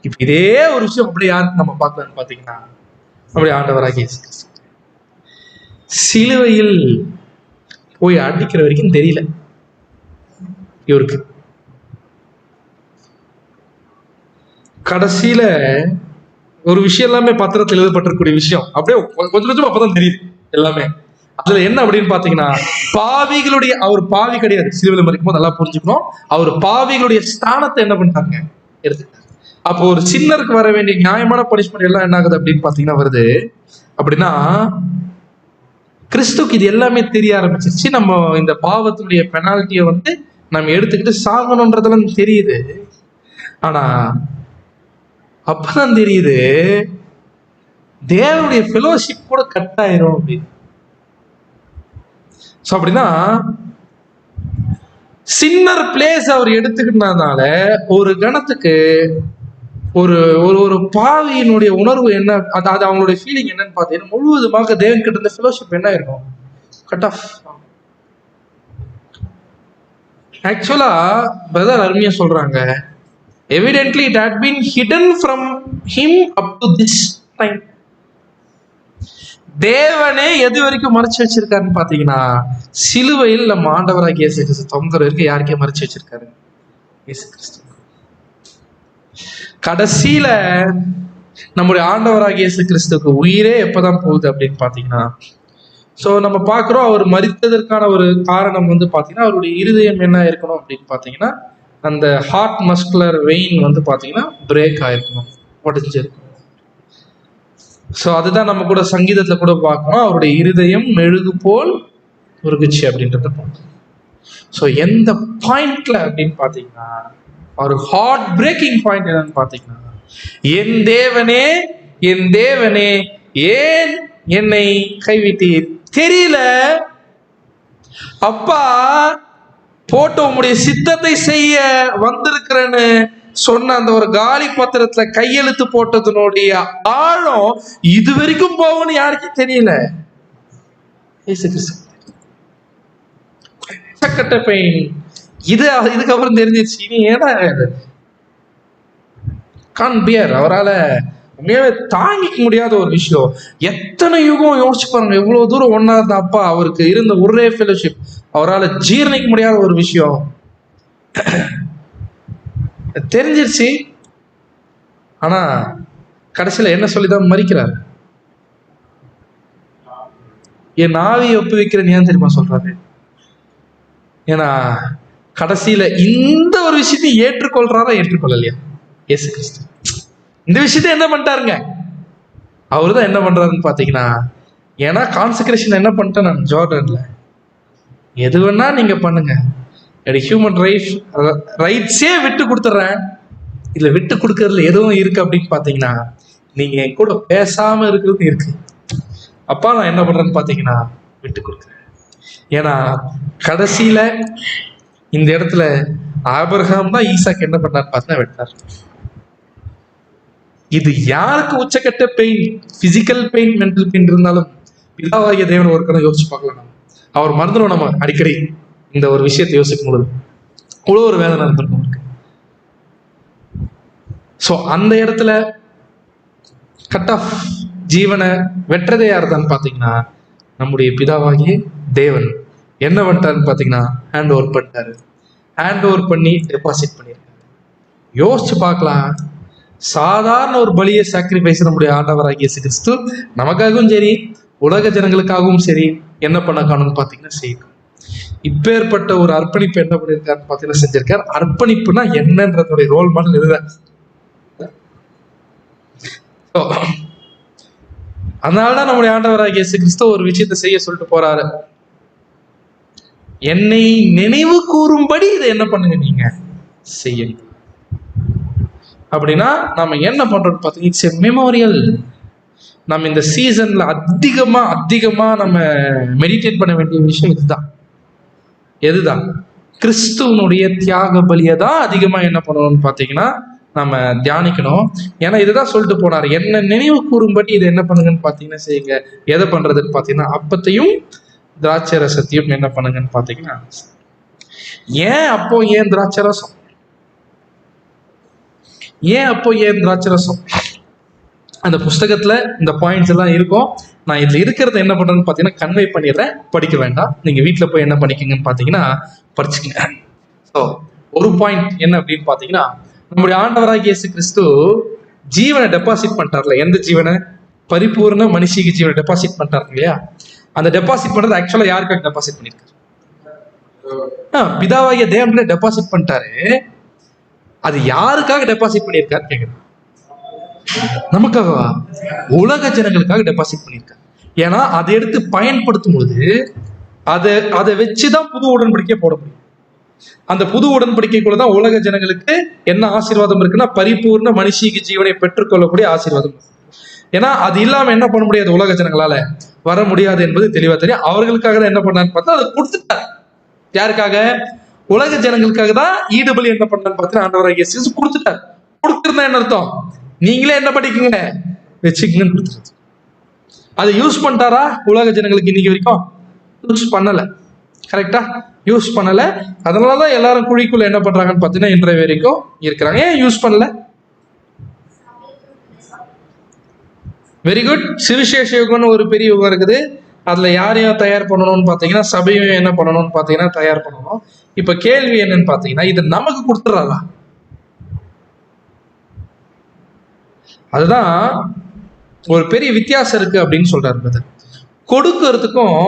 இப்ப இதே ஒரு விஷயம் அப்படி யாருக்கு நம்ம பார்க்கலாம்னு பாத்தீங்கன்னா, அப்படி ஆண்டவராகிய இயேசு கிறிஸ்து சிலுவையில் போய் அடிக்கிற வரைக்கும் தெரியல இவருக்கு. கடைசியில ஒரு விஷயம் எல்லாமே பத்திரத்தில் எழுதப்பட்டிருக்கூடிய விஷயம் அப்படியே கொஞ்சம் கொஞ்சம் அப்பதான் தெரியுது எல்லாமே. அதுல என்ன அப்படின்னு பாத்தீங்கன்னா, பாவிகளுடைய, அவர் பாவி கிடையாது, சிலுவையில் மரிக்கும் போது நல்லா புரிஞ்சுக்கணும். அவர் பாவிகளுடைய ஸ்தானத்தை என்ன பண்ணிட்டாங்க, எடுத்துட்டாங்க. அப்போ ஒரு சின்னருக்கு வர வேண்டிய நியாயமான பனிஷ்மெண்ட் எல்லாம் என்ன ஆகுது அப்படின்னு பாத்தீங்கன்னா வருது. அப்படின்னா கிறிஸ்துக்கு இது எல்லாமே தெரிய ஆரம்பிச்சிருச்சு. நம்ம இந்த பாவத்துடைய பெனால்ட்டியை நம்ம எடுத்துக்கிட்டு சாகணும்ன்றதெல்லாம் தெரியுது. ஆனா அப்பதான் தெரியுது தேவனுடைய ஃபெலோஷிப் கூட கட் ஆயிரும் அப்படின்னு. அப்படின்னா சின்னர் பிளேஸ் அவர் எடுத்துக்கிட்டனால ஒரு கணத்துக்கு ஒரு ஒரு ஒரு பாவியினுடைய உணர்வு என்ன, அது அவங்களுடைய ஃபீலிங் என்னன்னு பார்த்தீங்கன்னா, முழுவதுமாக தேவன் கிட்ட இருந்த ஃபெலோஷிப் என்ன இருக்கும், கட் ஆஃப். ஆக்சுவலா பிரதர் அருமையா சொல்றாங்க, evidently it had been hidden from him up to this time. தேவனே எது வரைக்கும் மறைச்சு வச்சிருக்காருன்னு பாத்தீங்கன்னா, சிலுவையில் நம்ம ஆண்டவராகிய இயேசு கிறிஸ்து தொங்குற வரைக்கும் யாருக்கே மறைச்சு வச்சிருக்காரு, இயேசு கிறிஸ்து. கடைசியில நம்முடைய ஆண்டவராகிய இயேசு கிறிஸ்துக்கு உயிரே எப்பதான் போகுது அப்படின்னு பாத்தீங்கன்னா, சோ நம்ம பாக்குறோம் அவர் மரித்ததற்கான ஒரு காரணம் பாத்தீங்கன்னா, அவருடைய இருதயம் என்ன இருக்கணும் அப்படின்னு பாத்தீங்கன்னா, அந்த ஹார்ட் மஸ்குலர் வெயின் பாத்தீங்கன்னா பிரேக் ஆயிருக்கணும், உடைஞ்சிருக்கணும். சோ அதுதான் நம்ம கூட சங்கீதத்துல கூட பார்க்கணும், அவருடைய இருதயம் மெழுகு போல் உருகுச்சு அப்படின்றத பார்க்கணும். சோ எந்த பாயிண்ட்ல அப்படின்னு பாத்தீங்கன்னா, ஒரு ஹார்ட் பிரேக்கிங் பாயிண்ட் என்னன்னு பாத்தீங்கன்னா, என் தேவனே என் தேவனே ஏன் என்னை கைவிட்டீர், தெரியல அப்பா, போட்டு உங்களுடைய சித்தத்தை செய்ய வந்திருக்கிறேன்னு சொன்ன அந்த ஒரு காலி பத்திரத்துல கையெழுத்து போட்டதனுடைய ஆழம் இது வரைக்கும் போகும்னு யாருக்கும் தெரியல. இதுக்கப்புறம் தெரிஞ்சிருச்சு, இனி ஏன்னா கான்பியர் அவரால் உண்மையாவே தாங்கிக்க முடியாத ஒரு விஷயம். எத்தனை யுகம் யோசிச்சு பாருங்க, எவ்வளவு தூரம் ஒன்னா இருந்த அப்பா, அவருக்கு இருந்த ஒரே ஃபெலோஷிப் அவரால் ஜீரணிக்க முடியாத ஒரு விஷயம் தெரிஞ்சிருச்சு. ஆனா கடைசியில என்ன சொல்லிதான் மறிக்கிறார், என் ஆவியை ஒப்புவிக்கிறேன் ஏன் தெரியுமா சொல்றாரு, ஏன்னா கடைசியில இந்த ஒரு விஷயத்தை ஏற்றுக்கொள்றாரா ஏற்றுக்கொள்ளலையா இயேசு கிறிஸ்து. இந்த விஷயத்த என்ன பண்ணிட்டாருங்க, அவருதான் என்ன பண்றாருன்னு பாத்தீங்கன்னா, ஏன்னா கான்செக்ரேஷன் என்ன பண்ணிட்டேன் நான் ஜார்டன்ல, எது வேணா நீங்க பண்ணுங்க, ஹியூமன் ரைட்ஸே விட்டு கொடுத்துட்றேன், இதுல விட்டு கொடுக்கறதுல எதுவும் இருக்கு அப்படின்னு பாத்தீங்கன்னா, நீங்க என் கூட பேசாம இருக்கிறது இருக்கு, அப்பா நான் என்ன பண்றேன்னு பாத்தீங்கன்னா விட்டு கொடுக்குறேன். ஏன்னா கடைசியில இந்த இடத்துல ஆபிரகாம் தான் ஈசாக்கு என்ன பண்ணார் பார்த்தா வெட்டார். இது யாருக்கு உச்சக்கட்ட pain, physical pain, mental pain இருந்தாலும் பிதாவாகிய தேவன் ஒரு கணம் யோசிச்சு பார்க்கலாம். அவர் மறந்துடும் நம்ம அடிக்கடி இந்த ஒரு விஷயத்தை யோசிக்கும் பொழுது அவ்வளோ ஒரு வேதனை இருந்திருக்கும் அவருக்கு. ஸோ அந்த இடத்துல கட் ஆஃப் ஜீவனை வெற்றதே யாருதான்னு பார்த்தீங்கன்னா, நம்முடைய பிதாவாகிய தேவன் என்ன பண்ணிட்டாருன்னு பார்த்தீங்கன்னா ஹேண்ட் ஓவர் பண்ணிட்டாரு. ஹேண்ட் ஓவர் பண்ணி டெபாசிட் பண்ணியிருக்காரு. யோசிச்சு பார்க்கலாம், சாதாரண ஒரு பலியை சாக்ரிஃபைஸ் நம்முடைய ஆண்டவராகிய இயேசு கிறிஸ்து நமக்காகவும் சரி உலக ஜனங்களுக்காகவும் சரி என்ன பண்ண காணும்னு பார்த்தீங்கன்னா செய்யணும். இப்பேற்பட்ட ஒரு அர்ப்பணிப்பு என்ன பண்ணியிருக்காருன்னு பார்த்தீங்கன்னா செஞ்சிருக்காரு. அர்ப்பணிப்புனா என்னன்றதுடைய ரோல் மாடல் இதுதான். அதனாலதான் நம்முடைய ஆண்டவராகிய இயேசு கிறிஸ்து ஒரு விஷயத்தை செய்ய சொல்லிட்டு போறாரு, என்னை நினைவு கூறும்படி இதை என்ன பண்ணுங்க நீங்க செய்யுங்க. அப்படின்னா நம்ம என்ன பண்றோம்னு பார்த்தீங்கன்னா, இட்ஸ் மெமோரியல். நம்ம இந்த சீசன்ல அதிகமா நம்ம மெடிடேட் பண்ண வேண்டிய விஷயம் இதுதான். எதுதான்? கிறிஸ்துவனுடைய தியாக பலியை தான் அதிகமா என்ன பண்ணணும்னு பார்த்தீங்கன்னா நம்ம தியானிக்கணும். ஏன்னா இதுதான் சொல்லிட்டு போனார், என்ன நினைவு கூறும்படி இதை என்ன பண்ணுங்கன்னு பார்த்தீங்கன்னா செய்யுங்க. எதை பண்றதுன்னு பார்த்தீங்கன்னா அப்பத்தையும் திராட்சை ரசத்தையும் என்ன பண்ணுங்கன்னு பார்த்தீங்கன்னா, ஏன் அப்போ ஏன் திராட்சை ரசம்? ஏன் அப்போ ஏன் திராட்சரசம்? அந்த புஸ்தகத்துல இந்த பாயிண்ட்ஸ் எல்லாம் இருக்கும். நான் இதுல இருக்கிறத என்ன பண்றேன்னு பாத்தீங்கன்னா கன்வே பண்ணிடுறேன், படிக்க வேண்டாம். நீங்க வீட்டுல போய் என்ன பண்ணிக்கங்கன்னு பாத்தீங்கன்னா படிச்சுக்கங்க. ஸோ ஒரு பாயிண்ட் என்ன அப்படின்னு பாத்தீங்கன்னா, நம்முடைய ஆண்டவராகிய இயேசு கிறிஸ்து ஜீவனை டெபாசிட் பண்ணிட்டார்ல. எந்த ஜீவனை? பரிபூர்ண மனுஷிக்கு ஜீவனை டெபாசிட் பண்ணிட்டாரு இல்லையா? அந்த டெபாசிட் பண்றது ஆக்சுவலா யாருக்காக டெபாசிட் பண்ணிருக்காரு? பிதாவாகிய தேவன்ல டெபாசிட் பண்ணிட்டாரு. அது யாருக்காக டெபாசிட் பண்ணியிருக்காரு கேக்குறேன்? நமக்காகவா? உலக ஜனங்களுக்காக டெபாசிட் பண்ணியிருக்காரு. ஏன்னா அதை எடுத்து பயன்படுத்தும் பொழுது அதை வச்சுதான் புது உடன்படிக்கை போட முடியும். அந்த புது உடன்படிக்கைக்குள்ளதான் உலக ஜனங்களுக்கு என்ன ஆசீர்வாதம் இருக்குன்னா, பரிபூர்ண மனுஷிக்கு ஜீவனை பெற்றுக்கொள்ளக்கூடிய ஆசீர்வாதம். ஏன்னா அது இல்லாம என்ன பண்ண முடியாது, உலக ஜனங்களால வர முடியாது என்பது தெளிவா தெரியும். அவர்களுக்காக தான் என்ன பண்ணான்னு பார்த்தா அதை கொடுத்துட்டார். யாருக்காக? உலக ஜனங்களுக்காக தான் ஈடுபலி என்ன பண்ணான்னு பார்த்தீங்கன்னா ஆண்டவராகிய இயேசு கிறிஸ்து கொடுத்துட்டார். கொடுத்துருந்தா என்ன அர்த்தம்? நீங்களே என்ன பண்ணிக்கங்க, வச்சுக்கங்கன்னு கொடுத்துருது. அதை யூஸ் பண்ணிட்டாரா உலக ஜனங்களுக்கு? இன்னைக்கு வரைக்கும் யூஸ் பண்ணல. கரெக்டா? யூஸ் பண்ணல. அதனாலதான் எல்லாரும் குழிக்குள்ள என்ன பண்றாங்கன்னு பார்த்தீங்கன்னா இன்றைய வரைக்கும் இருக்கிறாங்க. ஏன் யூஸ் பண்ணல? Very good. சுவிசேஷ யுகம்னு ஒரு பெரிய யுகம் இருக்குது. அதுல யாரையும் தயார் பண்ணணும்னு பாத்தீங்கன்னா சபையும் என்ன பண்ணணும்னு பாத்தீங்கன்னா தயார் பண்ணணும். இப்ப கேள்வி என்னன்னு பாத்தீங்கன்னா, இது நமக்கு கொடுத்துறாரா? அதுதான் ஒரு பெரிய வித்தியாசம் இருக்கு அப்படின்னு சொல்றாரு பிரதர். கொடுக்கறதுக்கும்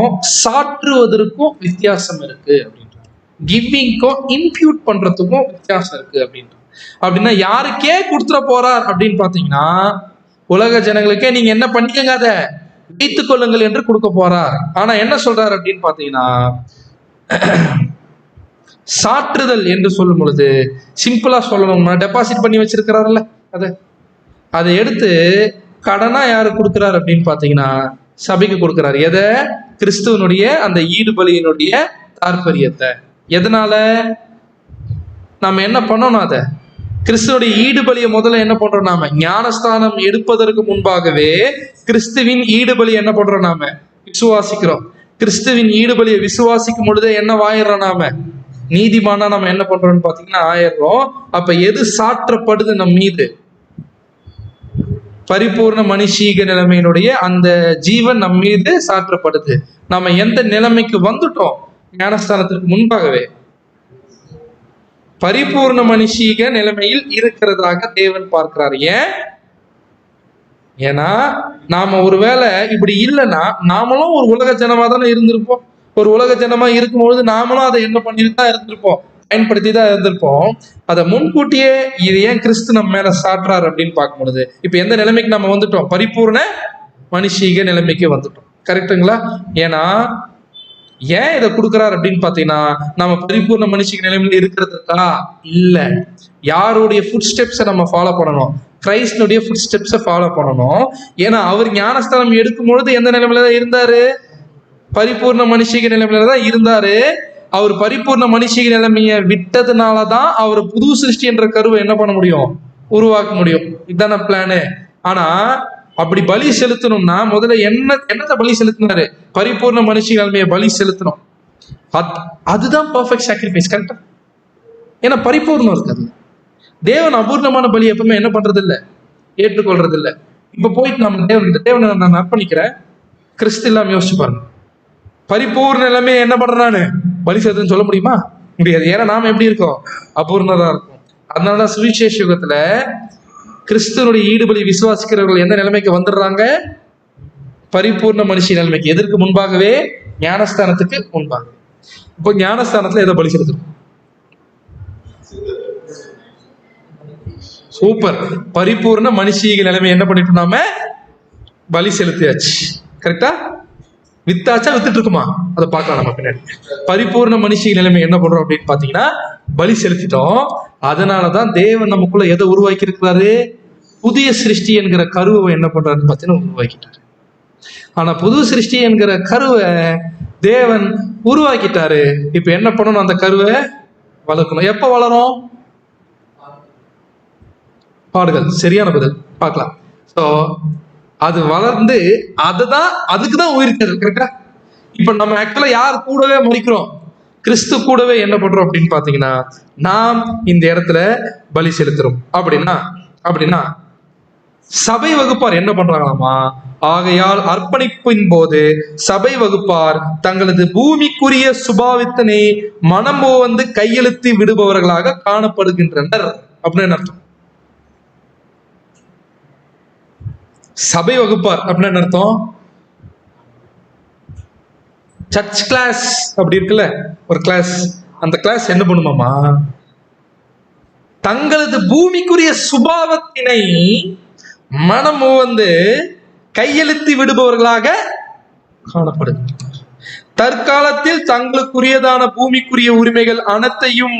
சாற்றுவதற்கும் வித்தியாசம் இருக்கு அப்படின்றார். கிவிங்க்கும் இம்பியூட் பண்றதுக்கும் வித்தியாசம் இருக்கு அப்படின்றார். அப்படின்னா யாருக்கே கொடுத்துட போறார் அப்படின்னு பாத்தீங்கன்னா, உலக ஜனங்களுக்கே நீங்க என்ன பண்ணிக்கங்க, அதை வைத்துக் கொள்ளுங்கள் என்று கொடுக்க போறார். ஆனா என்ன சொல்றாரு அப்படின்னு பாத்தீங்கன்னா, சாற்றுதல் என்று சொல்லும் பொழுது சிம்பிளா சொல்லணும்னா டெபாசிட் பண்ணி வச்சிருக்கிறாருல்ல, அதை எடுத்து கடனா யாரு கொடுக்கிறார் அப்படின்னு பாத்தீங்கன்னா சபைக்கு கொடுக்கிறார். எதை? கிறிஸ்துவனுடைய அந்த ஈடுபலியினுடைய தாற்பயத்தை. எதனால? நாம என்ன பண்ணணும்? அதை கிறிஸ்துவோடைய ஈடுபலியை முதல்ல என்ன பண்றோம்? நாம ஞானஸ்தானம் எடுப்பதற்கு முன்பாகவே கிறிஸ்துவின் ஈடுபலி என்ன பண்றோம்? நாம விசுவாசிக்கிறோம். கிறிஸ்துவின் ஈடுபலியை விசுவாசிக்கும் பொழுதே என்ன ஆயிடுறோம்? நாம நீதிமானா நம்ம என்ன பண்றோம்னு பாத்தீங்கன்னா ஆயிடுறோம். அப்ப எது சாற்றப்படுது நம் மீது? பரிபூர்ண மனுஷீக நிலைமையினுடைய அந்த ஜீவன் நம் மீது சாற்றப்படுது. நாம எந்த நிலைமைக்கு வந்துட்டோம்? ஞானஸ்தானத்திற்கு முன்பாகவே பரிபூர்ண மனுஷீக நிலைமையில் இருக்கிறதாக தேவன் பார்க்கிறார். ஏன்னா நாம ஒருவேளை இப்படி இல்லைன்னா நாமளும் ஒரு உலக ஜனமா தானே இருந்திருப்போம். ஒரு உலக ஜனமா இருக்கும்பொழுது நாமளும் அதை என்ன பண்ணிட்டு தான் இருந்திருப்போம், பயன்படுத்தி தான் இருந்திருப்போம். அதை முன்கூட்டியே இது ஏன் கிறிஸ்து நம்ம மேல சாட்டுறாரு அப்படின்னு பார்க்கும் பொழுது இப்ப எந்த நிலைமைக்கு நம்ம வந்துட்டோம்? பரிபூர்ண மனுஷீக நிலைமைக்கு வந்துட்டோம். கரெக்டுங்களா? ஏன்னா ஏன் இதை கொடுக்குறாரு அப்படின்னு பாத்தீங்கன்னா, நம்ம பரிபூர்ண மனுஷீக நிலைமையில இருக்கிறதுக்கா இல்ல, யாருடைய ஃபுட் ஸ்டெப்ஸை நம்ம ஃபாலோ பண்ணணும்? கிரைஸ்டனுடைய ஃபுட் ஸ்டெப்ஸை ஃபாலோ பண்ணணும். ஏன்னா அவர் ஞானஸ்தானம் எடுக்கும் பொழுது எந்த நிலைமையில தான் இருந்தாரு? பரிபூர்ண மனுஷீக நிலைமையில தான் இருந்தாரு. அவர் பரிபூர்ண மனுஷீக நிலைமையை விட்டதுனாலதான் அவர் புது சிருஷ்டி என்ற கருவை என்ன பண்ண முடியும்? உருவாக்க முடியும். இதுதான பிளானு. ஆனா அப்படி பலி செலுத்தணும்னா முதல்ல என்னத்தை பலி செலுத்தினாரு? பரிபூர்ண மனுஷீக நிலைமையை பலி செலுத்தணும். அதுதான் பெர்ஃபெக்ட் சாக்ரிஃபைஸ். கரெக்டா? ஏன்னா பரிபூர்ணம் இருக்காது. தேவன் அபூர்ணமான பலி எப்பவுமே என்ன பண்றது இல்லை, ஏற்றுக்கொள்றது இல்லை. இப்ப போயிட்டு நம்ம தேவனை நான் அர்ப்பணிக்கிறேன், கிறிஸ்து இல்லாம யோசிச்சு பாருங்க. பரிபூர்ண நிலைமையை என்ன பண்றேன் நானு? பலி செலுத்துன்னு சொல்ல முடியுமா? முடியாது. ஏன்னா நாம எப்படி இருக்கோம்? அபூர்ணதா இருக்கும். அதனாலதான் சுவிசேஷ யுகத்துல கிறிஸ்துவனுடைய ஈடுபலி விசுவாசிக்கிறவர்கள் எந்த நிலைமைக்கு வந்துடுறாங்க? பரிபூர்ண மனுஷி நிலைமைக்கு. எதற்கு முன்பாகவே? ஞானஸ்தானத்துக்கு முன்பாக. இப்போ ஞானஸ்தானத்துல எதை பலி செலுத்தணும்? சூப்பர். பரிபூர்ண மனுஷீக நிலைமை என்ன பண்ணிட்டோம்? நாம பலி செலுத்தியாச்சு. கரெக்டா? வித்தாச்சா வித்துட்டு இருக்குமா? அதை பார்க்கலாம் நம்ம பின்னாடி. பரிபூர்ண மனுஷீக நிலைமை என்ன பண்றோம் அப்படின்னு பாத்தீங்கன்னா பலி செலுத்திட்டோம். அதனாலதான் தேவன் நமக்குள்ள எதை உருவாக்கி இருக்கிறாரு? புதிய சிருஷ்டி என்கிற கருவை என்ன பண்றாருன்னு பாத்தீங்கன்னா உருவாக்கிட்டாரு. ஆனா புது சிருஷ்டி என்கிற கருவை தேவன் உருவாக்கிட்டாரு. இப்ப என்ன பண்ணணும்? அந்த கருவை வளர்க்கணும். எப்ப வளரும்? பாடுகள். சரியான பதில். பார்க்கலாம். சோ அது வளர்ந்து அதுக்குதான் உயிர்த்தது. கரெக்டா? இப்ப நம்ம ஆக்சுவலா யார் கூடவே மறிக்கிறோம்? கிறிஸ்து கூடவே என்ன பண்றோம் அப்படின்னு பாத்தீங்கன்னா நாம் இந்த இடத்துல பலி செலுத்துறோம். அப்படின்னா அப்படின்னா சபை வகுப்பார் என்ன பண்றாங்களாமா? ஆகையால் அர்ப்பணிப்பின் போது சபை வகுப்பார் தங்களது பூமிக்குரிய சுபாவத்தினை மனமோ வந்து கையெழுத்து விடுபவர்களாக காணப்படுகின்றனர் அப்படின்னு அர்த்தம். சபை வகுப்பார் அப்படின்னு அர்த்தம். சர்ச் கிளாஸ் அப்படி இருக்குல்ல ஒரு கிளாஸ், அந்த கிளாஸ் என்ன பண்ணுமாமா? தங்களது பூமிக்குரிய சுபாவத்தினை மனமோ வந்து கையெழுத்து விடுபவர்களாக காணப்படுகின்றனர். தற்காலத்தில் தங்களுக்குரியதான பூமிக்குரிய உரிமைகள் அனைத்தையும்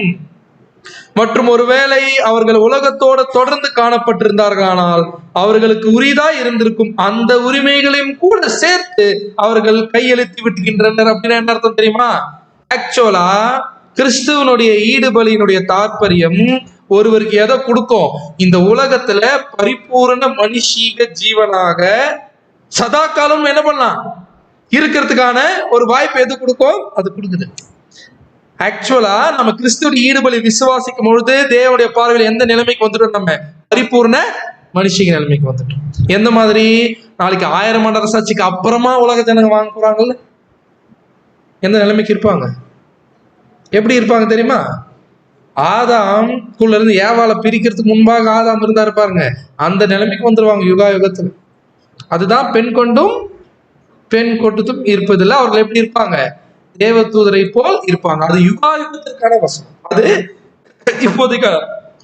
மற்றும் ஒருவேளை அவர்கள் உலகத்தோட தொடர்ந்து காணப்பட்டிருந்தார்களானால் அவர்களுக்கு உரியதாய் இருந்திருக்கும் அந்த உரிமைகளையும் கூட சேர்த்து அவர்கள் கையெழுத்து விட்டுகின்றனர். அப்படின்னு என்ன அர்த்தம் தெரியுமா? ஆக்சுவலா கிறிஸ்துவனுடைய ஈடுபலியினுடைய தாற்பயம் ஒருவருக்கு எதை கொடுக்கும்? இந்த உலகத்துல பரிபூரண மனுஷீக ஜீவனாக சதா காலம் என்ன பண்ணலாம் இருக்கிறதுக்கான ஒரு வாய்ப்பு எது கொடுக்கும்? அது கொடுக்குது. ஆக்சுவலா நம்ம கிறிஸ்துவ ஈடுபலி விசுவாசிக்கும் பொழுது தேவனுடைய பார்வையில் எந்த நிலைமைக்கு வந்துட்டோம்? நம்ம பரிபூர்ண மனுஷிக நிலைமைக்கு வந்துட்டோம். எந்த மாதிரி? நாளைக்கு 1000 ஆண்டு அரசாட்சிக்கு அப்புறமா உலக ஜனங்க வாங்க போறாங்கல்ல, எந்த நிலைமைக்கு இருப்பாங்க? எப்படி இருப்பாங்க தெரியுமா? ஆதாம் குள்ள இருந்து ஏவாளை பிரிக்கிறதுக்கு முன்பாக ஆதாம் இருந்தா இருப்பாருங்க, அந்த நிலைமைக்கு வந்துருவாங்க யுகா யுகத்துல. அதுதான் பெண் கொண்டும் பெண் கொட்டத்தும் இருப்பதில்லை. அவர்கள் எப்படி இருப்பாங்க? தேவ தூதரை போல் இருப்பாங்க. அது யுகா யுகத்திற்கான வசனம். அது இப்போதைக்கு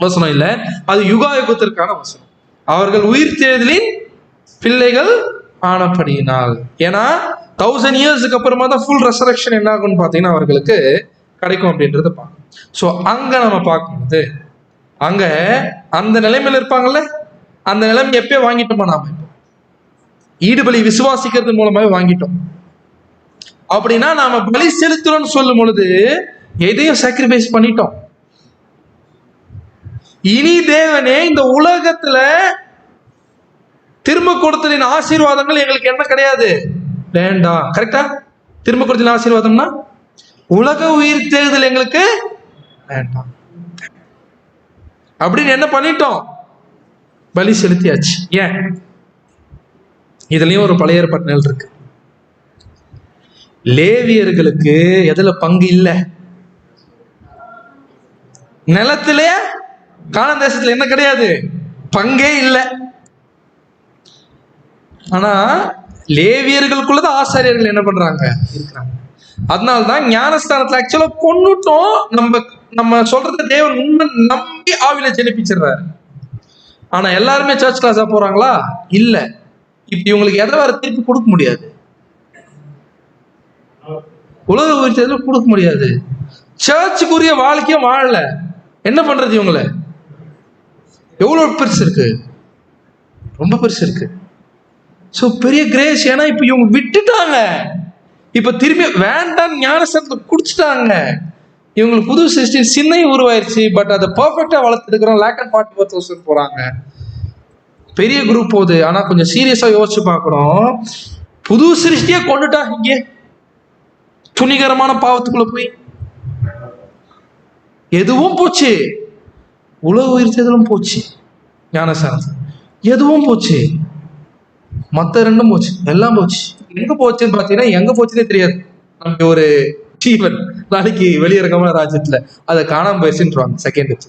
வசனம் இல்லை, அது யுகா யுகத்திற்கான வசனம். அவர்கள் உயிர் தேர்தலின் பிள்ளைகள் ஆனப்படியினால். ஏன்னா 1000 இயர்ஸ்க்கு அப்புறமா தான் ஃபுல் ரெசரக்ஷன் என்ன ஆகும்னு பார்த்தீங்கன்னா அவர்களுக்கு கிடைக்கும் அப்படின்றத பார்க்கணும். ஸோ அங்க நம்ம பார்க்கும்போது அங்க அந்த நிலைமையில இருப்பாங்கல்ல, அந்த நிலைமை எப்பயோ வாங்கிட்டோமா? நாம இப்போ ஈடுபலி விசுவாசிக்கிறது மூலமாவே வாங்கிட்டோம். அப்படின்னா நாம பலி செலுத்துறோம்னு சொல்லும் பொழுது எதையும் சாக்ரிஃபைஸ் பண்ணிட்டோம். இனி தேவனே இந்த உலகத்துல திரும்ப கொடுத்தலின் ஆசீர்வாதங்கள் எங்களுக்கு என்ன கிடையாது, வேண்டாம். கரெக்டா? திரும்ப கொடுத்தலின் ஆசீர்வாதம்னா உலக உயிர் தேர்தல் எங்களுக்கு வேண்டாம் அப்படின்னு என்ன பண்ணிட்டோம்? பலி செலுத்தியாச்சு. ஏன்? இதுலயும் ஒரு பழைய ஏற்பாட்டு நிலை இருக்கு. லேவியர்களுக்கு எதுல பங்கு இல்ல? நிலத்திலே கானான் தேசத்துல என்ன கிடையாது, பங்கே இல்லை. ஆனா லேவியர்களுக்குள்ளதான் ஆசாரியர்கள் என்ன பண்றாங்க, இருக்கிறாங்க. அதனால்தான் ஞானஸ்தானத்துல ஆக்சுவலா கொன்னுட்டோம். நம்ம சொல்றத தேவன் உண்மை நம்பி ஆவில ஜெனிப்பிச்சிடுறாரு. ஆனா எல்லாருமே சர்ச் கிளாஸா போறாங்களா? இல்ல. இப்ப இவங்களுக்கு எதை வேற திருப்பி கொடுக்க முடியாது, உலக உயிர்த்தல கொடுக்க முடியாது. சர்ச்சுக்குரிய வாழ்க்கையும் வாழல. என்ன பண்றது? இவங்கள எவ்வளவு பெருசு இருக்கு, ரொம்ப பெருசு இருக்கு. சோ பெரிய கிரேஸ். ஏன்னா இப்ப இவங்க விட்டுட்டாங்க, இப்ப திரும்பி வேண்டாம் ஞானஸ்தானத்தை குடிச்சிட்டாங்க. இவங்களுக்கு புது சிருஷ்டி சின்னையும் உருவாயிருச்சு. பட் அதை பர்ஃபெக்டா வளர்த்துருக்கிறோம். லேக் அண்ட் 44,000 போறாங்க. பெரிய குரூப் போகுது. ஆனா கொஞ்சம் சீரியஸா யோசிச்சு பார்க்கணும். புது சிருஷ்டியே கொண்டுட்டா இங்கே துணிகரமான பாவத்துக்குள்ள போய் எதுவும் போச்சு. உலக உயிர்த்தலும் போச்சு, ஞானஸ்தானம் எதுவும் போச்சு, மத்த ரெண்டும் போச்சு, எல்லாம் போச்சு. எங்க போச்சுன்னு பாத்தீங்கன்னா எங்க போச்சுன்னே தெரியாது. நமக்கு ஒரு ஜீவன் நாளைக்கு வெளியிறக்கமான ராஜ்யத்துல அதை காணாம போயிடுச்சுன்றாங்க செகண்ட்.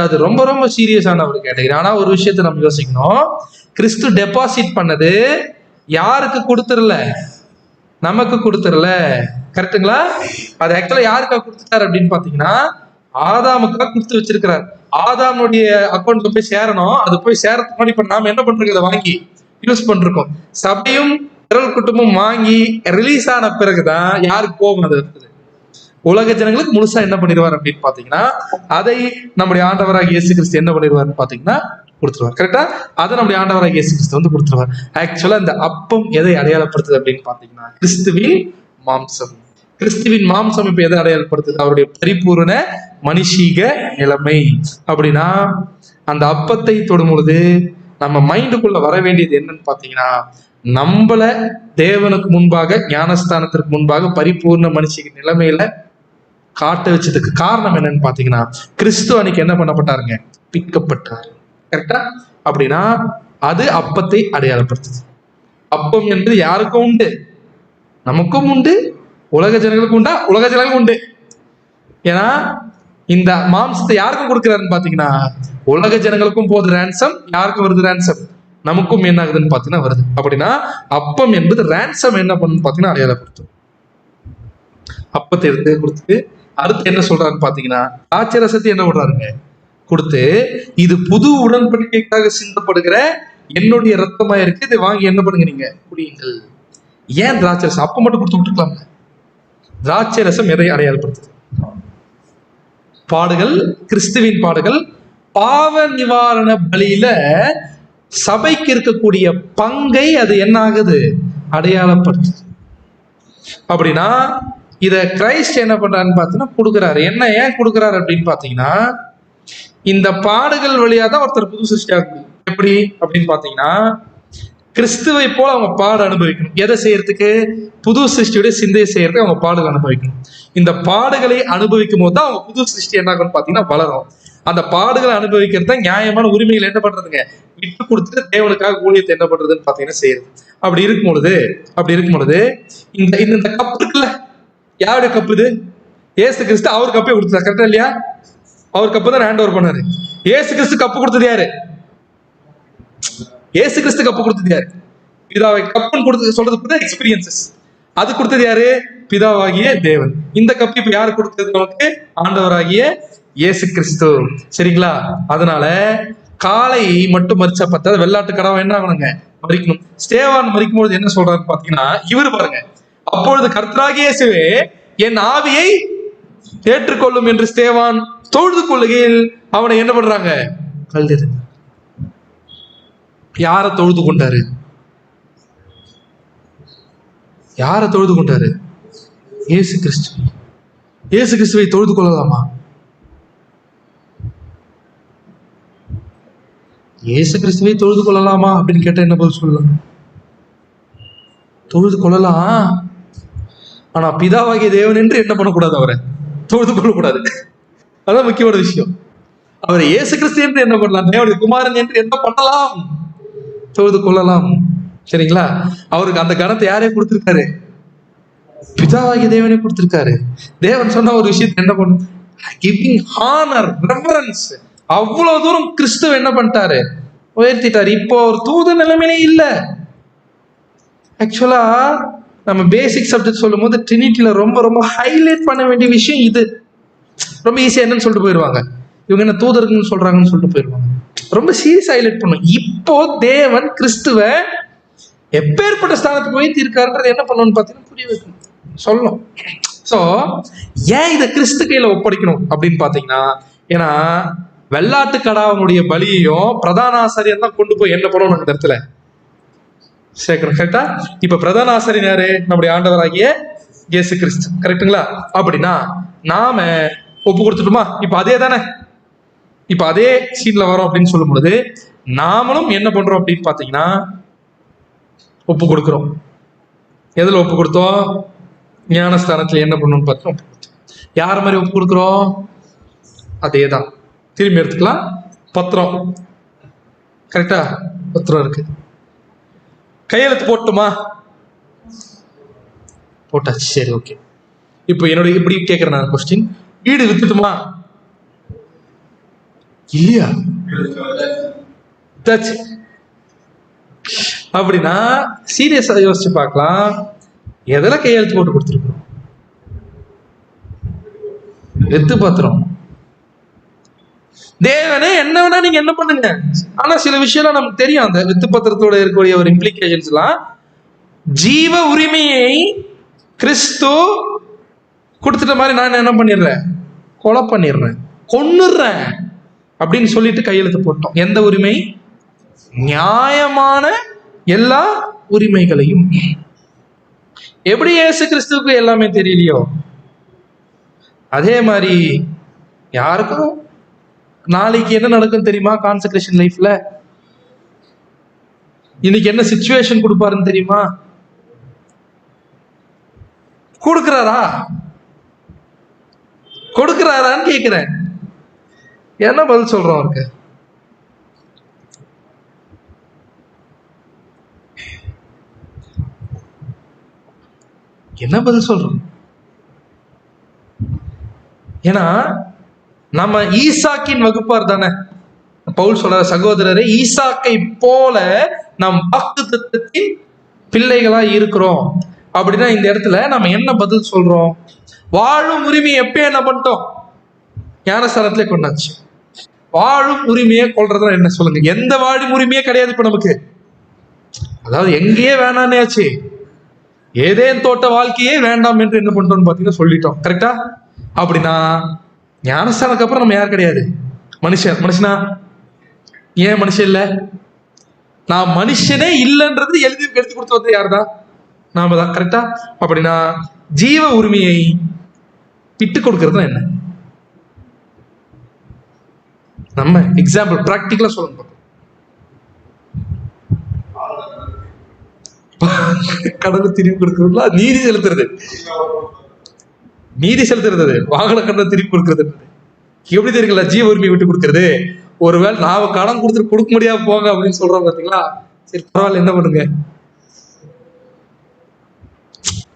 அது ரொம்ப ரொம்ப சீரியஸான ஒரு கேட்டகரி. ஆனா ஒரு விஷயத்த நம்ம யோசிக்கணும். கிறிஸ்து டெபாசிட் பண்ணது யாருக்கு கொடுத்துடல, நமக்கு கொடுத்துடல. கரெக்டுங்களா? அது ஆக்சுவலா யாருக்கா கொடுத்துட்டாரு அப்படின்னு பாத்தீங்கன்னா ஆதாமுக்காக கொடுத்து வச்சிருக்கிறார். ஆதாமுடைய அக்கௌண்ட்ல போய் சேரணும். அது போய் சேரத்துக்கு முன்னாடி இப்ப நாம என்ன பண்றோம், இதை வாங்கி யூஸ் பண்றோம். சபையும் பிறல் குடும்பமும் வாங்கி ரிலீஸ் ஆன பிறகுதான் யாருக்கு போகும், அது இருக்குது உலக ஜனங்களுக்கு முழுசா என்ன பண்ணிடுவார் அப்படின்னு பாத்தீங்கன்னா அதை நம்முடைய ஆண்டவராக இயேசு கிறிஸ்து என்ன பண்ணிடுவார்னு பாத்தீங்கன்னா கொடுத்துருவார். கரெக்டா? அதை நம்முடைய ஆண்டவராக இயேசு கிறிஸ்து வந்து கொடுத்துருவார். ஆக்சுவலா இந்த அப்பம் எதை அடையாளப்படுத்துது அப்படின்னு பாத்தீங்கன்னா கிறிஸ்துவின் மாம்சம். கிறிஸ்துவின் மாம்சம் இப்ப எதை அடையாளப்படுத்துது? அவருடைய பரிபூரண மனுஷீக நிலைமை. அப்படின்னா அந்த அப்பத்தை தொடும் பொழுது நம்ம மைண்டுக்குள்ள வர வேண்டியது என்னன்னு பாத்தீங்கன்னா நம்மள தேவனுக்கு முன்பாக ஞானஸ்தானத்திற்கு முன்பாக பரிபூர்ண மனுஷீக நிலைமையில காட்ட வச்சதுக்கு காரணம் என்னன்னு பாத்தீங்கன்னா கிறிஸ்து அன்னைக்கு என்ன பண்ணப்பட்டாருங்க, உயிர்ப்பிக்கப்பட்டார். கரெக்டா? அப்படின்னா அது அப்பத்தை அடையாளப்படுத்துது. அப்பம் என்பது யாருக்கும் உண்டு, நமக்கும் உண்டு, உலக ஜனங்களுக்கும் உண்டா? உலக ஜனங்களுக்கும் உண்டு. ஏன்னா இந்த மாம்சத்தை யாருக்கும் கொடுக்கிறாருன்னு பாத்தீங்கன்னா உலக ஜனங்களுக்கும் போது ரேன்சம். யாருக்கும் வருது ரேன்சம்? நமக்கும் என்ன ஆகுதுன்னு பாத்தீங்கன்னா வருது. அப்படின்னா அப்பம் என்பது ரேன்சம் என்ன பண்ணுன்னு பாத்தீங்கன்னா அடையாளப்படுத்தும். அப்பத்தை எடுத்து கொடுத்துட்டு அடுத்து என்ன சொல்றாருன்னு பாத்தீங்கன்னா திராட்சரசத்தை என்ன பண்றாருங்க கொடுத்து, இது புது உடன்படிக்கைக்காக சிந்தப்படுகிற என்னுடைய ரத்தமா இருக்கு, இதை வாங்கி என்ன பண்ணுங்க நீங்க குடியுங்கள். ஏன் திராட்சரசம்? அப்ப மட்டும் கொடுத்து விட்டுருக்கலாம்ல. திராட்சரசம் எதை அடையாளப்படுத்துது? பாடுகள், கிறிஸ்துவின் பாடுகள், பாவ நிவாரண பலியில சபைக்கு இருக்கக்கூடிய பங்கை அது என்ன ஆகுது? அடையாளப்படுத்துது. அப்படின்னா இத கிரைஸ்ட் என்ன பண்றாருன்னு பாத்தீங்கன்னா கொடுக்குறாரு. என்ன ஏன் கொடுக்குறாரு அப்படின்னு பாத்தீங்கன்னா இந்த பாடுகள் வழியா தான் ஒருத்தர் புது சிருஷ்டியாக முடியும். எப்படி அப்படின்னு பாத்தீங்கன்னா கிறிஸ்துவை போல அவங்க பாடு அனுபவிக்கணும். எதை செய்யறதுக்கு? புது சிருஷ்டியுடைய சிந்தையை செய்யறதுக்கு அவங்க பாடுகள் அனுபவிக்கணும். இந்த பாடுகளை அனுபவிக்கும் போது தான் அவங்க புது சிருஷ்டி என்ன ஆகும்னு பாத்தீங்கன்னா வளரும். அந்த பாடுகளை அனுபவிக்கிறது தான் நியாயமான உரிமைகள் என்ன பண்றதுங்க விட்டு கொடுத்துட்டு தேவனுக்காக ஊழியத்தை என்ன பண்றதுன்னு பாத்தீங்கன்னா செய்யுது. அப்படி இருக்கும் பொழுது இந்த கப் இருக்குல்ல, யாருடைய கப்பு இது? ஏசு கிறிஸ்து அவர் கப்பே கொடுத்தாரு. கரெக்டா இல்லையா? அவர் கப்பு தான் ஹேண்ட் ஓவர் பண்ணாரு. ஏசு கிறிஸ்து கப்பு கொடுத்தது யாரு? ஏசு கிறிஸ்து கப்பு கொடுத்தது யாரு? பிதாவை கப்புன்னு கொடுத்து சொல்றது எக்ஸ்பீரியன்சஸ். அது கொடுத்தது யாரு? பிதாவாகிய தேவன். இந்த கப்பு இப்ப யாரு கொடுத்தது நமக்கு? ஆண்டவராகிய இயேசு கிறிஸ்து. சரிங்களா? அதனால காலை மட்டும் மரிச்சா பத்தாது, வெள்ளாட்டு கடாவை என்ன ஆகணுங்க மறிக்கணும். ஸ்தேவான் மறிக்கும் பொழுது என்ன சொல்றாருன்னு பாத்தீங்கன்னா இவரு பாருங்க, அப்பொழுது கர்த்தராகிய இயேசுவே என் ஆவியை ஏற்றுக்கொள்ளும் என்று ஸ்தேவான் தொழுது கொள்ளுகையில் அவனை என்ன பண்றாங்க? கல்லெறிந்து. யார தொழுது கொண்டாரு? யார தொழுது கொண்டாரு? இயேசு கிறிஸ்து. இயேசு கிறிஸ்துவை தொழுது கொள்ளலாமா? இயேசு கிறிஸ்துவை தொழுது கொள்ளலாமா அப்படின்னு கேட்டா என்ன பதில் சொல்லலாம்? தொழுது கொள்ளலாம். ஆனா பிதாவாகிய தேவன் என்று என்ன பண்ணக்கூடாது? அவரை தொழுது கொள்ளக்கூடாது. அதான் முக்கியமான விஷயம். அவர் இயேசு கிறிஸ்து என்று என்ன பண்ணலாம்? தேவனுடைய குமாரன் என்று என்ன பண்ணலாம்? தொழுது கொள்ளலாம். சரிங்களா? அவருக்கு அந்த கணத்தை யாரே கொடுத்திருக்காரு? பிதாவாகிய தேவனே கொடுத்திருக்காரு. தேவன் சொன்ன ஒரு விஷயத்தை என்ன பண்ணும்? Giving honour, reference. அவ்வளவு தூரம் கிறிஸ்துவ என்ன பண்ணிட்டாரு? உயர்த்திட்டாரு. இப்போ ஒரு தூத நிலைமையிலே இல்ல. ஆக்சுவலா நம்ம பேசிக் சப்ஜெக்ட் சொல்லும் போது ட்ரினிட்டில ரொம்ப ரொம்ப ஹைலைட் பண்ண வேண்டிய விஷயம் இது. ரொம்ப ஈஸியா என்னன்னு சொல்லிட்டு போயிடுவாங்க, இவங்க என்ன தூதர்கள்னு சொல்றாங்கன்னு சொல்லிட்டு போயிடுவாங்க. ரொம்ப சீரியஸ் ஹைலைட் பண்ணும். இப்போ தேவன் கிறிஸ்துவ எப்பேற்பட்ட ஸ்தானத்துக்கு உயர்த்திருக்காருன்றது என்ன பண்ணணும்னு பாத்தீங்கன்னா புரிய வைக்கணும், சொல்லணும். சோ ஏன் இதை கிறிஸ்து கையில ஒப்படைக்கணும் அப்படின்னு பாத்தீங்கன்னா, ஏன்னா வெள்ளாட்டு கடாவனுடைய பலியையும் பிரதான ஆசாரியர் தான் கொண்டு போய் என்ன பண்ணணும் அந்த இடத்துல சேர்க்கணும். கரெக்டா? இப்ப பிரதான ஆசாரியர் யாரு? நம்முடைய ஆண்டவராகிய இயேசு கிறிஸ்து. கரெக்டுங்களா? அப்படின்னா நாம ஒப்பு கொடுத்துட்டோமா? இப்ப அதே தானே, இப்ப அதே சீன்ல வரோம் அப்படின்னு சொல்லும் பொழுது நாமளும் என்ன பண்றோம் அப்படின்னு பாத்தீங்கன்னா ஒப்பு கொடுக்கிறோம். எதுல ஒப்பு கொடுத்தோம்? ஞானஸ்தானத்துல என்ன பண்ணணும்னு பார்த்தோம். யார மாதிரி ஒப்பு கொடுக்கிறோம்? அதேதான். திரும்பி எடுத்துக்கலாம். பத்திரம். கரெக்டா? பத்திரம் இருக்கு. கையெழுத்து போட்டுமா? போட்டாச்சு. சரி, ஓகே. இப்போ என்னுடைய இப்படி கேட்கிறேன் நான் கொஸ்டின், வீடு வித்துட்டுமா? இல்லையா? அப்படின்னா சீரியஸா யோசிச்சு பார்க்கலாம், எதில் கையெழுத்து போட்டு கொடுத்துருக்கோம்? வித்து பத்திரம். தேவனே என்ன வேணா நீங்க என்ன பண்ணுங்க, ஆனா சில விஷயம் நமக்கு தெரியும். அந்த வித்து பத்திரத்தோட இருக்கக்கூடிய ஒரு இம்ப்ளிகேஷன்ஸ் எல்லாம், ஜீவ உரிமையை கிறிஸ்து கொடுத்துட்ட மாதிரி நான் என்ன பண்ணிடுறேன்? கொலை பண்ணிடுறேன், கொன்னுடுறேன் அப்படின்னு சொல்லிட்டு கையெழுத்து போட்டோம். எந்த உரிமை? நியாயமான எல்லா உரிமைகளையும். எப்படி இயேசு கிறிஸ்துவுக்கு எல்லாமே தெரியலையோ அதே மாதிரி யாருக்கும் நாளைக்கு என்ன நடக்கும் தெரியுமா? கான்செக்ரேஷன் லைஃப்ல இன்னைக்கு என்ன சிச்சுவேஷன் கொடுப்பாருன்னு தெரியுமா? கொடுக்கிறாரா? கொடுக்கிறாரான்னு கேட்கிறேன். என்ன பதில் சொல்றோம் அவருக்கு? என்ன பதில் சொல்றோம்? ஏன்னா நம்ம ஈசாக்கின் வகுப்பார் தானே. பவுல் சொல்ற, சகோதரரே, ஈசாக்கை போல நாம் வாக்குத்தத்தத்தின் பிள்ளைகளா இருக்கிறோம். அப்படின்னா இந்த இடத்துல நம்ம என்ன பதில் சொல்றோம்? வாழும் உரிமையை எப்பயும் என்ன பண்ணிட்டோம்? ஞானஸ்தானத்திலே கொண்டாச்சு. வாழும் உரிமையை கொள்றதா என்ன சொல்லுங்க? எந்த வாழும் உரிமையே கிடையாது இப்ப நமக்கு. அதாவது எங்கேயே வேணான்னு ஆச்சு. ஏதேன் தோட்ட வாழ்க்கையே வேண்டாம் என்று என்ன பண்றோம்னு பாத்தீங்கன்னா சொல்லிட்டோம். கரெக்டா? அப்படின்னா ஞானஸ்தானத்துக்கு அப்புறம் நம்ம யார் கிடையாது? மனுஷனா? ஏன் மனுஷன் இல்ல? நான் மனுஷனே இல்லைன்றது எழுதி கொடுத்து வந்தது யார் தான்? நாம தான். கரெக்டா? அப்படின்னா ஜீவ உரிமையை விட்டு கொடுக்கறது என்ன? நம்ம எக்ஸாம்பிள் பிராக்டிகலா சொல்லணும். கடனை திரும்பி கொடுக்கறதுல நீதி செலுத்துறது வாகன கடனை திரும்பி கொடுக்கறது எப்படி தெரியுங்களா? ஜீவ உரிமையை விட்டு கொடுக்கறது. ஒருவேளை நான் கடன் கொடுக்க முடியாம போங்க அப்படின்னு சொல்றோம் பாத்தீங்களா? சரி, பரவாயில்ல, என்ன பண்ணுங்க,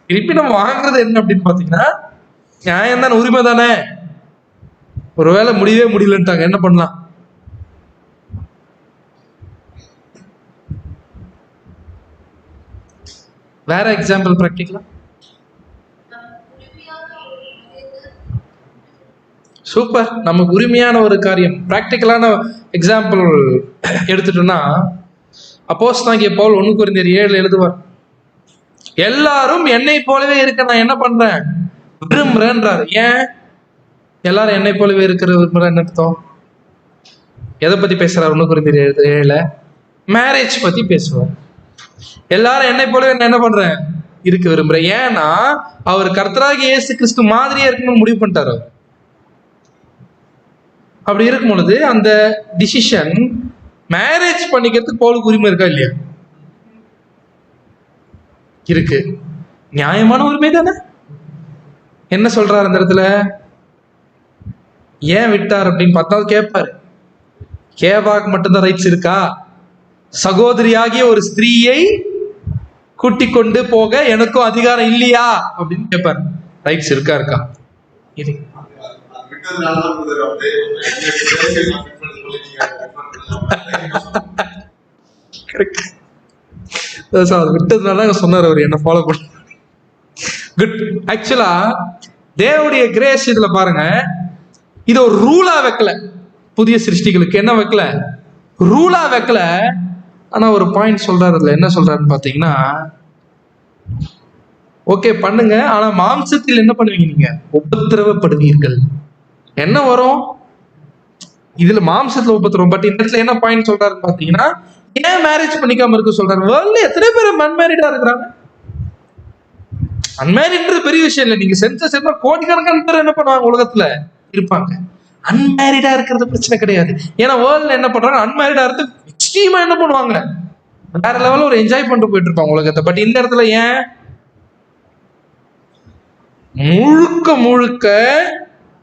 திருப்பி நம்ம வாங்குறது என்ன அப்படின்னு பாத்தீங்கன்னா நியாயம் தானே, உரிமை தானே. ஒருவேளை முடியவே முடியலன்ட்டாங்க, என்ன பண்ணலாம்? வேற எக்ஸாம்பிள் பிராக்டிகலா? சூப்பர். நமக்கு உரிமையான ஒரு காரியம் பிராக்டிகலான எக்ஸாம்பிள் எடுத்துட்டோம்னா, அப்போஸ்தலனாகிய பவுல் 1 கொரிந்தியர் 7 எழுதுவார், எல்லாரும் என்னை போலவே இருக்க நான் என்ன பண்றேன்? விரும்புறேன்றாரு. ஏன் எல்லாரும் என்னை போலவே இருக்கிற விரும்புறேன்னு அர்த்தம்? எதை பத்தி பேசுறாரு? 1 கொரிந்தியர் 7 மேரேஜ் பத்தி பேசுவார். எல்லாரும் என்னை போலவே நான் என்ன பண்றேன்? இருக்க விரும்புறேன். ஏன்னா அவர் கர்த்தராகிய இயேசு கிறிஸ்து மாதிரியே இருக்கணும்னு முடிவு பண்ணிட்டாரு. அப்படி இருக்கும் பொழுது அந்த டிசிஷன் மேரேஜ் பண்ணிக்கிறதுக்கு பவுலுக்கு உரிமை இருக்கா இல்லையா? இருக்கு. நியாயமான உரிமை தானே. என்ன சொல்றாரு அந்த இடத்துல? ஏன் விட்டார் அப்படின்னு பார்த்தா கேட்பாரு, கேவாக்கு மட்டும்தான் ரைட்ஸ் இருக்கா? சகோதரியாகிய ஒரு ஸ்திரீயை கூட்டிக் கொண்டு போக எனக்கும் அதிகாரம் இல்லையா அப்படின்னு கேட்பாரு. ரைட்ஸ் இருக்கா? இது விட்டதுனால சொன்னார் அவர், என்ன ஃபாலோ பண்ண. குட். ஆக்சுவலா தேவனுடைய கிரேஸ் இதுல பாருங்க, இது ஒரு ரூலா வைக்கல. புதிய சிருஷ்டிகளுக்கு என்ன வைக்கல? ரூலா வைக்கல. ஆனா ஒரு பாயிண்ட் சொல்றாரு. அதுல என்ன சொல்றாருன்னு பாத்தீங்கன்னா, ஓகே பண்ணுங்க, ஆனா மாம்சத்தில் என்ன பண்ணுவீங்க? நீங்க உபத்திரவப்படுவீர்கள். என்ன வரும் இதுல? மாம்சத்துல உபத்திரவம். பட் இந்த இடத்துல என்ன பாயிண்ட் சொல்றாருன்னு பாத்தீங்கன்னா, ஏன் மேரேஜ் பண்ணிக்காம இருக்க சொல்றாரு? வேர்ல்ட்ல எத்தனை பேர் அன்மேரிடா இருக்கிறாங்க? அன்மேரிட்ன்றது பெரிய விஷயம் இல்லை. நீங்க சென்சஸ் என்ன கோடிக்கணக்கான பேர் என்ன பண்ணுவாங்க உலகத்துல இருப்பாங்க. அன்மேரிடா இருக்கிறது பிரச்சனை கிடையாது. ஏன்னா வேர்ல்ட்ல என்ன பண்றாங்க? அன்மேரிடா இருந்து எக்ஸ்ட்ரீமா என்ன பண்ணுவாங்க? வேற லெவல்ல ஒரு என்ஜாய் பண்ணிட்டு போயிட்டு இருப்பாங்க உலகத்தை. பட் இந்த இடத்துல ஏன் முழுக்க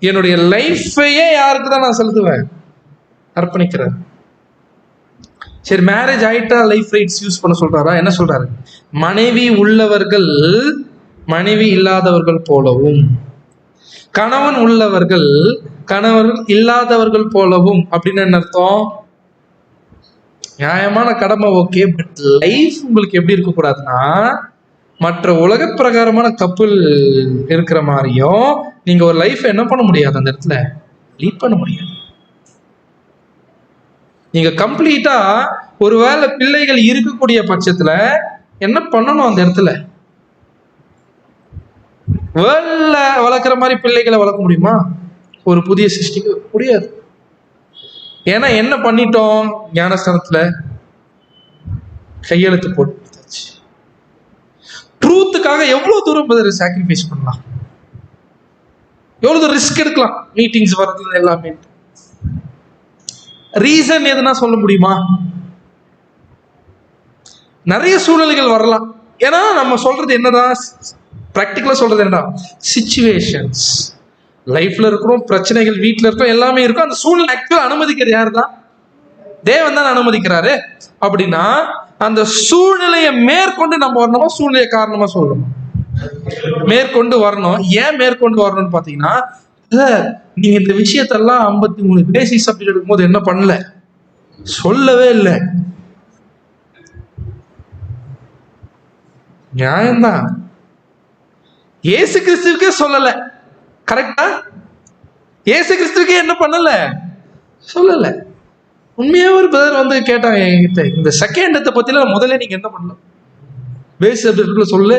என்னுடைய லைஃபையே யாருக்கு தான் நான் செலுத்துவேன்? அர்ப்பணிக்கிறேன். சரி, மேரேஜ் ஆயிட்டா லைஃப் ரைட்ஸ் யூஸ் பண்ண சொல்றாரா? என்ன சொல்றாரு? மனைவி உள்ளவர்கள் மனைவி இல்லாதவர்கள் போலவும், கணவன் உள்ளவர்கள் கணவன் இல்லாதவர்கள் போலவும். அப்படின்னு என்ன அர்த்தம்? நியாயமான கடமை ஓகே, பட் லைஃப் உங்களுக்கு எப்படி இருக்க கூடாதுன்னா, மற்ற உலக பிரகாரமான கப்பல் இருக்கிற மாதிரியும் நீங்க ஒரு லைஃப் என்ன பண்ண முடியாது, அந்த இடத்துல லீட் பண்ண முடியாது. நீங்க கம்ப்ளீட்டா ஒருவேளை பிள்ளைகள் இருக்கக்கூடிய பட்சத்துல என்ன பண்ணணும்? அந்த இடத்துல வேர்ல்ட்ல வளர்க்குற மாதிரி பிள்ளைகளை வளர்க்க முடியுமா? ஒரு புதிய சிருஷ்டிக்கு முடியாது. ஏன்னா என்ன பண்ணிட்டோம்? ஞானஸ்தானத்துல கையெழுத்து போட்டு ட்ரூத்துக்காக எவ்வளவு தூரம் சாக்ரிஃபைஸ் பண்ணலாம், எவ்வளவு தூரம் ரிஸ்க் எடுக்கலாம், மீட்டிங்ஸ் வர்றது எல்லாமே. ரீசன் எதுனா சொல்ல முடியுமா? நிறைய சூழ்நிலைகள் வரலாம். ஏன்னா நம்ம சொல்றது என்னதான், பிராக்டிகலா சொல்றது என்ன, சிச்சுவேஷன்ஸ். லைஃப்ல இருக்கிறோம், பிரச்சனைகள் வீட்டுல இருக்கிறோம், எல்லாமே இருக்கும். அந்த சூழ்நிலை ஆக்சுவலா அனுமதிக்கிறது யாரு தான்? தேவன் தான் அனுமதிக்கிறாரு. அப்படின்னா அந்த சூழ்நிலையை மேற்கொண்டு நம்ம வரணுமா, சூழ்நிலையை காரணமா சொல்லணுமா? மேற்கொண்டு வரணும். ஏன் மேற்கொண்டு வரணும்னு பாத்தீங்கன்னா, நீங்க இந்த விஷயத்தெல்லாம் 53 பேசிக் சப்ஜெக்ட் எடுக்கும்போது என்ன பண்ணல, சொல்லவே இல்லை. நியாயம்தான், இயேசு கிறிஸ்துவுக்கே சொல்லல. கரெக்டா? இயேசு கிறிஸ்துவுக்கே என்ன பண்ணல, சொல்லல. உண்மையா ஒரு பிரதர் வந்து கேட்டாங்க என்கிட்ட, இந்த செகண்டத்தை பத்தில முதல்ல நீங்க என்ன பண்ணலாம், பேசிக் சப்ஜெக்ட்ல சொல்ல,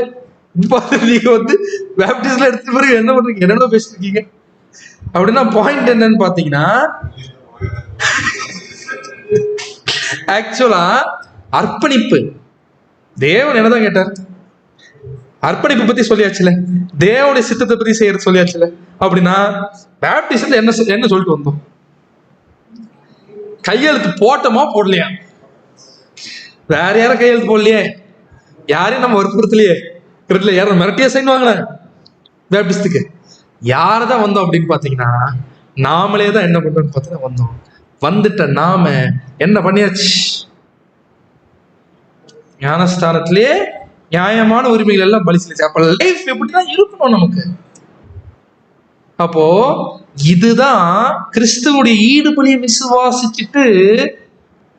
நீங்க வந்து பேப்டிஸ்ட்ல எடுத்த பிறகு என்ன பண்றீங்க, என்னென்ன பேசிருக்கீங்க அப்படின்னா, பாயிண்ட் என்னன்னு பாத்தீங்கன்னா, ஆக்சுவலா அர்ப்பணிப்பு. தேவன் என்னதான் கேட்டார், அர்ப்பணிப்பு பத்தி சொல்லியாச்சுல, தேவனுடைய சித்தத்தை பத்தி செய்யறது சொல்லியாச்சுல. அப்படின்னா பேப்டிஸ்ட்ல என்ன சொல்லிட்டு வந்தோம், கையெழுத்து போட்டோமா போடலையா, வேற யாரும் கையெழுத்து போடலையே, யாரையும் நம்ம வற்புறுத்தலையே, யாரும் மிரட்டியா சைன் வாங்கின பேப்டிஸ்டுக்கு, யாரதான் வந்தோம் அப்படின்னு பாத்தீங்கன்னா, நாமளே தான் என்ன பண்றோம்னு பார்த்தீங்கன்னா வந்தோம். வந்துட்ட நாம என்ன பண்ணியாச்சு, ஞானஸ்தானத்திலேயே நியாயமான உரிமைகள் எல்லாம் பலி செலுத்தி. அப்ப லைஃப் எப்படிதான் இருக்கணும் நமக்கு. அப்போ இதுதான் கிறிஸ்துவுடைய ஈடுபலியை விசுவாசிச்சுட்டு,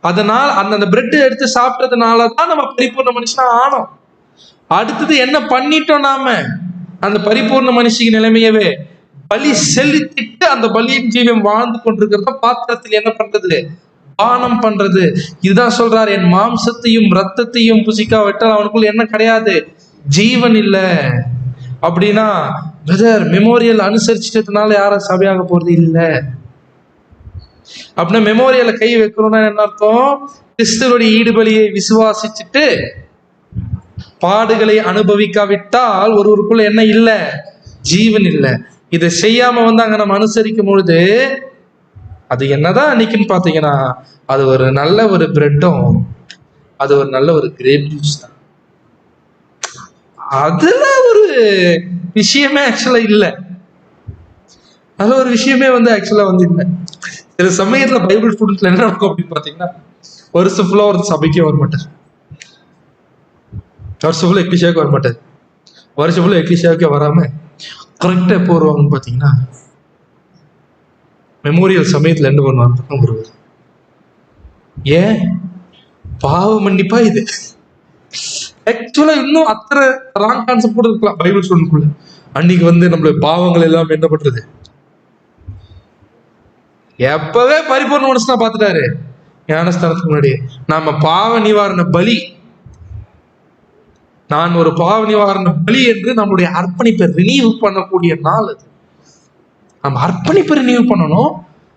அதனால் அந்த பிரெட் எடுத்து சாப்பிட்டதுனாலதான் நம்ம பரிபூர்ண மனுஷனா ஆனோம். அடுத்தது என்ன பண்ணிட்டோம், நாம அந்த பரிபூர்ண மனுஷிக்கு நிலைமையவே பலி செலுத்திட்டு அந்த பலியின் ஜீவம் வாழ்ந்து கொண்டிருக்கிறத பாத்திரத்தில் என்ன பண்றது, பானம் பண்றது. இதுதான் சொல்றாரு, என் மாம்சத்தையும் ரத்தத்தையும் புசிக்காவிட்டால் அவனுக்குள்ள என்ன கிடையாது, ஜீவன் இல்லை. அப்படின்னா பிரதர், மெமோரியல் அனுசரிச்சிட்டதுனால யாரும் சபையாக போறது இல்லை. அப்படின்னா மெமோரியலை கை வைக்கணும்னா என்ன அர்த்தம், கிறிஸ்துவோடைய ஈடுபலியை விசுவாசிச்சுட்டு பாடுகளை அனுபவிக்காவிட்டால் ஒருவருக்குள்ள என்ன இல்லை, ஜீவன் இல்லை. இதை செய்யாம வந்து அங்க நம்ம அனுசரிக்கும் பொழுது அது என்னதான் அன்னைக்குன்னு பாத்தீங்கன்னா, அது ஒரு நல்ல ஒரு பிரெட்டும், அது ஒரு நல்ல ஒரு கிரேப் ஜூஸ் தான். அதுல ஒரு விஷயமே ஆக்சுவலா இல்லை, அதுல ஒரு விஷயமே வந்து ஆக்சுவலா வந்து இல்லை. சில சமயத்துல பைபிள் ஸ்டூடெண்ட்ஸ்ல என்ன நடக்கும் அப்படின்னு பாத்தீங்கன்னா, வருஷம் ஃபுல்லா ஒரு சபைக்கே வர மாட்டார், வருஷம் ஃபுல்லா எக்லிஷியாவுக்கு வர மாட்டார், வருஷம் ஃபுல்லா எக்லிஷியாவுக்கே வராம கரெக்டா எப்போ வருவாங்கன்னு பாத்தீங்கன்னா, மெமோரியல் சமயத்துல என்ன பண்ணுவாங்க வருவார். ஏன், பாவ மன்னிப்பா இது. ஆக்சுவலா இன்னும் அத்தனை ராங் கான்செப்ட் கூட இருக்கலாம் பைபிள் ஸ்டூடெண்ட்குள்ள. அன்னைக்கு வந்து நம்மள பாவங்கள் எல்லாம் என்ன பண்றது, எப்பவே பரிபூர்ண மனுஷனா பாத்துட்டாரு ஞானஸ்தானத்துக்கு முன்னாடி. நாம பாவ நிவாரண பலி, நான் ஒரு பாவ நிவாரண பலி என்று நம்முடைய அர்ப்பணிப்பை ரினியூ பண்ணக்கூடிய நாள் அது. நம்ம அர்ப்பணிப்பை ரினியூ பண்ணணும்,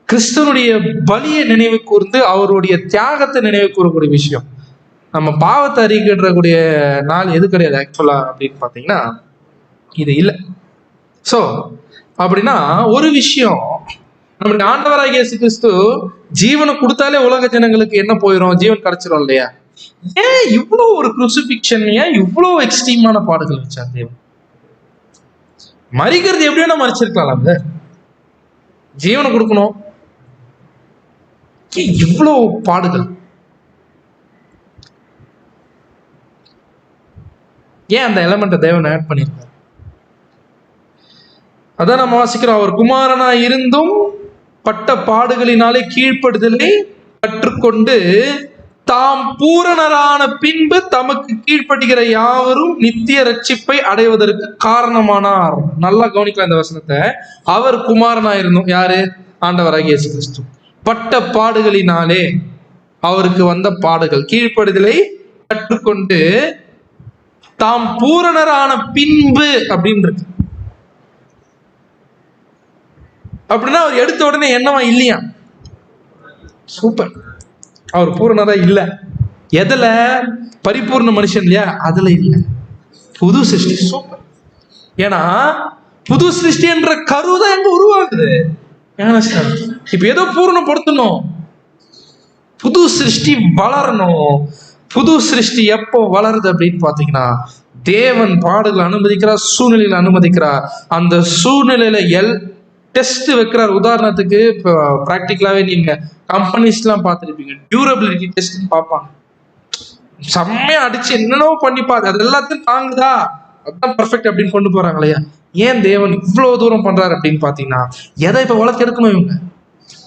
கிறிஸ்துவனுடைய பலியை நினைவு கூர்ந்து அவருடைய தியாகத்தை நினைவு கூறக்கூடிய விஷயம். நம்ம பாவத்தை அறிக்கின்றக்கூடிய நாள் எது கிடையாது ஆக்சுவலா அப்படின்னு பாத்தீங்கன்னா, இது இல்லை. சோ அப்படின்னா ஒரு விஷயம், நம்மளுடைய ஆண்டவராகிய இயேசு கிறிஸ்து ஜீவனை கொடுத்தாலே உலக ஜனங்களுக்கு என்ன போயிடும், ஜீவன் கிடைச்சிடும் இல்லையா. ஏன் இவ்வளவு ஒரு குருசிபிக்ஷன், ஏன் இவ்வளவு எக்ஸ்ட்ரீமான பாடுகள் வச்சார் தேவன்? மறிக்கிறது எப்படின்னா மறிச்சிருக்கலாம், ஜீவனை கொடுக்கணும், இவ்வளவு பாடுகள் ஏன்? அந்த எலமெண்ட்டை தேவன் ஆட் பண்ணியிருக்காரு. அதான் நம்ம வாசிக்கிறோம், அவர் குமாரனா இருந்தும் பட்ட பாடுகளினாலே கீழ்ப்படுதலை கற்றுக்கொண்டு தாம் பூரணரான பின்பு தமக்கு கீழ்ப்படுகிற யாவரும் நித்திய ரட்சிப்பை அடைவதற்கு காரணமானார். நல்லா கவனிக்கலாம் இந்த வசனத்தை. அவர் குமாரனா இருந்தும், யாரு? ஆண்டவராகிய இயேசு கிறிஸ்து. பட்ட பாடுகளினாலே, அவருக்கு வந்த பாடுகள், கீழ்ப்படுதலை கற்றுக்கொண்டு தாம் பூரணரான பின்பு அப்படின்னு இருக்கு. அப்படின்னா அவர் எடுத்த உடனே என்னவா இல்லையா? சூப்பர், அவர் பூரணரா இல்ல. எதுல? பரிபூர்ண மனுஷன் இல்லையா, அதுல இல்ல, புது சிருஷ்டி. சூப்பர். ஏன்னா புது சிருஷ்டி என்ற கருதான் எங்க உருவாகுது. இப்ப ஏதோ பூரணப்படுத்தணும், புது சிருஷ்டி வளரணும். புது சிருஷ்டி எப்போ வளருது அப்படின்னு பாத்தீங்கன்னா, தேவன் பாடுகளை அனுமதிக்கிறார், சூழ்நிலையில அனுமதிக்கிறார். அந்த சூழ்நிலையில டெஸ்ட் வைக்கிறார். உதாரணத்துக்கு இப்போ ப்ராக்டிக்கலாவே நீங்க கம்பெனிஸ்லாம் பார்த்துருப்பீங்க, டியூரபிலிட்டி டெஸ்ட் பார்ப்பாங்க. செம்மையா அடிச்சு என்னென்னோ பண்ணி பார்த்து அது எல்லாத்தையும் தாங்குதா, அதான் பெர்ஃபெக்ட் அப்படின்னு கொண்டு போறாங்க இல்லையா? ஏன் தேவன் இவ்வளவு தூரம் பண்றாரு அப்படின்னு பாத்தீங்கன்னா, எதை இப்ப வளர்த்து எடுக்கணும் இவங்க?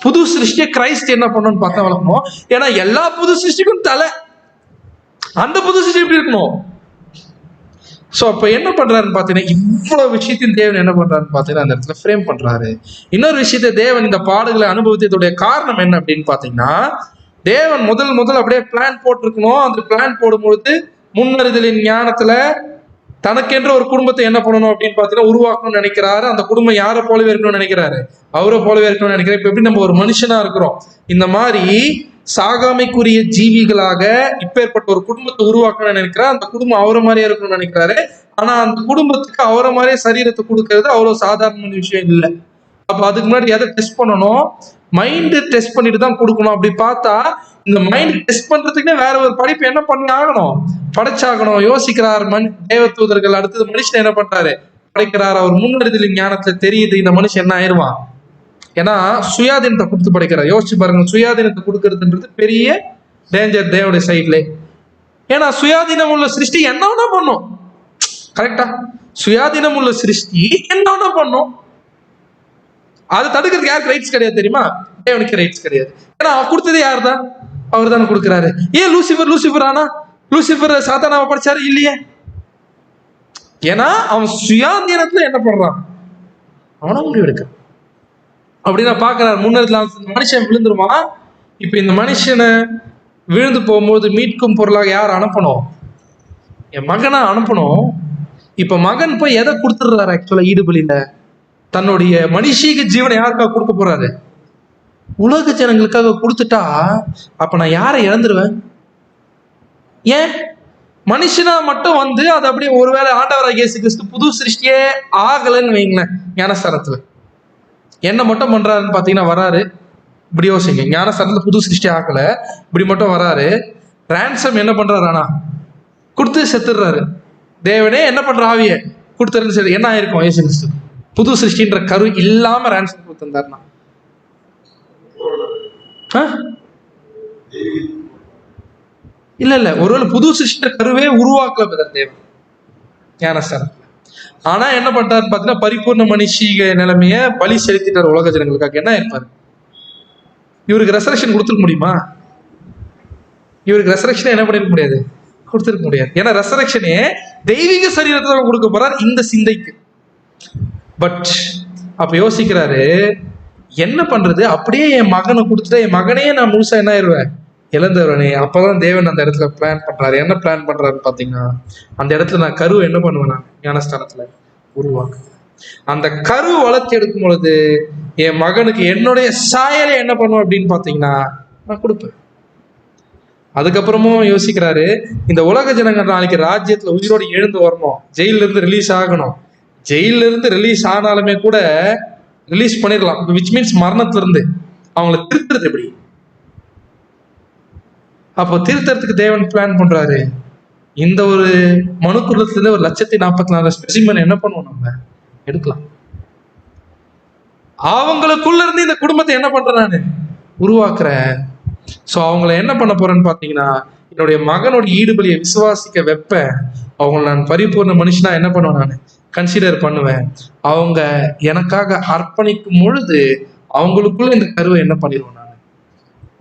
புது சிருஷ்டியை கிரைஸ்ட் என்ன பண்ணணும்னு பார்த்தா வளர்க்கணும். ஏன்னா எல்லா புது சிருஷ்டிக்கும் தலை. அந்த புது சிருஷ்டி எப்படி இருக்கணும்? சோ அப்ப என்ன பண்றாருன்னு பாத்தீங்கன்னா, இவ்வளவு விஷயத்தின் தேவன் என்ன பண்றாருன்னு பாத்தீங்கன்னா அந்த இடத்துல ஃப்ரேம் பண்றாரு. இன்னொரு விஷயத்த தேவன் இந்த பாடுகளை அனுபவித்ததுடைய காரணம் என்ன அப்படின்னு பாத்தீங்கன்னா, தேவன் முதல் அப்படியே பிளான் போட்டிருக்கணும். அந்த பிளான் போடும்பொழுது முன்னறிதலின் ஞானத்துல தனக்கென்ற ஒரு குடும்பத்தை என்ன பண்ணணும் அப்படின்னு பாத்தீங்கன்னா உருவாக்கணும்னு நினைக்கிறாரு. அந்த குடும்பம் யாரை போலவே இருக்கணும்னு நினைக்கிறாரு? அவரை போலவே இருக்கணும்னு நினைக்கிறாரு. இப்ப எப்படி நம்ம ஒரு மனுஷனா இருக்கிறோம், இந்த மாதிரி சாகாமைக்குரிய ஜீவிகளாக இப்பேற்பட்ட ஒரு குடும்பத்தை உருவாக்கணும்னு நினைக்கிறார். அந்த குடும்பம் அவரை மாதிரியே இருக்கணும்னு நினைக்கிறாரு. ஆனா அந்த குடும்பத்துக்கு அவரை மாதிரியே சரீரத்தை கொடுக்கறது அவ்வளவு சாதாரண விஷயம் இல்லை. அப்ப அதுக்கு முன்னாடி எதை டெஸ்ட் பண்ணணும்? மைண்ட் டெஸ்ட் பண்ணிட்டு தான் கொடுக்கணும். அப்படி பார்த்தா இந்த மைண்ட் டெஸ்ட் பண்றதுக்குன்னே வேற ஒரு படிப்பு என்ன பண்ணி ஆகணும், படைச்சாகணும். யோசிக்கிறார் தேவதூதர்கள். அடுத்தது மனுஷன் என்ன பண்றாரு, படைக்கிறார். அவர் முன்னறிதலின் ஞானத்துல தெரியுது இந்த மனுஷன் என்ன ஆயிடுவான். ஏன்னா சுயாதீனத்தை கொடுத்து படைக்கிறார். யோசிச்சு பாருங்க, சுயாதீனத்தை கொடுக்கறதுன்றது பெரிய டேஞ்சர் தேவனுடைய சைட்ல. ஏன்னா சுயாதீனம் உள்ள சிருஷ்டி என்ன வேணா பண்ணும். கரெக்டா? சுயாதீனம் உள்ள சிருஷ்டி என்ன வேணா பண்ணும். அது தடுக்கிறதுக்கு யாருக்கு ரைட்ஸ் கிடையாது தெரியுமா? தேவனுக்கு ரைட்ஸ் கிடையாது. ஏன்னா கொடுத்தது யார் தான்? அவர் தானே கொடுக்கிறாரு. ஏன் லூசிபர் ஆனா லூசிபர் சாத்தானாவை படிச்சாரு இல்லையே? ஏன்னா அவன் சுயாதீனத்துல என்ன பண்றான், அவன முடிவு எடுக்க. அப்படின்னா பாக்குறாரு முன்னேறதுல மனுஷன் விழுந்துருமா. இப்ப இந்த மனுஷனை விழுந்து போகும்போது மீட்கும் பொருளாக யார் அனுப்பணும்? என் மகனை அனுப்பணும். இப்ப மகன் போய் எதை கொடுத்துடுறாரு ஆக்சுவலா ஈடுபலியில? தன்னுடைய மனுஷீக ஜீவனை யாருக்காக கொடுக்க போறாரு? உலக ஜனங்களுக்காக கொடுத்துட்டா அப்ப நான் யாரை இழந்துருவேன்? ஏன் மனுஷனா மட்டும் வந்து அது அப்படியே ஒருவேளை ஆண்டவராகிய இயேசு கிறிஸ்து புது சிருஷ்டியே ஆகலன்னு வைங்களேன். ஞானஸ்தானத்துல என்ன மட்டும் பண்றாருன்னு பாத்தீங்கன்னா வராரு. இப்படி யோசிங்க, ஞானஸ்தானத்துல புது சிருஷ்டி ஆகல, இப்படி மட்டும் வராரு. ரான்சம் என்ன பண்றாரு? ஆனா கொடுத்து செத்துடுறாரு. தேவனே என்ன பண்ற ஆவிய கொடுத்துருன்னு சரி என்ன ஆயிருக்கும்? இயேசு கிறிஸ்து புது சிருஷ்டின்ற கரு இல்லாம ரான்சம் கொடுத்திருந்தாருன்னா இல்ல ஒருவேளை புது சிருஷ்டின்ற கருவே உருவாக்கல தேவன் ஞானஸ்தானத்துல. ஆனா என்ன பண்றாரு பாத்தீங்கன்னா பரிபூர்ண மனுஷீக நிலைமைய பலி செலுத்திட்டார் உலக ஜனங்களுக்காக. என்ன இருப்பாரு? இவருக்கு ரெசரக்ஷன் கொடுத்துருக்க முடியுமா? இவருக்கு ரெசரக்ஷன் என்ன பண்ணிருக்க முடியாது, கொடுத்துருக்க முடியாது. ஏன்னா ரெசரக்ஷனே தெய்வீக சரீரத்தை தான் கொடுக்க போறார் இந்த சிந்தைக்கு. பட் அப்ப யோசிக்கிறாரு, என்ன பண்றது? அப்படியே என் மகனை கொடுத்துட்டா என் மகனையே நான் முழுசா என்ன ஆயிடுவேன், இழந்தவனே. அப்பதான் தேவன் அந்த இடத்துல பிளான் பண்றாரு. என்ன பிளான் பண்றாருன்னு பாத்தீங்கன்னா, அந்த இடத்துல நான் கரு என்ன பண்ணுவேன், நான் ஞானஸ்தானத்துல உருவாக்கு. அந்த கரு வளர்த்தி எடுக்கும் பொழுது என் மகனுக்கு என்னுடைய சாயலை என்ன பண்ணுவேன் அப்படின்னு பாத்தீங்கன்னா நான் கொடுப்பேன். அதுக்கப்புறமும் யோசிக்கிறாரு, இந்த உலக ஜனங்கள் நாளைக்கு ராஜ்யத்துல உயிரோடு எழுந்து வரணும், ஜெயில இருந்து ரிலீஸ் ஆகணும். ஜெயில இருந்து ரிலீஸ் ஆனாலுமே கூட ரிலீஸ் பண்ணிடலாம், விச் மீன்ஸ் மரணத்துல இருந்து அவங்களை திருத்துறது எப்படி? அப்போ திருத்தறதுக்கு தேவன் பிளான் பண்றாரு. இந்த ஒரு மனுக்குலத்துல இருந்து 1,44,000 ஸ்பெசிமன் என்ன பண்ணுவோம், நம்ம எடுக்கலாம். அவங்களுக்குள்ள இருந்து இந்த குடும்பத்தை என்ன பண்றேன், நான் உருவாக்குறேன். சோ அவங்கள என்ன பண்ண போறேன்னு பாத்தீங்கன்னா, என்னுடைய மகனோட ஈடுபலியை விசுவாசிக்க வைப்பேன். அவங்களை நான் பரிபூர்ண மனுஷனா என்ன பண்ணுவேன், நான் கன்சிடர் பண்ணுவேன். அவங்க எனக்காக அர்ப்பணிக்கும் பொழுது அவங்களுக்குள்ள இந்த கருவை என்ன பண்ணிடுவேன், நான்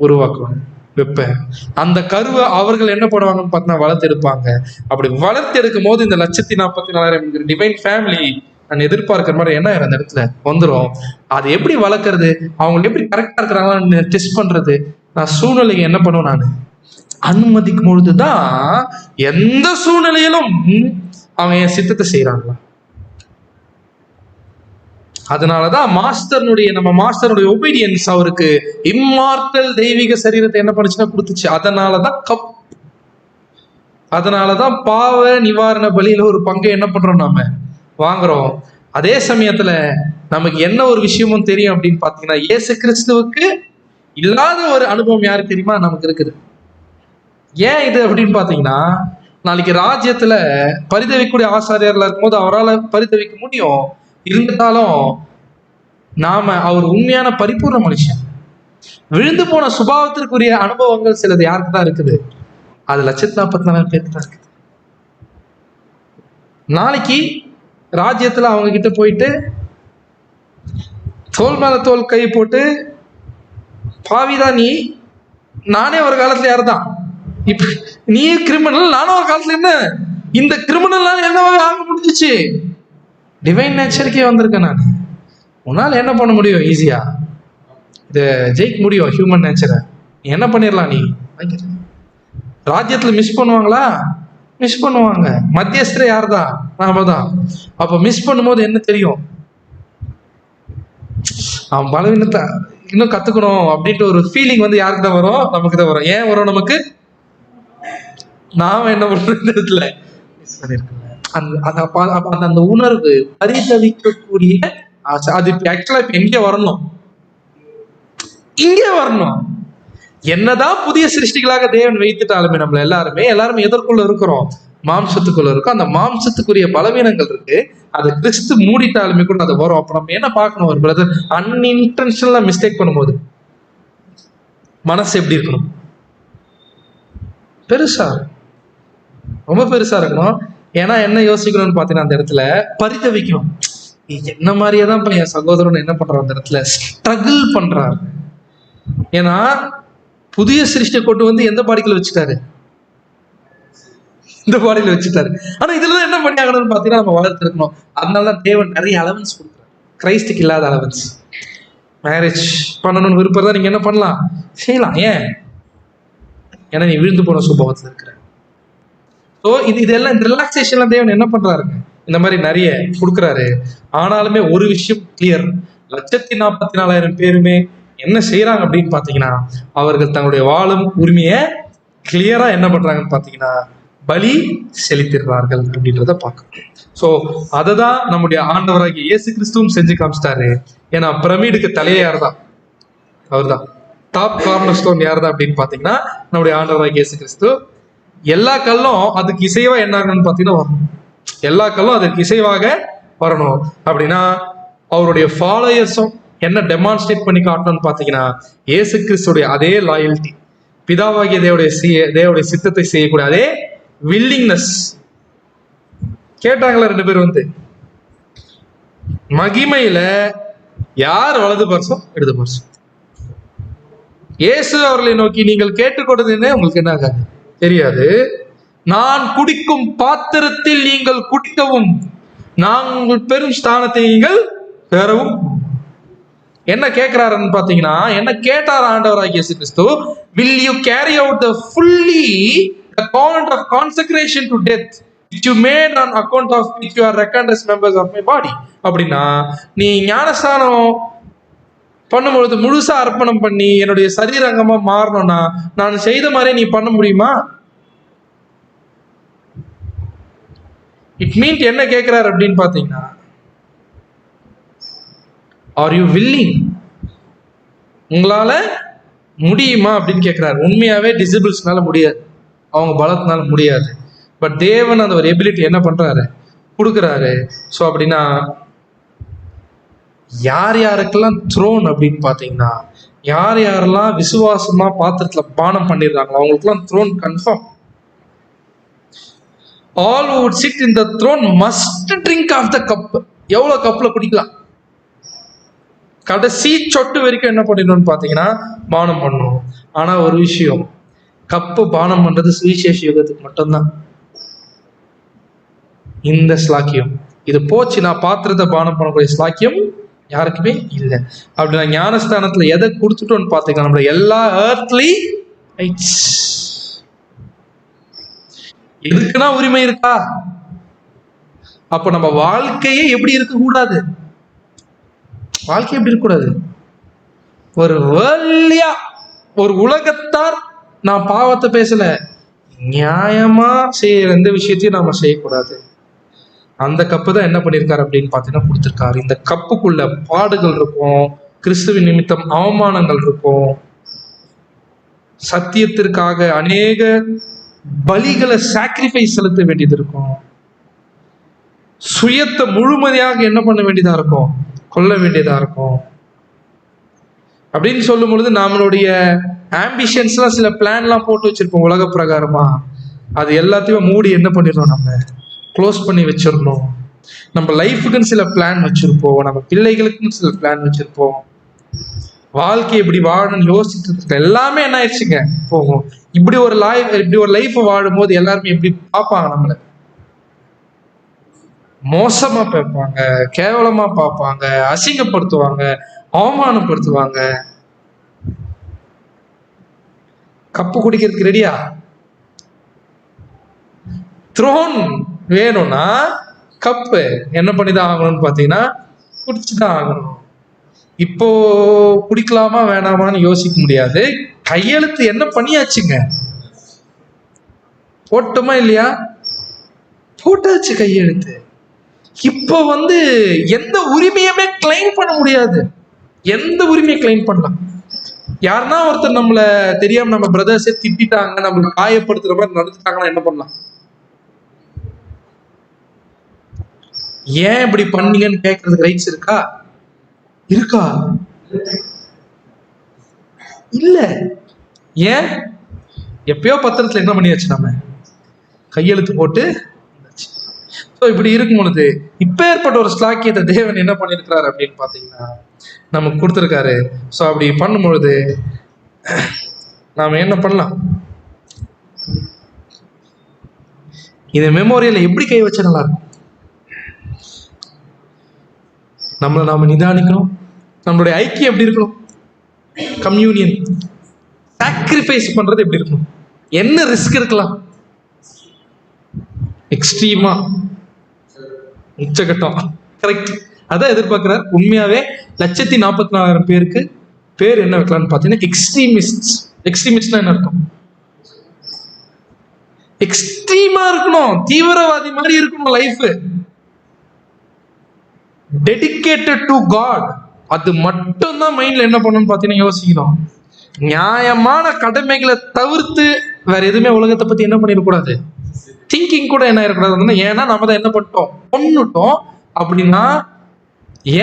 உருவாக்குவேன், வைப்பேன். அந்த கருவை அவர்கள் என்ன பண்ணுவாங்கன்னு பார்த்தா வளர்த்தெடுப்பாங்க. அப்படி வளர்த்தெடுக்கும் போது இந்த 1,44,000 டிவைன் ஃபேமிலி நான் எதிர்பார்க்கிற மாதிரி என்ன அந்த இடத்துல வந்துடும். அது எப்படி வளர்க்கறது, அவங்க எப்படி கரெக்டா இருக்கிறாங்களான்னு டெஸ்ட் பண்றது, நான் சூழ்நிலையை என்ன பண்ணுவேன், நான் அனுமதிக்கும் பொழுதுதான் எந்த சூழ்நிலையிலும் அவங்க என் சித்தத்தை செய்யறாங்களா. அதனாலதான் நம்ம மாஸ்டருடைய ஒபீடியன்ஸ் அவருக்கு இம்மார்டல் தெய்வீக சரீரத்தை என்ன பண்ணுச்சுன்னா கொடுத்துச்சு. அதனாலதான் பாவ நிவாரண பலியில ஒரு பங்கை என்ன பண்றோம், நாம வாங்குறோம். அதே சமயத்துல நமக்கு என்ன ஒரு விஷயமும் தெரியும் அப்படின்னு பாத்தீங்கன்னா, இயேசு கிறிஸ்துவுக்கு இல்லாத ஒரு அனுபவம் யாருக்கு தெரியுமா, நமக்கு இருக்குது. ஏன் இது அப்படின்னு பாத்தீங்கன்னா, நாளைக்கு ராஜ்யத்துல பரிதவிக்கூடிய ஆசாரியர்ல இருக்கும்போது அவரால் பரிதவிக்க முடியும். இருந்தாலும் அவர் உண்மையான பரிபூர்ண மனுஷன். விழுந்து போன சுபாவத்திற்குரிய அனுபவங்கள் சிலது யாருக்கு தான் இருக்குது, அது 1,44,000 பேருக்கு தான் இருக்குது. நாளைக்கு ராஜ்யத்துல அவங்க கிட்ட போயிட்டு தோல் மேல தோல் கை போட்டு, பாவிதான் நீ, நானே ஒரு காலத்துல யாருதான், இப்ப நீ கிரிமினல், நானும் ஒரு காலத்துல என்ன, இந்த கிரிமினல் என்னவாக ஆக முடிஞ்சிச்சு, டிவைன் நேச்சருக்கே வந்திருக்கேன் நான், உன்னால என்ன பண்ண முடியும், ஈஸியா இதை ஜெயிக்க முடியும் ஹியூமன் நேச்சரை, நீ என்ன பண்ணிடலாம், நீ ராஜ்யத்துல மிஸ் பண்ணுவாங்களா, மிஸ் பண்ணுவாங்க. மத்தியஸ்தரை யார்தான், நாம தான். அப்ப மிஸ் பண்ணும்போது என்ன தெரியும், அவன் பலவீனத்தை இன்னும் கத்துக்கணும் அப்படின்ட்டு ஒரு ஃபீலிங் வந்து யாருக்கு தான் வரும், நமக்கு தான் வரும். ஏன் வரும் நமக்கு, நாம என்ன பண்றோம் அந்த உணர்வு பரிதவிக்கக்கூடிய, அது ஆக்சுவலா இப்ப எங்கே வரணும், இங்கே வரணும். என்னதான் புதிய சிருஷ்டிகளாக தேவன் வைத்துட்டாலுமே நம்மள எல்லாருமே எதற்குள்ள இருக்கிறோம், மாம்சத்துக்குள்ள இருக்கும். அந்த மாம்சத்துக்குரிய பலவீனங்கள் இருக்கு, அது கிறிஸ்து மூடிட்டாலுமே கூட அது வரும். அப்ப நம்ம என்ன பார்க்கணும், ஒரு பிரதர் அன்இன்டென்ஷனலா மிஸ்டேக் பண்ணும்போது மனசு எப்படி இருக்கணும், பெருசா, ரொம்ப பெருசா இருக்கணும். ஏன்னா என்ன யோசிக்கணும்னு பாத்தீங்கன்னா, அந்த இடத்துல பரிதவிக்கணும். என்ன மாதிரியே தான் என் சகோதரன் என்ன பண்றாரு, அந்த இடத்துல ஸ்ட்ரகிள் பண்றாரு. ஏன்னா புதிய சிருஷ்டியை கொண்டு வந்து எந்த பாடிக்குள்ள வச்சுட்டாரு, இந்த பாடியில வச்சுட்டாரு. ஆனா இதுலதான் என்ன பண்ணி ஆகணும்னு பாத்தீங்கன்னா, நம்ம வளர்த்துருக்கணும். அதனாலதான் தேவன் நிறைய அலவன்ஸ் கொடுக்குறாரு, கிரைஸ்டுக்கு இல்லாத அலவன்ஸ். மேரேஜ் பண்ணணும்னு விருப்பம் தான், நீங்க என்ன பண்ணலாம், செய்யலாம். ஏன், ஏன்னா நீ விழுந்து போன சுபாவத்துல இருக்கிற. ஸோ இதெல்லாம் இந்த ரிலாக்ஸேஷன்லாம் தேவன் என்ன பண்றாருங்க, இந்த மாதிரி நிறைய கொடுக்குறாரு. ஆனாலுமே ஒரு விஷயம் கிளியர், 144,000 பேருமே என்ன செய்யறாங்க அப்படின்னு பாத்தீங்கன்னா, அவர்கள் தங்களுடைய வாழும் உரிமையை கிளியரா என்ன பண்றாங்கன்னு பாத்தீங்கன்னா, பலி செலுத்திடுறார்கள் அப்படின்றத பார்க்கணும். ஸோ அதை தான் நம்முடைய ஆண்டவராகிய இயேசு கிறிஸ்துவும் செஞ்சு காமிச்சிட்டாரு. ஏன்னா பிரமிடுக்கு தலையே யார் தான், அவர் தான். டாப் கார்னர் ஸ்டோன் யார் தான் அப்படின்னு பாத்தீங்கன்னா, நம்முடைய ஆண்டவராகிய இயேசு கிறிஸ்து. எல்லா கல்லும் அதுக்கு இசைவா என்ன ஆகணும்னு பாத்தீங்கன்னா வரணும், எல்லா கல்லும் அதற்கு இசைவாக வரணும். அப்படின்னா அவருடைய ஃபாலோயர்ஸும் என்ன டெமான்ஸ்ட்ரேட் பண்ணி காட்டணும்னு பாத்தீங்கன்னா, இயேசு கிறிஸ்துடைய அதே லாயல்டி, பிதாவாகிய தேவனுடைய சித்தத்தை செய்யக்கூடிய அதே வில்லிங்னஸ். கேட்டாங்களா 2 பேர் வந்து, மகிமையில யார் வலது பரிசம் இடது பரிசம், இயேசு அவர்களை நோக்கி நீங்கள் கேட்டுக்கொண்டதுன்னு உங்களுக்கு என்ன ஆகாது தெரியாது, நான் குடிக்கும் பாத்திரத்தில் நீங்கள் குடிக்கவும், நாங்கள் பெரும் ஸ்தானத்தை நீங்கள் பெறவும். என்ன கேட்கிறாருன்னு பாத்தீங்கன்னா, என்ன கேட்டார் ஆண்டவராகிய இயேசு கிறிஸ்து, will you carry out the fully the count of consecration to death which you made on account of which you are reckoned as members of my body. அப்படின்னா நீ ஞானஸ்தானம் பண்ணும்பொழுது முழுசா அர்ப்பணம் பண்ணி என்னுடைய சரீரங்கமா மாறணும்னா நான் செய்த மாதிரி நீ பண்ண முடியுமா? இட் மீன் என்ன கேட்கிறார் அப்படின்னு பாத்தீங்கன்னா, ஆர் யூ வில்லிங், உங்களால முடியுமா அப்படின்னு கேட்கிறாரு. உண்மையாவே டிசபிள்ஸ்னால முடியாது, அவங்க பலத்தினால முடியாது. பட் தேவன் அந்த ஒரு எபிலிட்டி என்ன பண்றாரு, கொடுக்குறாரு. ஸோ அப்படின்னா யார் யாருக்கெல்லாம் த்ரோன் அப்படின்னு பாத்தீங்கன்னா, யார் யாரெல்லாம் விசுவாசமா பாத்திரத்துல பானம் பண்ணிடுறாங்களோ அவங்களுக்குலாம் throne confirm. All who would sit in the throne must drink of the cup. எவ்வளவு கப்ல குடிக்கலாம், கடைசி சொட்டு வரைக்கும் என்ன பண்ணிடணும்னு பாத்தீங்கன்னா பானம் பண்ணணும். ஆனா ஒரு விஷயம், கப்பு பானம் பண்றது சுவிசேஷ யுகத்துக்கு மட்டும்தான் இந்த ஸ்லாக்கியம். இது போச்சு, நான் பாத்திரத்தை பானம் பண்ணக்கூடிய ஸ்லாக்கியம் யாருக்குமே இல்லை. அப்படின்னா ஞானஸ்தானத்துல எதை கொடுத்துட்டோம்னு பாத்தீங்கன்னா, நம்மளோட எல்லா earthly rights. எதுக்குன்னா உரிமை இருக்கா? அப்ப நம்ம வாழ்க்கையே எப்படி இருக்க கூடாது, வாழ்க்கை எப்படி இருக்கக்கூடாது, ஒரு வேர்ல்டியா ஒரு உலகத்தார், நான் பாவத்தை பேசல, நியாயமா செய்யற எந்த விஷயத்தையும் நாம செய்யக்கூடாது. அந்த கப்பு தான் என்ன பண்ணிருக்காரு அப்படின்னு பாத்தீங்கன்னா கொடுத்திருக்காரு. இந்த கப்புக்குள்ள பாடுகள் இருக்கும், கிறிஸ்துவின் நிமித்தம் அவமானங்கள் இருக்கும், சத்தியத்திற்காக அநேக பலிகளை சாக்ரிஃபைஸ் செலுத்த வேண்டியது இருக்கும், சுயத்தை முழுமையாக என்ன பண்ண வேண்டியதா இருக்கும், கொள்ள வேண்டியதா இருக்கும். அப்படின்னு சொல்லும் பொழுது நம்மளுடைய ஆம்பிஷன்ஸ்லாம் சில பிளான்லாம் போட்டு வச்சிருப்போம் உலக பிரகாரமா, அது எல்லாத்தையும் மூடி என்ன பண்ணிடுறோம், நம்ம க்ளோஸ் பண்ணி வச்சிடணும். நம்ம லைஃபுக்குன்னு சில பிளான் வச்சிருப்போம், நம்ம பிள்ளைகளுக்குன்னு சில பிளான் வச்சிருப்போம். வாழ்க்கை எப்படி வாழணும்னு யோசிச்சுட்டு இருக்க எல்லாமே என்ன ஆயிடுச்சுங்க போகும். இப்படி ஒரு லைஃப் வாழும் போது எல்லாருமே எப்படி பார்ப்பாங்க? நம்மள மோசமா பார்ப்பாங்க, கேவலமா பார்ப்பாங்க, அசிங்கப்படுத்துவாங்க, அவமானப்படுத்துவாங்க. கப்பு குடிக்கிறதுக்கு ரெடியா? த்ரோன் வேணும்னா கப்பு என்ன பண்ணிதான் ஆகணும்னு பாத்தீங்கன்னா குடிச்சுதான் ஆகணும். இப்போ குடிக்கலாமா வேணாமான்னு யோசிக்க முடியாது. கையெழுத்து என்ன பண்ணியாச்சுங்க, போட்டோமா இல்லையா? போட்டாச்சு கையெழுத்து. இப்போ எந்த உரிமையுமே கிளைம் பண்ண முடியாது. எந்த உரிமையை கிளைம் பண்ணலாம்? யாருன்னா ஒருத்தர் நம்மள தெரியாம நம்ம பிரதர்ஸே திட்டாங்க, நம்மள காயப்படுத்துற மாதிரி நடந்துட்டாங்கன்னா என்ன பண்ணலாம்? ஏன் இப்படி பண்ணீங்கன்னு கேட்கறதுக்கு ரைட்ஸ் இருக்கா? இருக்கா? இல்ல. ஏன்? எப்பயோ பத்திரத்துல என்ன பண்ணியாச்சு, நம்ம கையெழுத்து போட்டு. இப்படி இருக்கும் பொழுது இப்ப ஏற்பட்ட ஒரு ஸ்லாக்கியத்தை தேவன் என்ன பண்ணிருக்கிறாரு அப்படின்னு பாத்தீங்கன்னா நமக்கு கொடுத்திருக்காரு. ஸோ அப்படி பண்ணும் பொழுது நாம என்ன பண்ணலாம்? இந்த மெமோரியல்ல எப்படி கை வச்சா நல்லா இருக்கும்? நம்மளை நாம நிதானிக்கணும். நம்மளுடைய ஐக்கியம் எப்படி இருக்கணும்? கம்யூனியன் சாக்ரிஃபைஸ் பண்றது எப்படி இருக்கணும்? என்ன ரிஸ்க் இருக்கலாம்? எக்ஸ்ட்ரீமா உச்சகட்டம். கரெக்ட். அதான் எதிர்பார்க்கிறார். உண்மையாவே 1,44,000 பேருக்கு பேர் என்ன வைக்கலாம்னு பாத்தீங்கன்னா எக்ஸ்ட்ரீமிஸ்ட். எக்ஸ்ட்ரீமிஸ்ட்னா என்ன அர்த்தம்? எக்ஸ்ட்ரீமா இருக்கணும், தீவிரவாதி மாதிரி இருக்கணும் லைஃப். Dedicated to God. அது மட்டும் தான் மைண்ட்ல என்ன பண்ணணும்னு பாத்தீங்கன்னா யோசிக்கணும். நியாயமான கடமைகளை தவிர்த்து வேற எதுவுமே உலகத்தை பத்தி என்ன பண்ணிடக்கூடாது, திங்கிங் கூட என்ன இருக்கக்கூடாது. ஏன்னா நம்ம தான் என்ன பண்ணிட்டோம், கொன்னுட்டோம். அப்படின்னா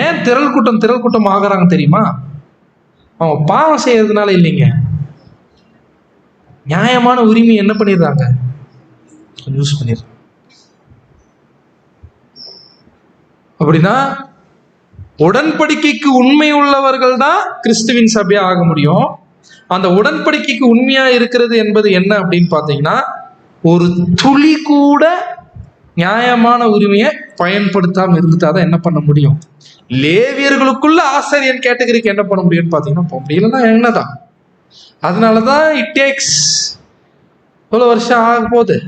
ஏன் திரள் கூட்டம் ஆகுறாங்க தெரியுமா? அவங்க பாவம் செய்யறதுனால இல்லைங்க, நியாயமான உரிமை என்ன பண்ணிடுறாங்க, யூஸ் பண்ணிடுறாங்க. அப்படின்னா உடன்படிக்கைக்கு உண்மை உள்ளவர்கள் தான் கிறிஸ்துவின் சபையா ஆக முடியும். அந்த உடன்படிக்கைக்கு உண்மையா இருக்கிறது என்பது என்ன அப்படின்னு பாத்தீங்கன்னா ஒரு துளி கூட நியாயமான உரிமையை பயன்படுத்தாம இருந்துட்டாதான் என்ன பண்ண முடியும். லேவியர்களுக்குள்ள ஆசாரியன் கேட்டகரிக்கு என்ன பண்ண முடியும்னு பாத்தீங்கன்னா போக முடியலன்னா என்னதான். அதனாலதான் இட் டேக்ஸ் எவ்வளவு வருஷம் ஆக போகுது,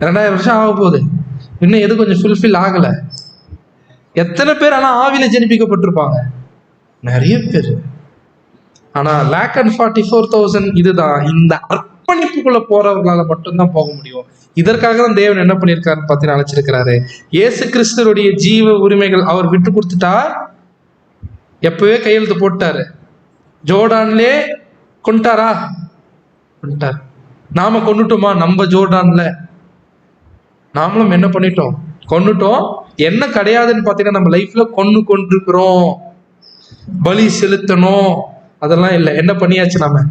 2000 வருஷம் ஆக போகுது. இன்னும் எது கொஞ்சம் ஃபுல்ஃபில் ஆகல. எத்தனை பேர் ஆனா ஆவியில ஜெனிப்பிக்கப்பட்டிருப்பாங்க? நிறைய பேர். ஆனா 1,44,000 இதுதான். இந்த அர்ப்பணிப்புக்குள்ள போறவர்களால மட்டும்தான் போக முடியும். இதற்காக தான் தேவன் என்ன பண்ணியிருக்காருன்னு பார்த்தீங்கன்னா அழைச்சிருக்கிறாரு. இயேசு கிறிஸ்துவனுடைய ஜீவ உரிமைகள் அவர் விட்டு கொடுத்துட்டா, எப்பவே கையெழுத்து போட்டாரு. ஜோர்டான்லே கொண்டாரா? கொண்டார். நாம கொண்டுட்டோமா? நம்ம ஜோர்டான்ல நாமளும் என்ன பண்ணிட்டோம், கொண்டுட்டோம். என்ன கிடையாதுன்னு பார்த்தீங்கன்னா நம்ம லைஃப்ல கொண்டிருக்கிறோம். பலி செலுத்தணும் அதெல்லாம் இல்லை. என்ன பண்ணியாச்சு, நாம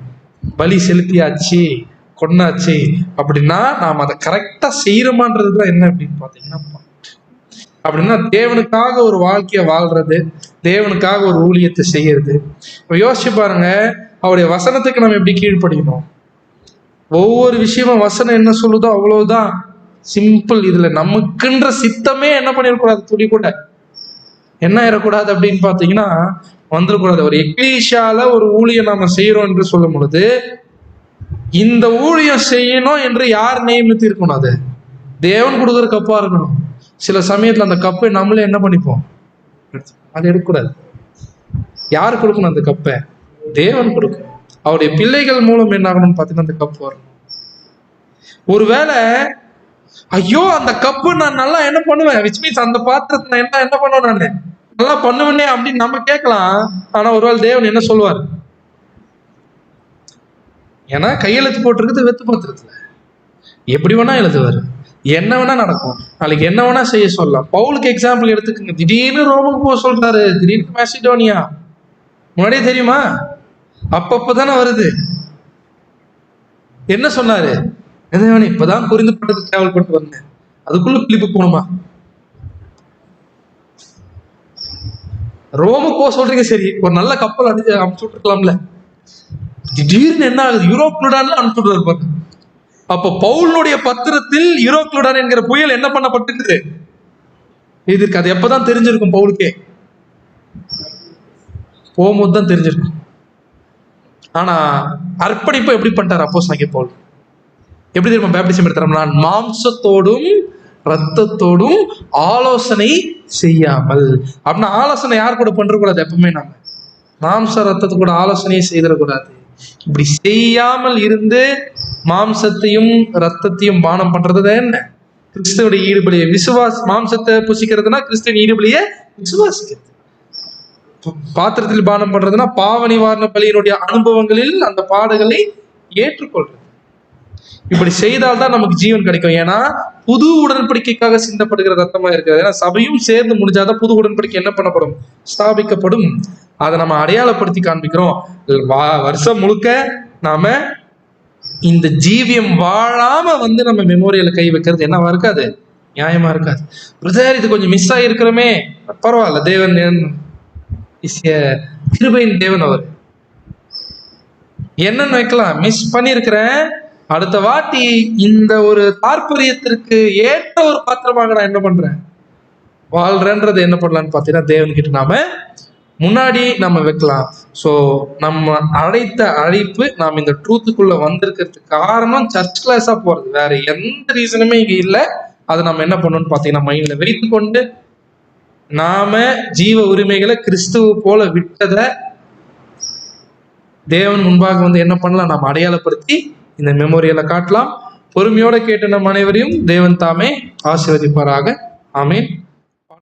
பலி செலுத்தியாச்சு, கொண்டாச்சு. அப்படின்னா நாம் அதை கரெக்டா செய்யறோமான்றதுதான் என்ன அப்படின்னு பாத்தீங்கன்னா, அப்படின்னா தேவனுக்காக ஒரு வாழ்க்கைய வாழ்றது, தேவனுக்காக ஒரு ஊழியத்தை செய்யறது. யோசிச்சு பாருங்க, அவருடைய வசனத்துக்கு நம்ம எப்படி கீழ்ப்படிக்கணும். ஒவ்வொரு விஷயமும் வசனம் என்ன சொல்லுதோ அவ்வளவுதான். சிம்பிள். இதுல நமக்குன்ற சித்தமே என்ன பண்ணிடக்கூடாது, துளி கூட என்ன ஆயிடக்கூடாது அப்படின்னு பாத்தீங்கன்னா வந்துடக்கூடாது. ஒரு எக்லீஷியால ஒரு ஊழியம் நாம செய்யறோம் என்று சொல்லும் பொழுது இந்த ஊழியம் செய்யணும் என்று யார் நியமித்து இருக்கணும்? அது தேவன் கொடுக்குற கப்பா இருக்கணும். சில சமயத்துல அந்த கப்பை நம்மளே என்ன பண்ணிப்போம், அது எடுக்கக்கூடாது. யார் கொடுக்கணும் அந்த கப்பை? தேவன் கொடுக்கணும். அவருடைய பிள்ளைகள் மூலம் என்ன ஆகணும்னு பார்த்தீங்கன்னா அந்த கப்பு வரணும். ஒருவேளை ஐயோ அந்த கப்பு நான் நல்லா என்ன பண்ணுவேன், விச் மீன்ஸ் அந்த பாத்திரத்தை நான் என்ன பண்ணுவேன், நான் நல்லா பண்ணுவேனே அப்படின்னு நம்ம கேட்கலாம். ஆனா ஒருவேளை தேவன் என்ன சொல்லுவார்? ஏன்னா கையெழுத்து போட்டிருக்குது வெத்து பாத்திரத்துல, எப்படி வேணா எழுதுவாரு, என்ன வேணா நடக்கும், நாளைக்கு என்ன வேணா செய்ய சொல்லலாம். பவுலுக்கு எக்ஸாம்பிள் எடுத்துக்கோங்க. திடீர்னு ரோமுக்கு போக சொல்றாரு, திடீர்னு மேசிடோனியா. முன்னாடியே தெரியுமா? அப்பப்பதானே வருது. என்ன சொன்னாரு? இப்பதான் குறிந்து பட்டது டிராவல் பண்ணிட்டு வந்தேன். அதுக்குள்ள பிலிப்பு போகணுமா? ரோமு போக சொல்றீங்க, சரி, ஒரு நல்ல கப்பல் அனுப்பிச்சு விட்டுருக்கலாம்ல. திடீர்னு என்ன ஆகுது, யூரோக்ளுடான்ல அனுப்பிச்சு விடுறாரு. அப்ப பவுலுடைய பத்திரத்தில் யூரோக்ளுடான் என்கிற புயல் என்ன பண்ணப்பட்டிருக்குது? இதுக்கு அது எப்பதான் தெரிஞ்சிருக்கும் பவுலுக்கே? போகும்போது தான் தெரிஞ்சிருக்கும். ஆனா அர்ப்பணிப்பு எப்படி பண்ணிட்டார் அப்போஸ்தலனாகிய பவுல்? எப்படி தெரியுமா பேப்டிசம் எடுத்தார்? நான் மாம்சத்தோடும் ரத்தத்தோடும் ஆலோசனை செய்யாமல். அப்படின்னா ஆலோசனை யார் கூட பண்றக்கூடாது? எப்பவுமே நம்ம மாம்ச ரத்தத்தை கூட ஆலோசனையை செய்திடக்கூடாது. இப்படி செய்யாமல் இருந்து மாம்சத்தையும் ரத்தத்தையும் பானம் பண்றது என்ன? கிறிஸ்துவோட ஈடுபலியை மாம்சத்தை புசிக்கிறதுனா கிறிஸ்துவின் ஈடுபலியை விசுவாசிக்கிறது. பாத்திரத்தில் பானம் பண்றதுன்னா பாவ நிவாரண பலியினுடைய அனுபவங்களில் அந்த பாடுகளை ஏற்றுக்கொள்றது. இப்படி செய்தால்தான் நமக்கு ஜீவன் கிடைக்கும். ஏன்னா புது உடன்படிக்கைக்காக சிந்தப்படுகிற ரத்தமா இருக்கிறது. ஏன்னா சபையும் சேர்ந்து முடிஞ்சாதான் புது உடன்படிக்கை என்ன பண்ணப்படும்? ஸ்தாபிக்கப்படும். அதை நம்ம அடையாளப்படுத்தி காண்பிக்கிறோம். வருஷம் முழுக்க நாம இந்த ஜீவியம் வாழாம நம்ம மெமோரியல கை வைக்கிறது என்னவா இருக்காது? நியாயமா இருக்காது. பிரதர், இது கொஞ்சம் மிஸ் ஆகிருக்கிறோமே. பரவாயில்ல, தேவன் கிருபையின் தேவன். அவர் என்னன்னு வைக்கலாம், மிஸ் பண்ணிருக்கிறேன், அடுத்த வாட்டி இந்த ஒரு தாற்பயத்திற்கு ஏற்ற ஒரு பாத்திரமாக நான் என்ன பண்றேன், வாழ்றேன்றது என்ன பண்ணலான்னு பார்த்தீங்கன்னா தேவன்கிட்ட நாம முன்னாடி நம்ம வைக்கலாம். ஸோ நம்ம அழைத்த அழைப்பு, நாம் இந்த ட்ரூத்துக்குள்ள வந்திருக்கிறதுக்கு காரணம் சர்ச் கிளாஸா போறது, வேற எந்த ரீசனுமே இங்க இல்லை. அதை நம்ம என்ன பண்ணணும்னு பார்த்தீங்கன்னா மைண்ட்ல வைத்து கொண்டு நாம ஜீவ உரிமைகளை கிறிஸ்துவ போல விட்டதை தேவன் முன்பாக என்ன பண்ணலாம், நாம் அடையாளப்படுத்தி இந்த மெமோரியலை காட்டலாம். பொறுமையோட கேட்ட நம் அனைவரையும் தேவன் தாமே ஆசீர்வதிப்பாராக. ஆமீன்.